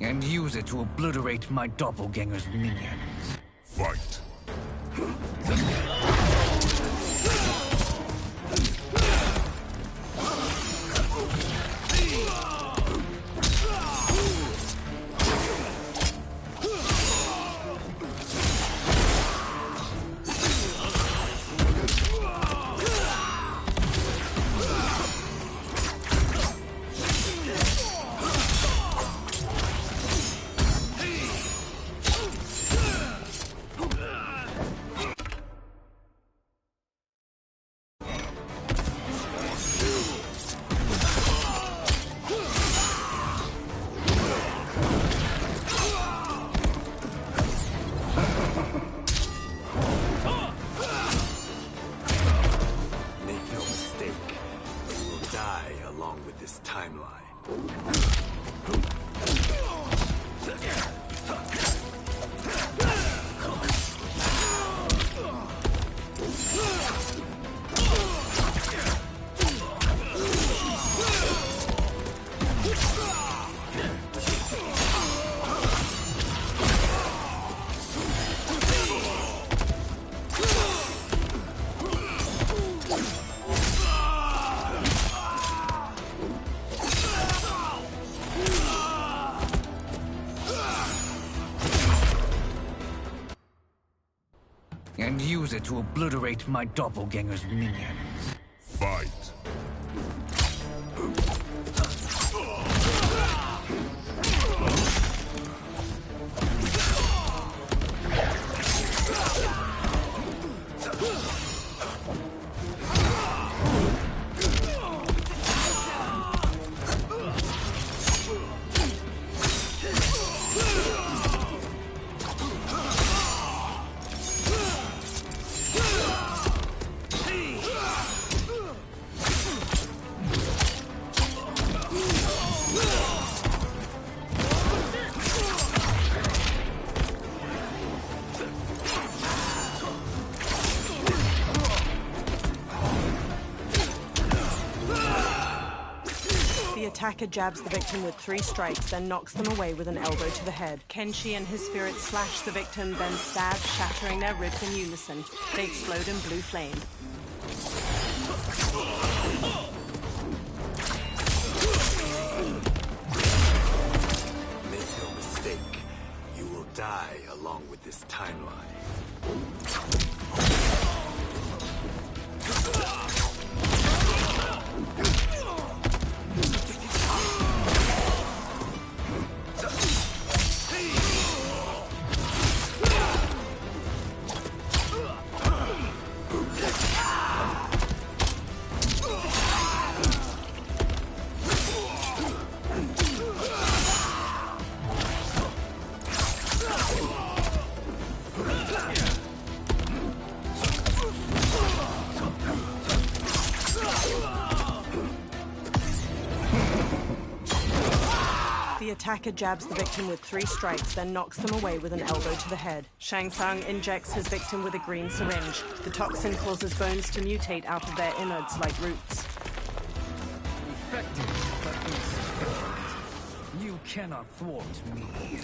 And use it to obliterate my doppelganger's minions. Fight! Along with this timeline. And use it to obliterate my doppelganger's minions. Fight! attacker jabs the victim with 3 strikes, then knocks them away with an elbow to the head. Kenshi and his spirit slash the victim, then stab, shattering their ribs in unison. They explode in blue flame. Make no mistake, you will die along with this timeline. The attacker jabs the victim with 3 strikes, then knocks them away with an elbow to the head. Shang Tsung injects his victim with a green syringe. The toxin causes bones to mutate out of their innards like roots. Effective, but insufficient. You cannot thwart me.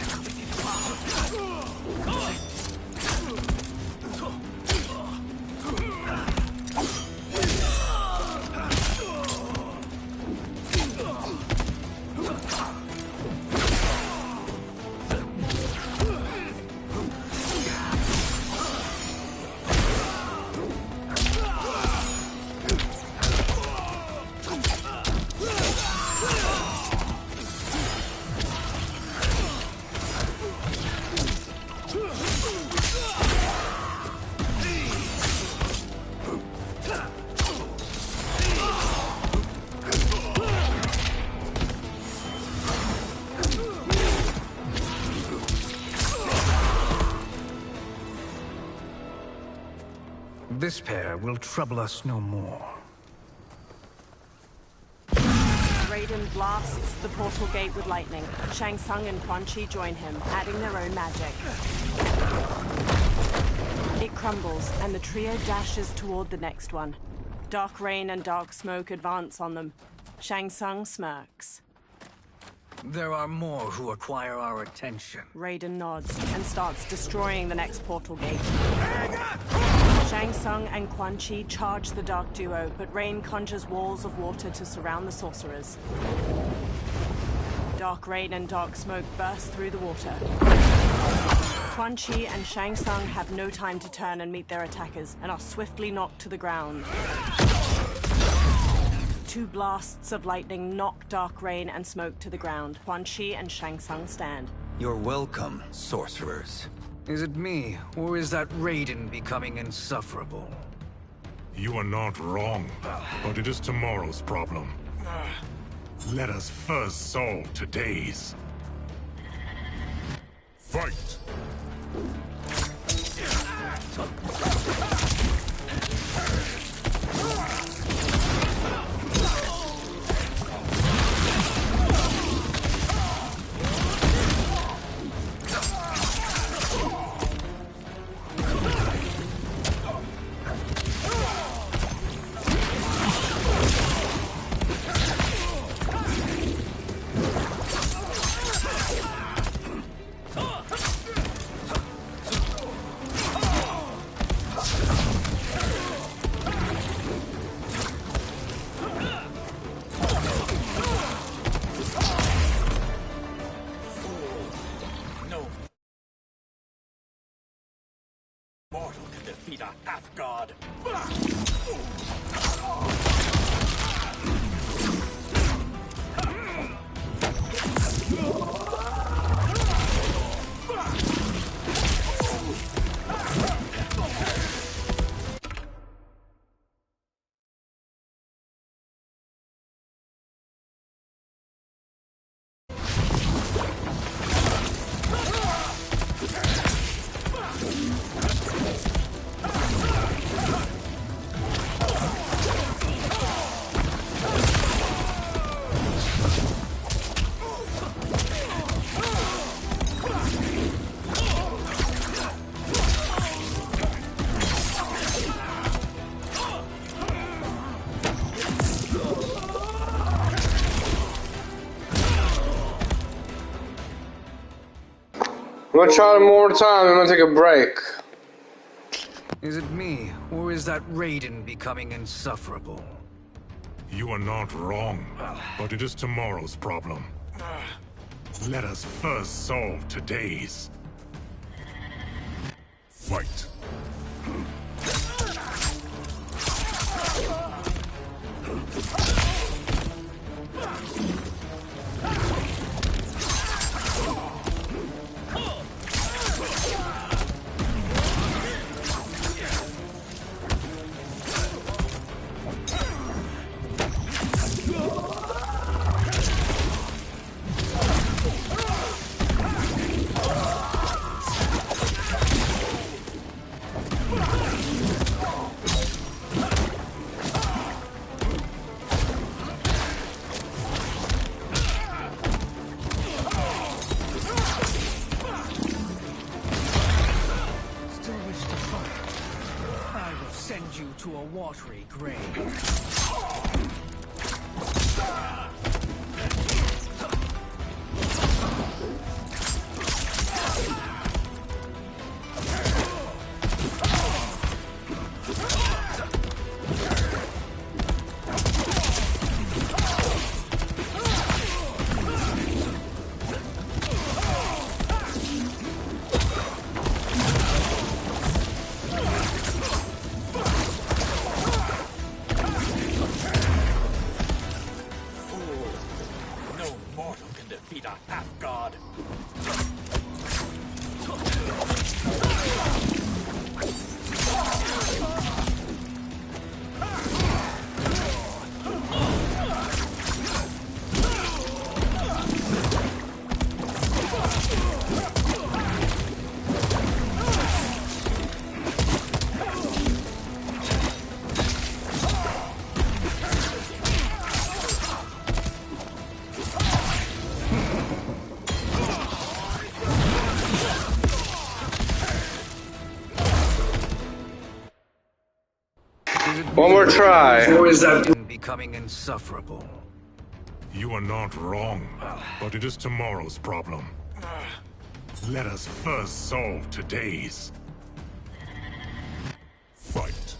This pair will trouble us no more. Raiden blasts the portal gate with lightning. Shang Tsung and Quan Chi join him, adding their own magic. It crumbles, and the trio dashes toward the next one. Dark rain and dark smoke advance on them. Shang Tsung smirks. There are more who acquire our attention. Raiden nods and starts destroying the next portal gate. Shang Tsung and Quan Chi charge the dark duo, but rain conjures walls of water to surround the sorcerers. Dark rain and dark smoke burst through the water. Quan Chi and Shang Tsung have no time to turn and meet their attackers, and are swiftly knocked to the ground. 2 blasts of lightning knock dark rain and smoke to the ground. Quan Chi and Shang Tsung stand. You're welcome, sorcerers. Is it me, or is that Raiden becoming insufferable? You are not wrong, but it is tomorrow's problem. Let us first solve today's. Fight! Mortal can defeat a half-god. gonna try one more time. I'm gonna take a break. Is it me, or is that Raiden becoming insufferable? You are not wrong, but it is tomorrow's problem. Let us first solve today's. Fight. To a watery grave. One more try. Or is that becoming insufferable? You are not wrong, but it is tomorrow's problem. Let us first solve today's. Fight.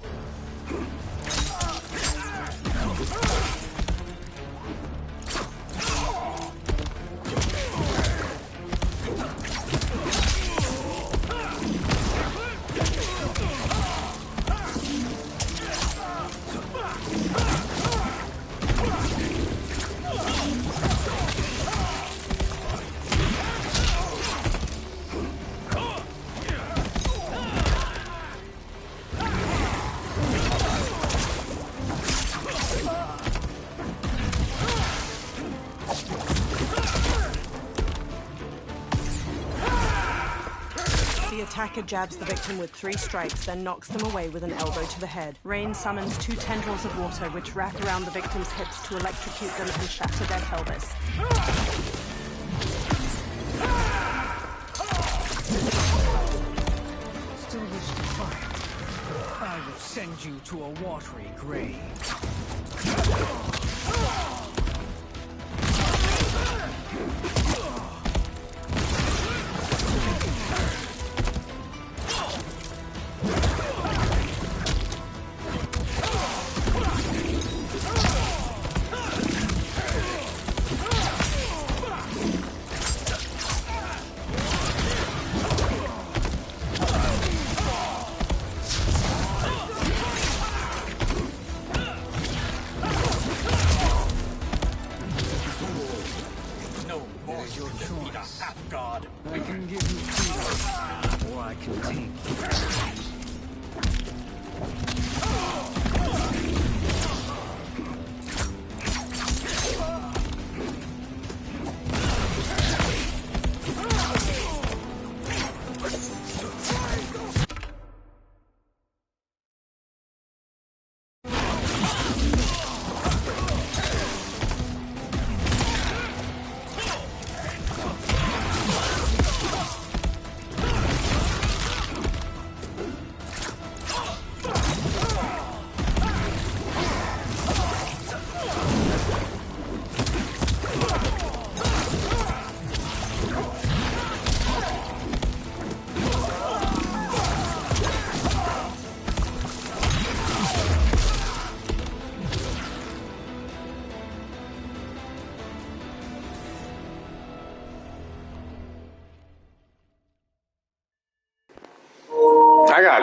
The attacker jabs the victim with 3 strikes, then knocks them away with an elbow to the head. Rain summons 2 tendrils of water, which wrap around the victim's hips to electrocute them and shatter their pelvis. Still wish to fight? I will send you to a watery grave.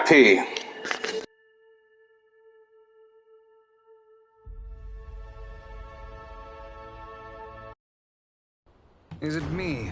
pee. Is it me?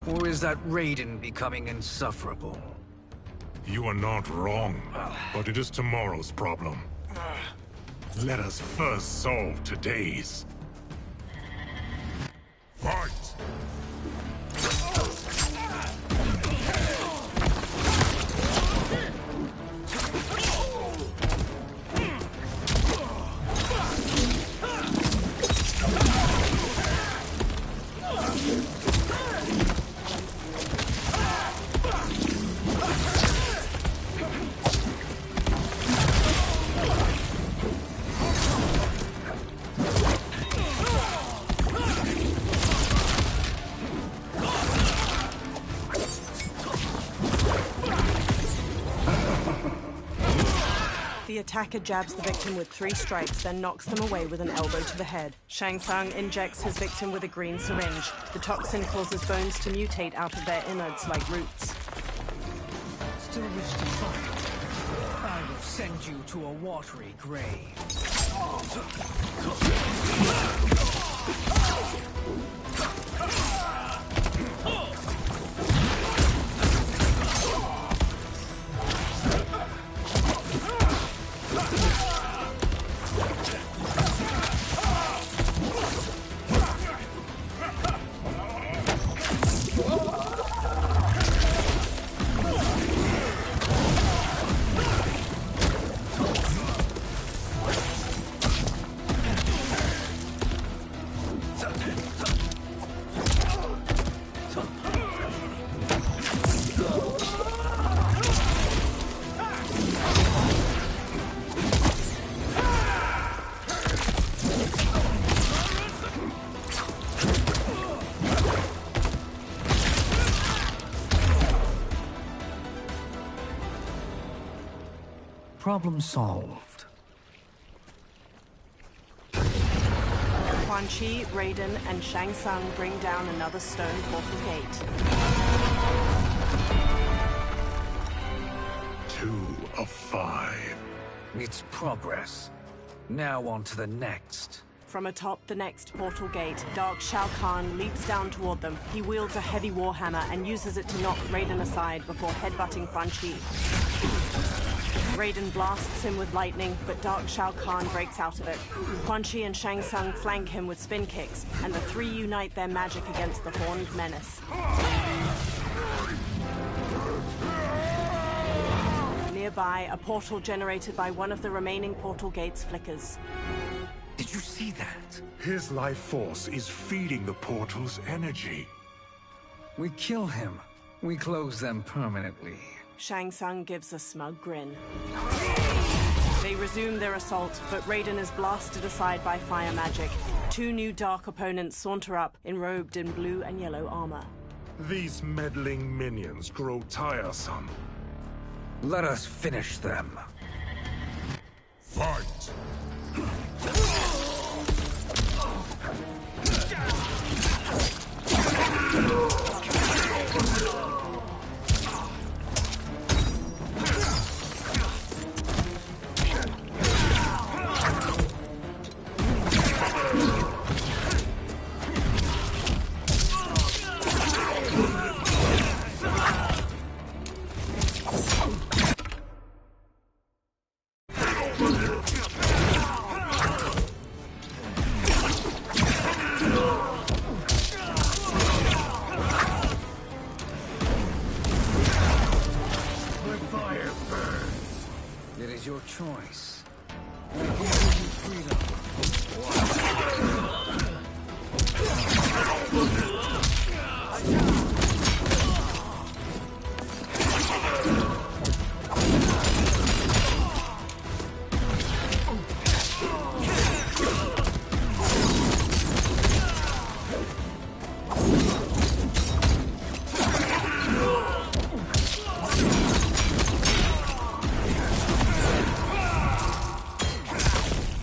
Or is that Raiden becoming insufferable? You are not wrong, but it is tomorrow's problem. Let us first solve today's. Fight! The attacker jabs the victim with 3 strikes, then knocks them away with an elbow to the head. Shang Tsung injects his victim with a green syringe. The toxin causes bones to mutate out of their innards like roots. Still wish to fight? I will send you to a watery grave. Problem solved. Quan Chi, Raiden, and Shang Tsung bring down another stone portal gate. 2 of 5. It's progress. Now on to the next. From atop the next portal gate, Dark Shao Kahn leaps down toward them. He wields a heavy warhammer and uses it to knock Raiden aside before headbutting Quan Chi. Raiden blasts him with lightning, but Dark Shao Kahn breaks out of it. Quan Chi and Shang Tsung flank him with spin kicks, and the 3 unite their magic against the Horned Menace. Nearby, a portal generated by one of the remaining portal gates flickers. Did you see that? His life force is feeding the portal's energy. We kill him. We close them permanently. Shang Tsung gives a smug grin. They resume their assault, but Raiden is blasted aside by fire magic. 2 new dark opponents saunter up, enrobed in blue and yellow armor. These meddling minions grow tiresome. Let us finish them. Fight! is your choice. I can give you freedom.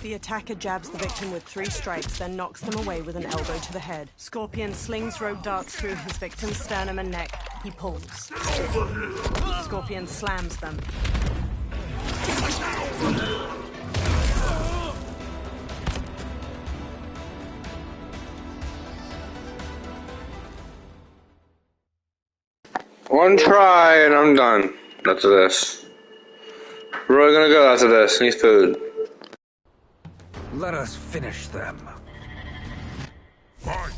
The attacker jabs the victim with 3 strikes, then knocks them away with an elbow to the head. Scorpion slings rope darts through his victim's sternum and neck. He pulls. Scorpion slams them. One try and I'm done. After this. Where are we gonna go after this? Need food. Let us finish them. Fight!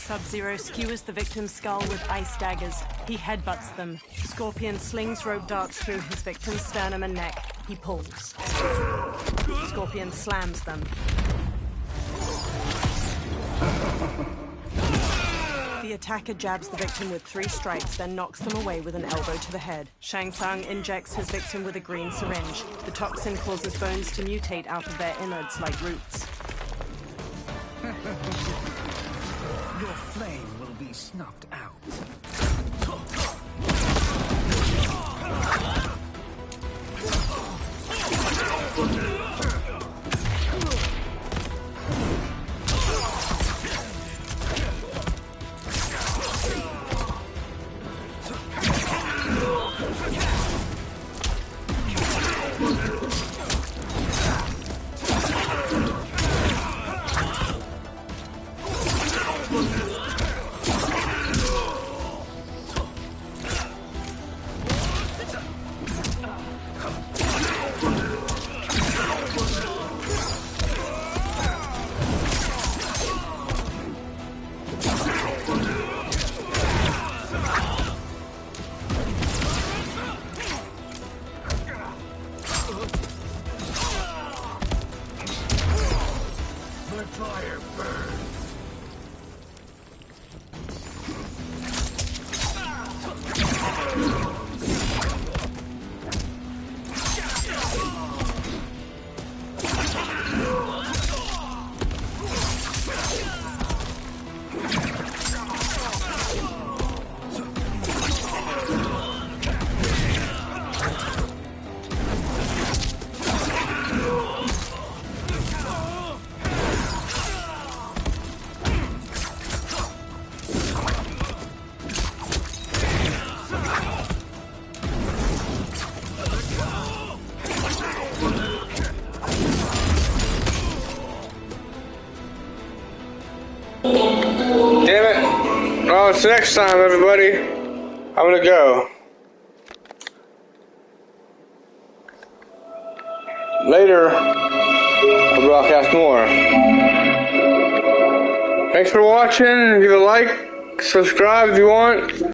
Sub-Zero skewers the victim's skull with ice daggers. He headbutts them. Scorpion slings rope darts through his victim's sternum and neck. He pulls. Scorpion slams them. The attacker jabs the victim with 3 strikes, then knocks them away with an elbow to the head. Shang Tsung injects his victim with a green syringe. The toxin causes bones to mutate out of their innards like roots. Your flame will be snuffed out. Damn it. Oh, it's next time, everybody. I'm gonna go. Later, I'll broadcast more. Thanks for watching. Give a like, subscribe if you want.